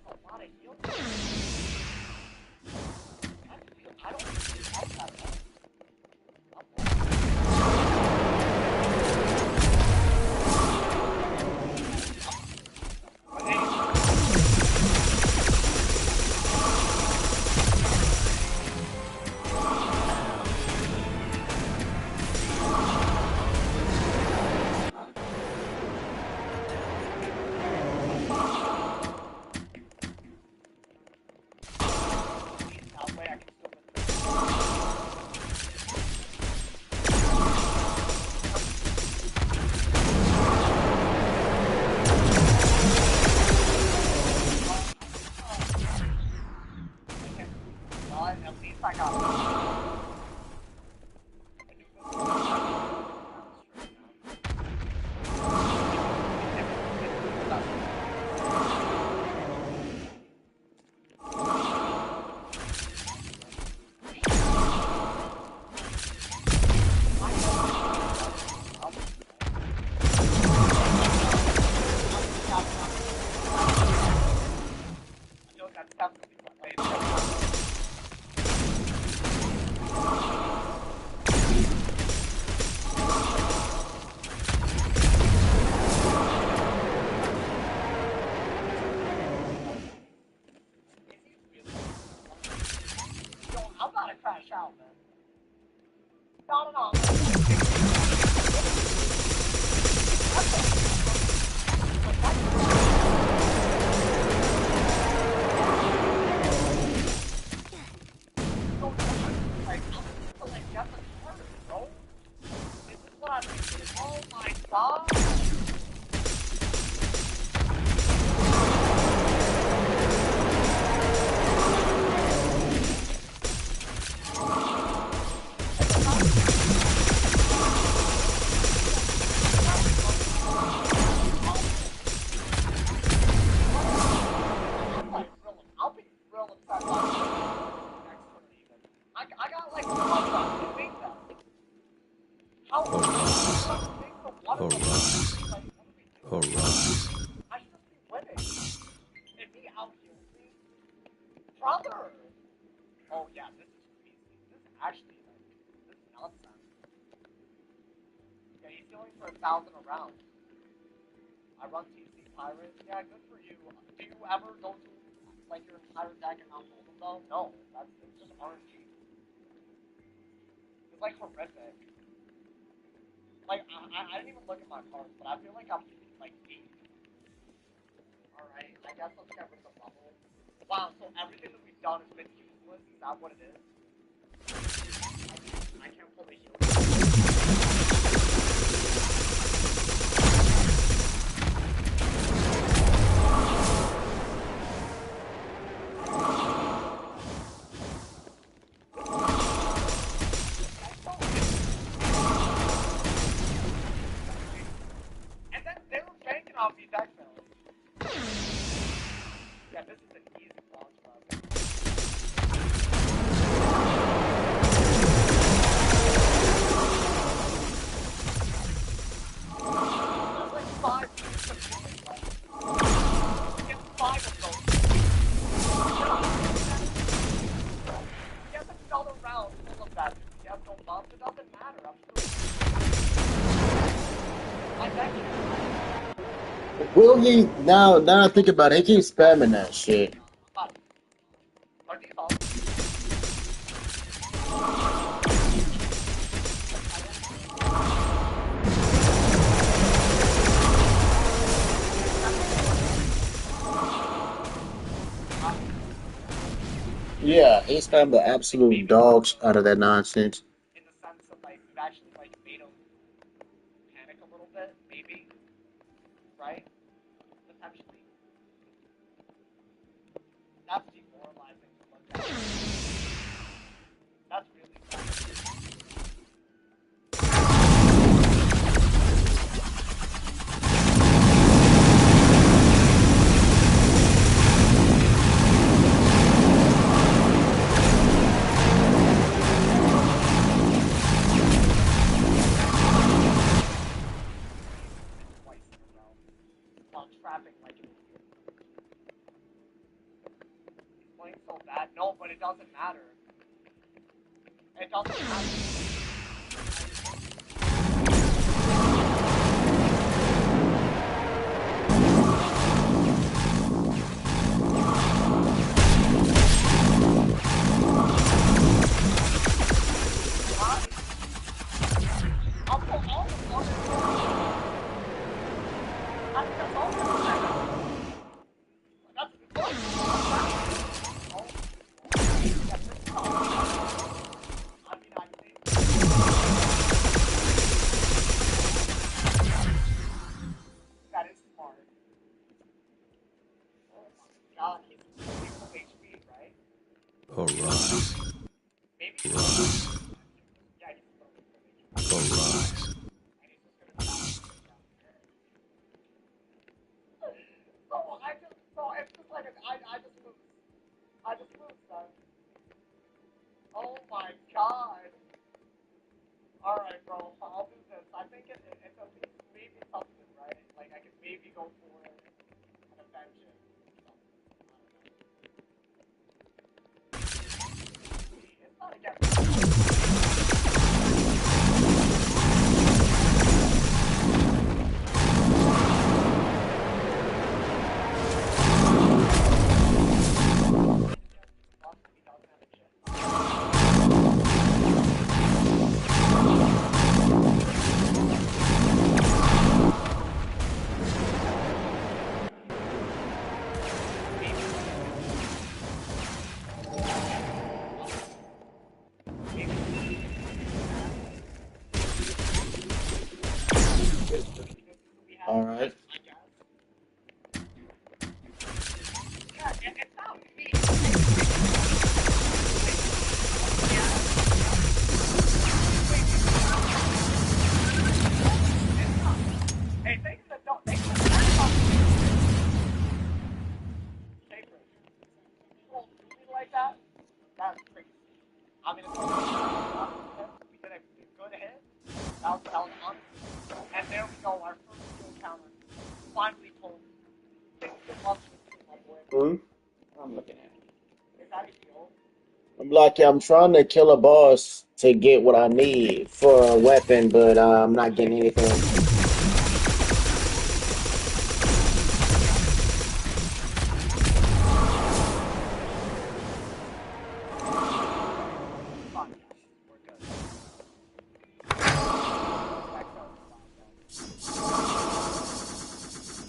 a lot of heal. I don't like that. At least I got I'm about to crash out, man. Not at all. Oh my god. I'll be real upset about next turn even. I got like one round to make that. How Alright, alright. I should be winning. And me out heals me. Brother! Oh yeah, this is crazy. This is actually like this is nonsense. Yeah, he's healing for 1,000 a round. I run TC Pirate. Yeah, good for you. Do you ever go to like your entire deck and not hold them though? No, it's just RNG. It's like horrific. Like I didn't even look at my cards, but I feel like I'm like 8. Alright, I guess let's get rid of the bubble. Wow, so everything that we've done has been useless? Is that what it is? I can't fully heal. And then they were banking off these exilers. Yeah, this is an easy launch left. matter. I'm still. I bet you. Will he now I think about it, he keeps spamming that shit. But are these all? Yeah, he spammed the absolute dogs out of that nonsense. In the sense of like we've actually like made them panic a little bit, maybe, right? Potentially. That's demoralizing to look at. That's really sad. Twice in a row. While trapping like an idiot. He's playing so bad. No, but it doesn't matter. It doesn't matter. I'll pull all the water. That's all the That's I mean, I think that is smart. Oh my god, he's full HP, right? Arise, Maybe he's rise, yeah, he's still full HP. arise. And he's just gonna down here. So it's just like I just lose. I just lose then. Oh my god. Alright, bro, I'll do this. I think it's at least maybe something, right? Like, I could maybe go for it and avenge it. It's not against. All right. Yeah, it's not me. Hey, thanks for the don't. Thanks for the paper. Well, do we like that? That's crazy. I mean, it's we did a good hit. That was honest. And there we go, our first kill counter. Finally pulled. Things get up with my boy. Hmm? I'm looking at it. Is that a kill? I'm like, I'm trying to kill a boss to get what I need for a weapon, but I'm not getting anything. Fine, we're good.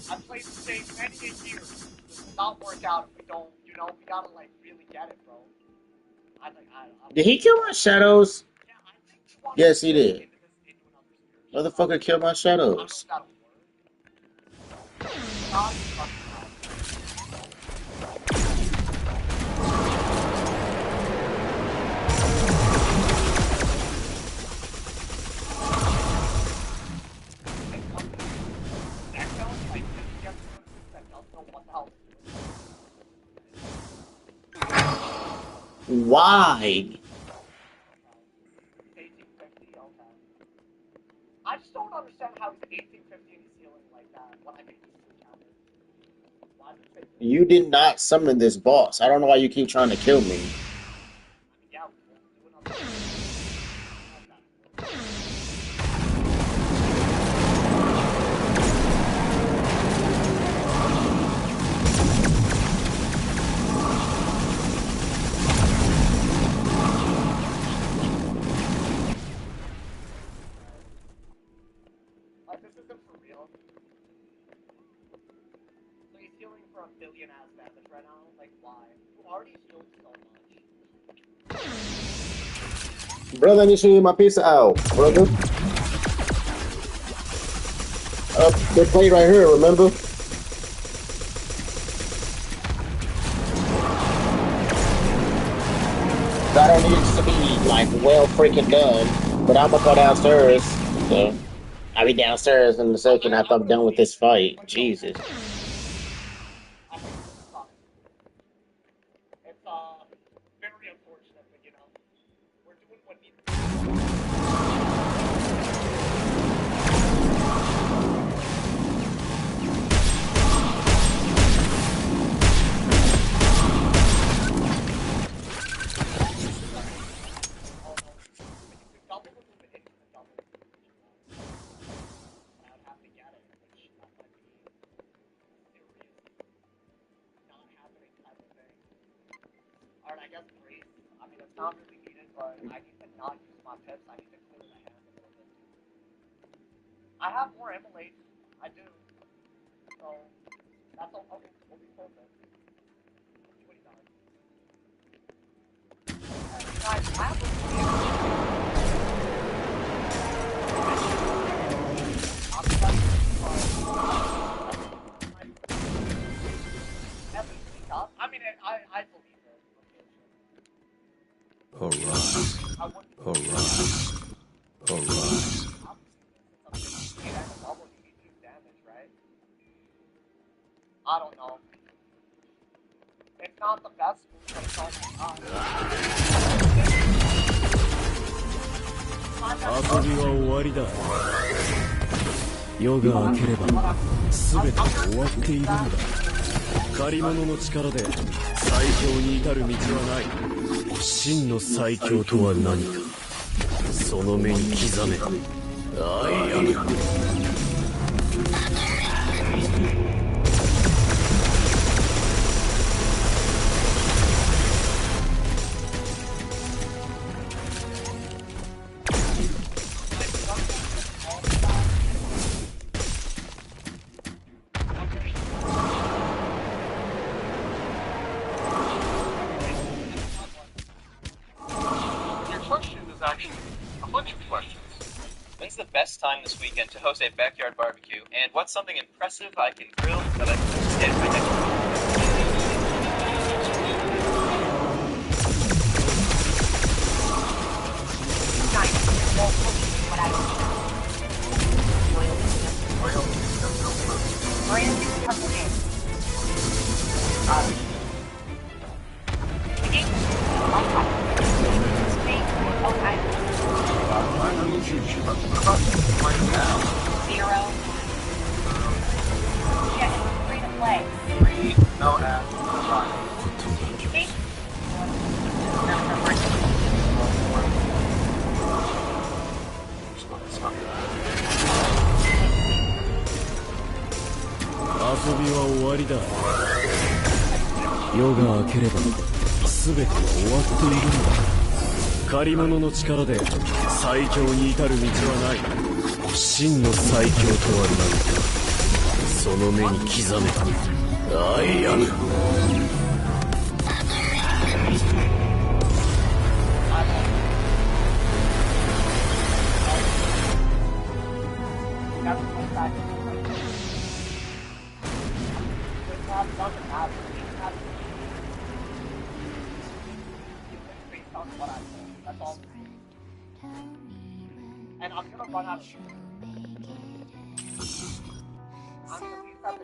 I've played the stage many a year. This will not work out if we don't, we gotta like really get it, bro. Did he kill my shadows? Yeah, I think he wants Yes, to he go did. into another spiritual. Motherfucker killed my I don't know if shadows. that'll work. God, fucking hell. That sounds like this gets that doesn't know what the hell Why? 1850, okay. I just don't understand how he's 1850 and he's healing like that. What I think he's counter. Why does it say You did not summon this boss. I don't know why you keep trying to kill me. yeah, we won't do another. already healed so much. Brother, I need to show you my pizza out, brother. They play right here, remember? I don't need it to be like well freaking done, but I'm gonna go downstairs. So I'll be downstairs in a second after I'm done with this fight. Jesus. I think it's fine. It's very unfortunate, but you know, we're doing what needs to be done. Double the movement into the double. I would have to get it, which that might be serious, not happening type of thing. Alright, I guess brace. I mean, it's not really needed, but I need to not use my pips. I need to clear the hand a little bit. I have more emulates. I do. So, that's all. Okay, we'll be perfect. Let's see what he does. Guys, I have I mean, I believe it. All right. I wouldn't. All right. All right. I don't know. It's not the best move, but it's all I got. 遊びは終わりだ。夜が明ければ全て終わっているんだ。借り物の力で最強に至る道はない。真の最強とは何か。その目に刻め。アイアム。When's the best time this weekend to host a backyard barbecue? And what's something impressive I can grill that I can get my next夜が明ければ全て終わっているんだ。借り物の力で最強に至る道はない。真の最強とは何か。その目に刻め。アイアム。And I'm gonna run out of sugar. I'm gonna leave that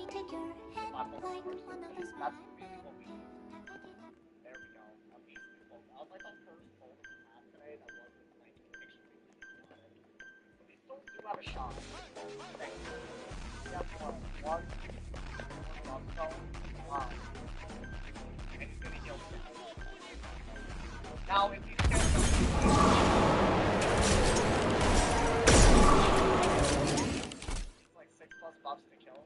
That's really what we do. There we go. At least we both. That was like the first goal that we had today that wasn't like extremely chaotic. But we still do have a shot. Thank you. We have one up zone. And he's gonna heal me. Now if he's like 6+ buffs to kill.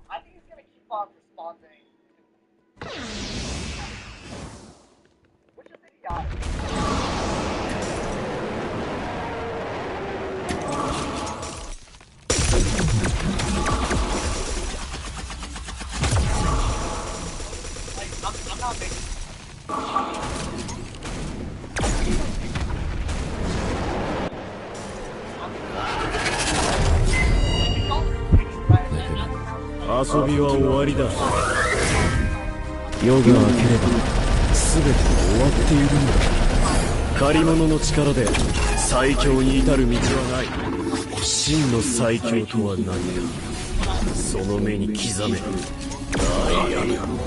I think he's gonna keep on responding. Which is idiotic. 遊びは終わりだ。夜が明ければ全て終わっているのだ。借り物の力で最強に至る道はない。真の最強とは何か、その目に刻め。アイアム。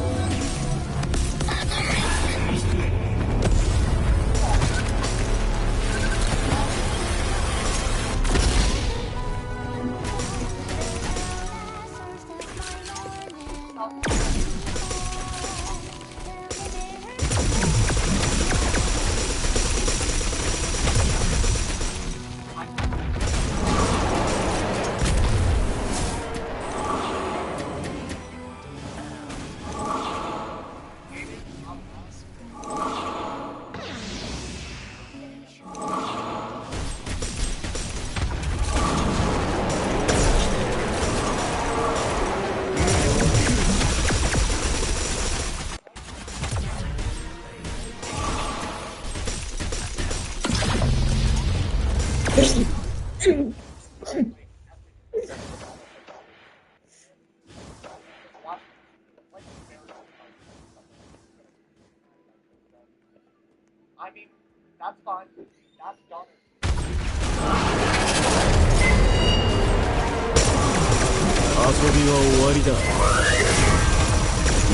I mean, that's fine. That's done. 遊びは終わりだ。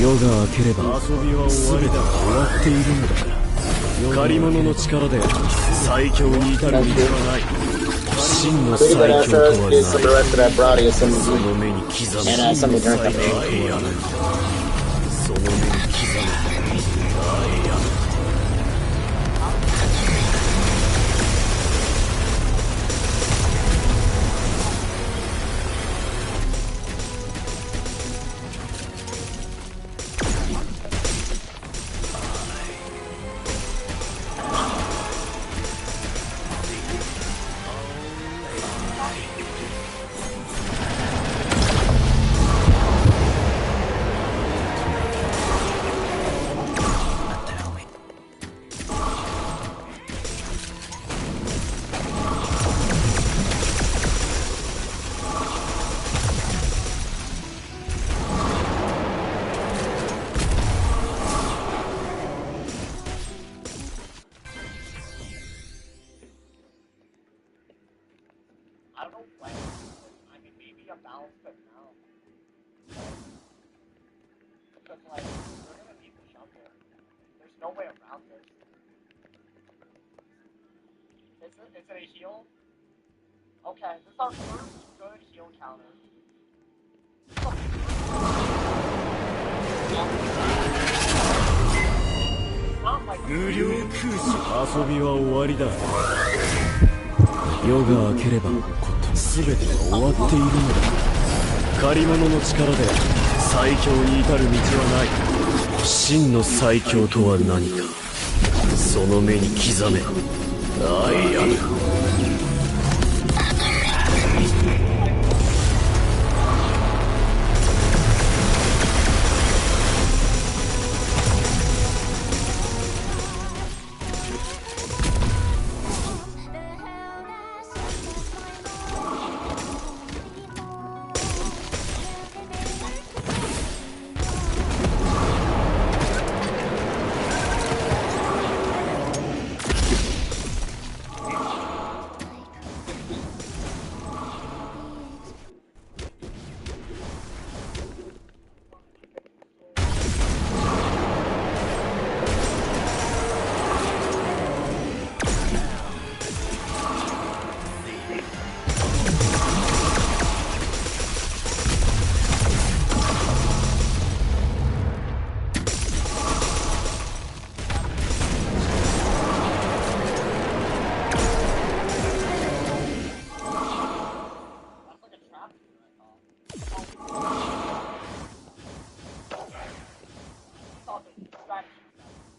夜が明ければ遊びは終わりだ。終わっているのだから。借り物の力で最強に至る道はない。真の最強とはない。その目に刻め。その目に刻め。I don't know when. I mean, maybe a balance, but no. Because, like, we're gonna need the shovel. There's no way around this. Is it a heal? Okay, this is our first good heal counter. Not like 無料空襲。遊びは終わりだ。夜が明ければ全ては終わっているのだ。借り物の力で最強に至る道はない。真の最強とは何か、その目に刻め。アイアム。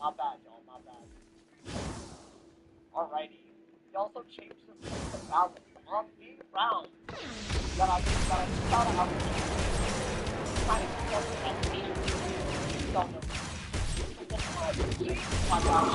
My bad, y'all, my bad. Alrighty. He also changed the balance on the round that I thought I was trying to get that meter. Don't know. My bad.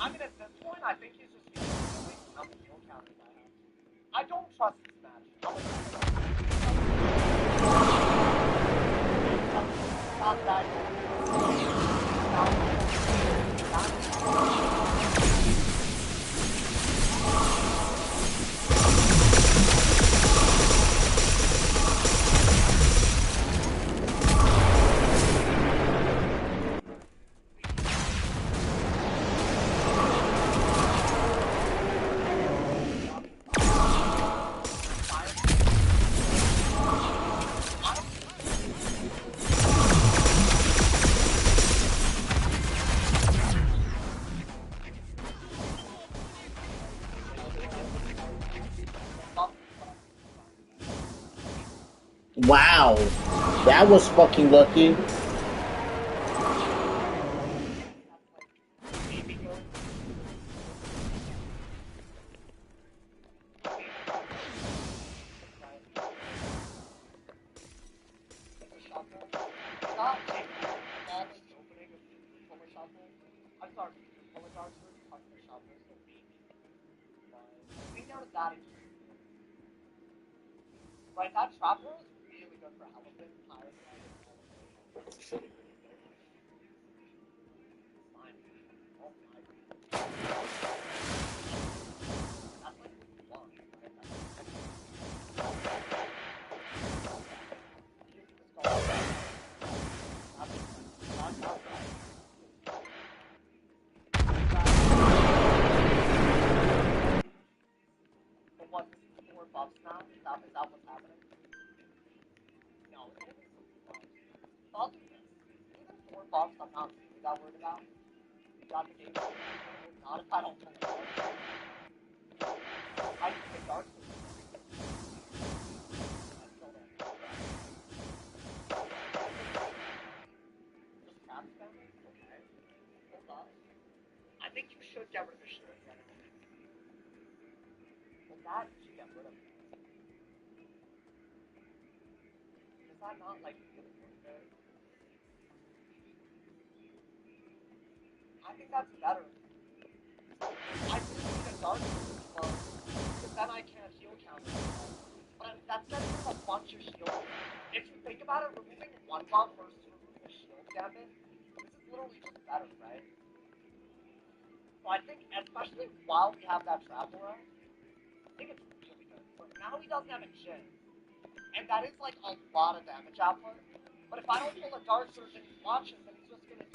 I mean, at this point, I think he's just using how many heal counters I have. I don't trust this match. Not that good. Wow, that was fucking lucky. Right, that trapper is really good for elephant, pirate dragon, all of those. Fine. Oh my. That's like one, right? But what, this is 4 buffs now? Is that what's happening? No, it's only 3 buffs. I'll do this. Even 4 buffs I'm not really that worried about. We got the game. Not if I don't pull it off. I can take dark. I still don't. Just trap spam? Okay. Hold up. I think you should get rid of shield again. Well, that you should get rid of. Is that not like really worth it? I think that's better. I really need a dark sword because then I can't heal counter. But that's getting rid of a bunch of shield. If you think about it, removing one buff versus removing a shield damage, this is literally just better, right? So I think, especially while we have that trap around, I think it's really good. But now he doesn't have a chin. And that is like a lot of damage output. But if I don't pull a dark surge and he watches, then he's just gonna do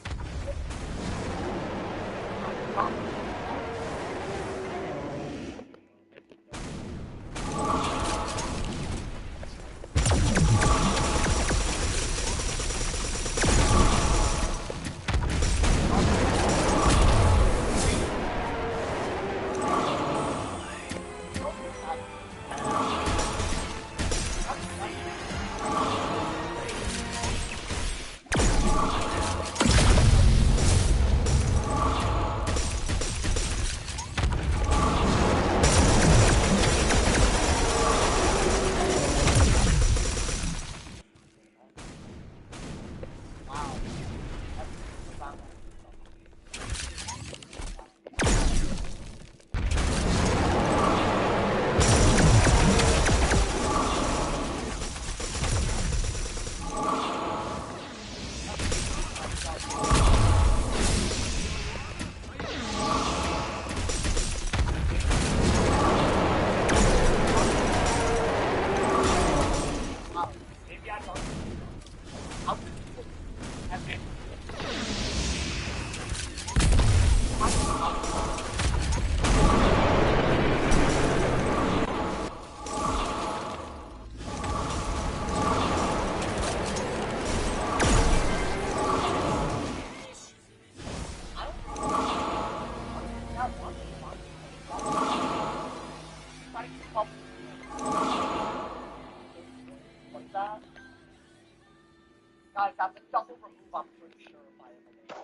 Guys, that's a double remove, I'm pretty sure if I ever made it.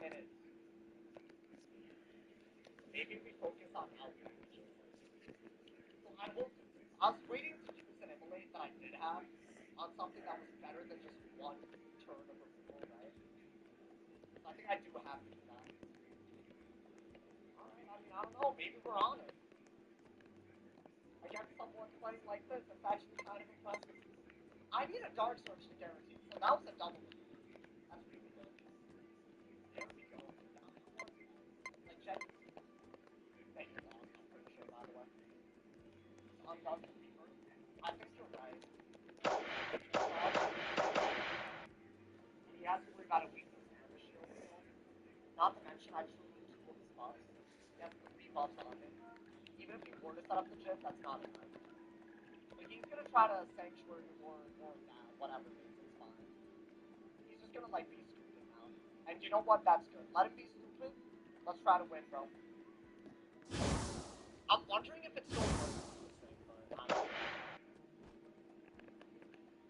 It is. Maybe we focus on output. So I was waiting to use an immolate that I did have on something that was better than just one turn of removal, right? So I think I do have to do that. I don't know. Maybe we're on it. Against someone playing like this, it's actually kind of impressive. I need a Dark Search to guarantee, so that was a double. That's really good. There we go. Like, genuinely. Thank you, Ross. I'm pretty sure, by the way. It's undone for Reaper. I think you're right. He has to worry about a weakness and a shield. Not to mention, I just removed two of his buffs. He has 3 buffs on him. Even if he were to set up the chip, that's not enough. But he's gonna try to sanctuary or that, whatever it is, it's fine. He's just gonna like be stupid now. And you know what? That's good. Let him be stupid. Let's try to win, bro. I'm wondering if it's still worth this thing, but I don't know.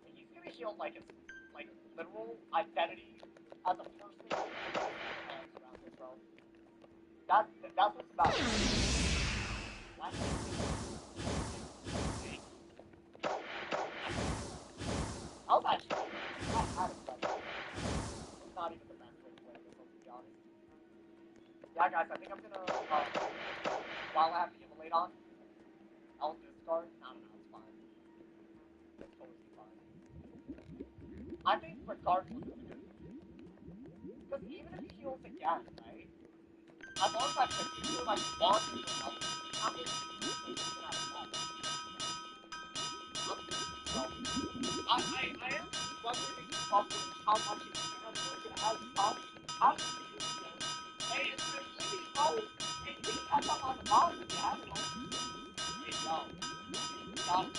And he's gonna heal like his literal identity as a person around this, bro. That's what's about it. I was actually I it's not even the best way to play this, let's be honest. Yeah, guys, I think I'm gonna, while I have Accumulate on, I'll discard. No, it's fine. It's totally fine. I think regardless of it, because even if he heals again, right? As long as I particularly like want to do nothing, I'm just gonna have left. I am wondering how much he's gonna have how hey, it's the lady, bro. Hey, you catch up on the bottom if you haven't. Hey, yo. Got it.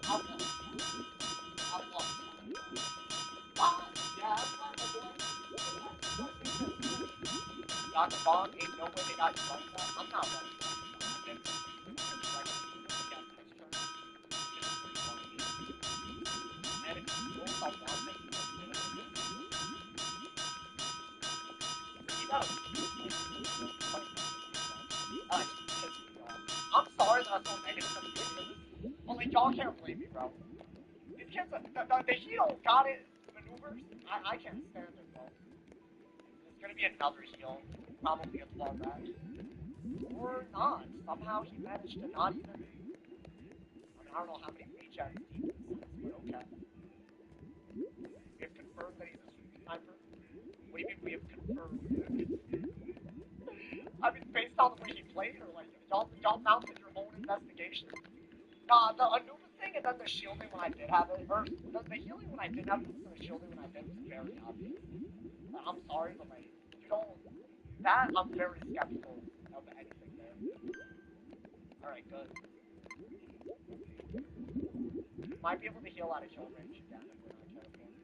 I love it. Yeah, that's right, my boy. Dr. Bond ain't no way they got you like that. I'm not running. I'm sorry that I'm so negative. Only y'all can't blame me, bro. These kids, the heal got it maneuvers. I can't stand it, bro. There's gonna be another heal, probably a 12 rack. Or not. Somehow he managed to not even. I don't know how many rejects he has, but okay. We have confirmed that he's a super sniper. What do you mean we have confirmed? I mean, based on the way he played, or like, y'all mounted your own investigation. The Anubis thing and then the shielding when I did have it, or the healing when I didn't have it, and the shielding when I did was very obvious. I'm sorry, but like, you don't. That I'm very skeptical of anything there. Alright, good. Might be able to heal out of kill range again if we're not careful.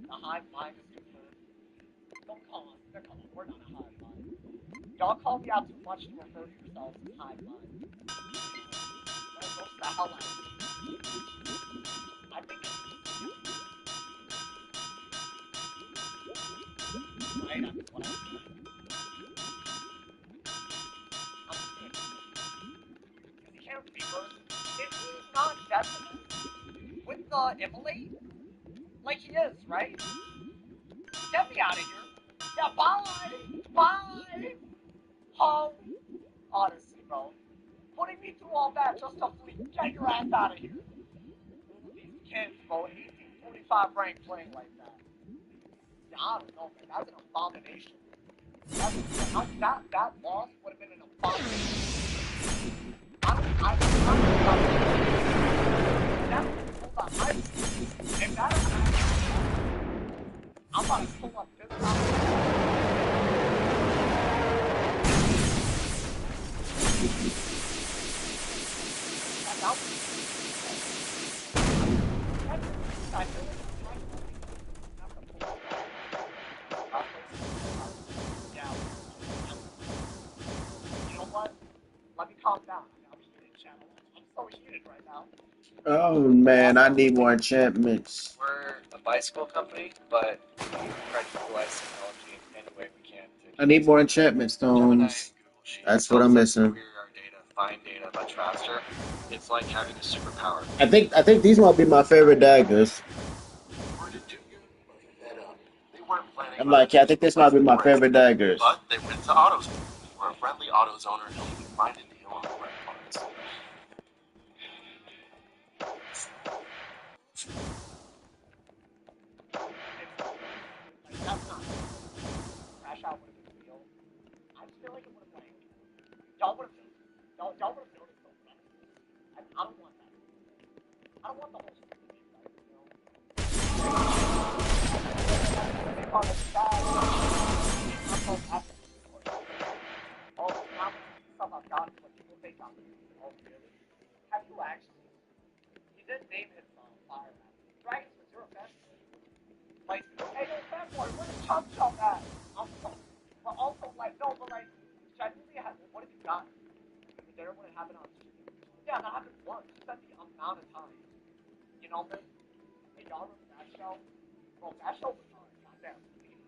The hive mind is too firm. Don't call us. We're not a hive mind. Y'all call me out too much to refer to yourselves as hive mind. Don't go the hell out of me. I think it's right after what I said. I'm sick. Because he can't reverse. Is he not definite with the immolate? Like he is, right? Get me out of here. Yeah, bye! Bye! Oh, honestly, bro. Putting me through all that just to flee. Get your ass out of here. These kids, bro, 1845 rank playing like that. Yeah, I don't know, man. That's an abomination. That loss would have been an abomination. Hold on. If that is I'm about to pull up this house. You know what? Let me calm down. I'm heated, channel. I'm so heated right now. Oh man, I need more enchantments. We're a bicycle company, but we try to utilize technology in any way we can. I need more enchantment stones. That's what I'm missing. Query our data, find data much faster. It's like having a superpower. I think these might be my favorite daggers. They weren't planning I'm like, yeah, I think this might be my favorite daggers. But they went to AutoZone, where a friendly AutoZoner helped them find a deal on the right parts. Like, that's not crash out would have been real. I just feel like it would have like y'all would have y'all would have built it so fast. I don't want that. I don't want the whole stupid thing, like, you know. They call it bad. I'm so happy. Oh, now stuff I've got what people think I'm doing. Oh, really? Have you actually? He did name his fire at. Dragons was your best boy. Like, hey, yo, fat boy, where's Chum Chum at? But also, like, no, but like, genuinely, what if you got the dinner when it happened on stream? Yeah, that happened once. Just at the amount of time. You know, man? Hey, y'all remember that show? Bro, that show was goddamn amazing.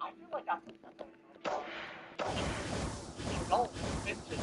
I feel like that's a no, a vintage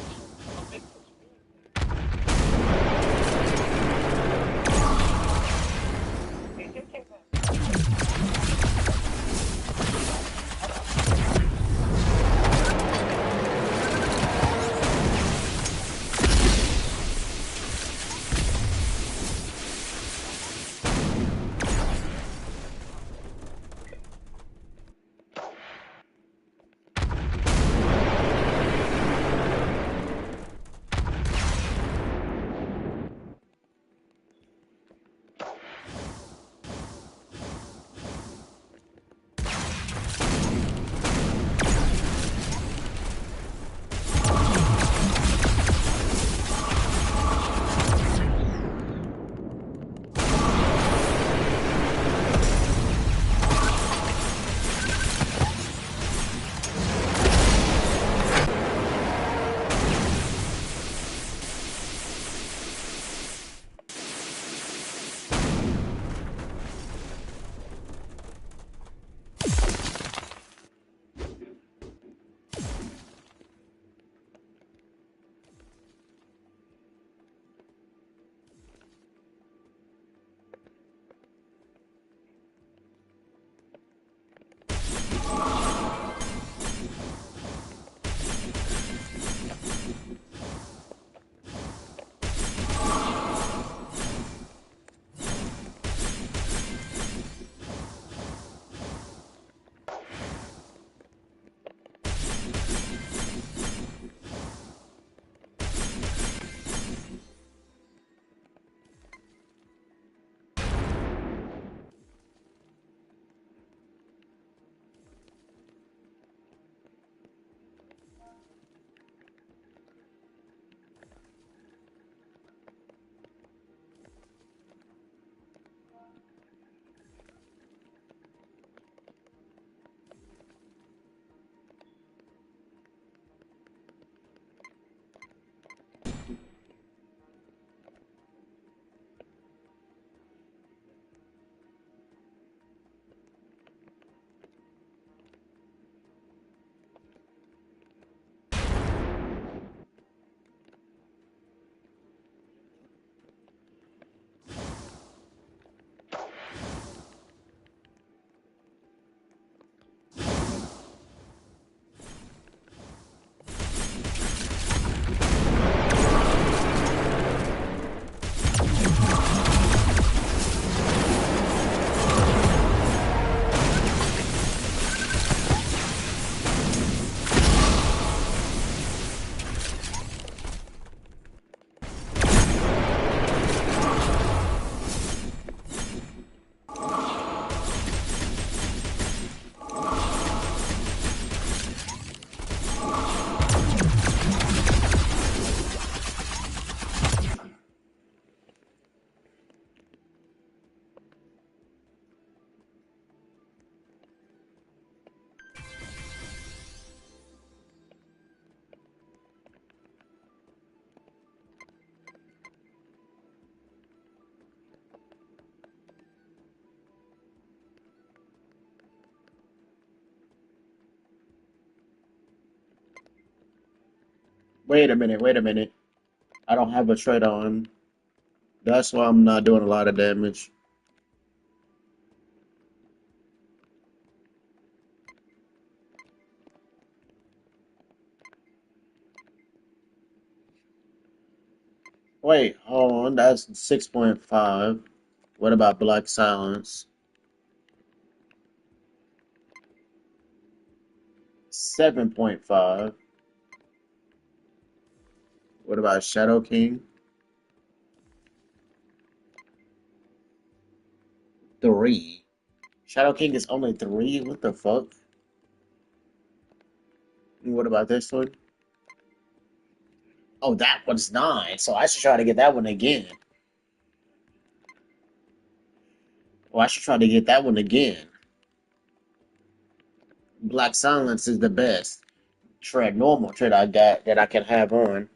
Wait a minute, wait a minute. I don't have a trait on. That's why I'm not doing a lot of damage. Wait, hold on. That's 6.5. What about Black Silence? 7.5. What about Shadow King? 3. Shadow King is only 3? What the fuck? And what about this one? Oh, that one's 9. So I should try to get that one again. Well, I should try to get that one again. Black Silence is the best normal trade I got that I can have on.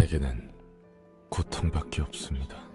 내게는 고통밖에 없습니다.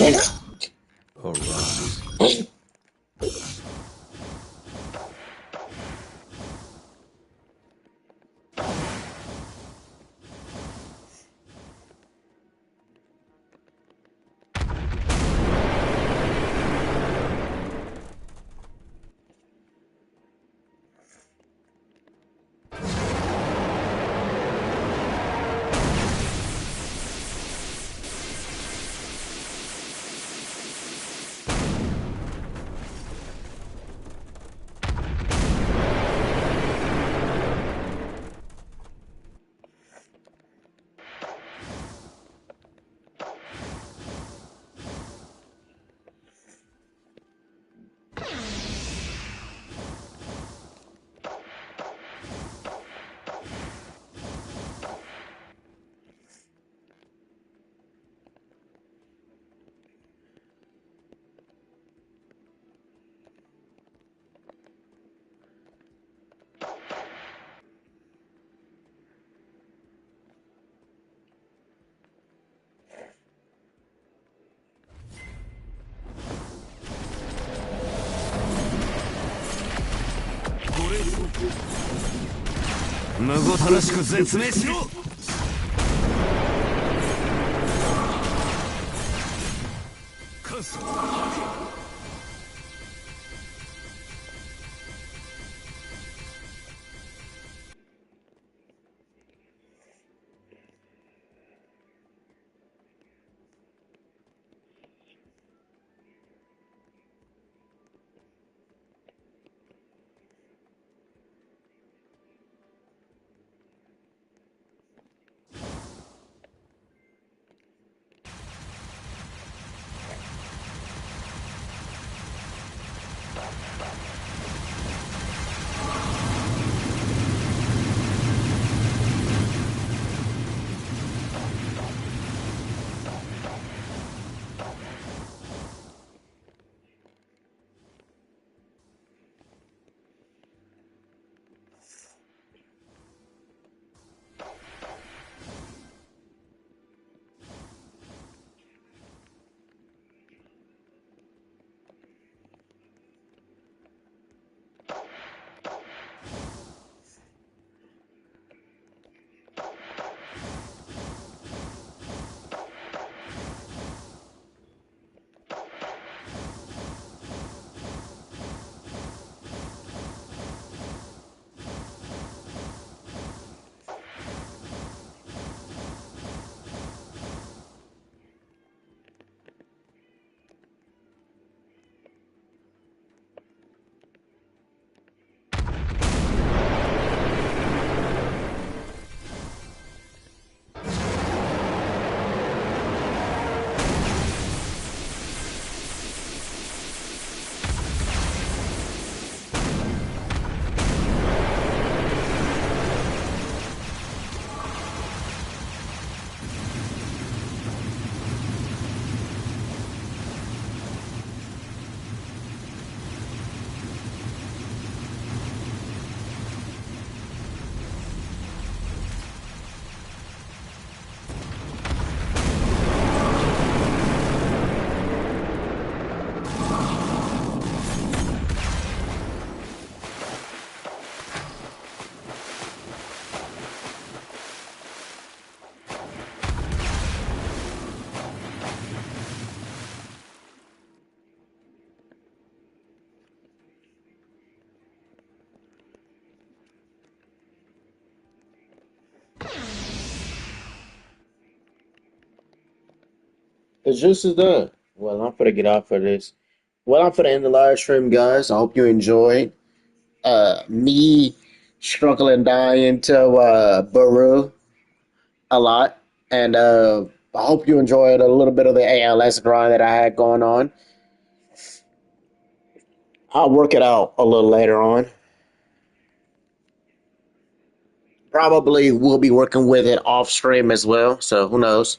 All right.むごたらしく絶命しろ。感謝。The juice is done. Well, I'm gonna get off of this. Well, I'm gonna end the live stream, guys. I hope you enjoyed me struggling dying to Baru a lot, and I hope you enjoyed a little bit of the ALS grind that I had going on. I'll work it out a little later on. Probably we'll be working with it off stream as well, so who knows?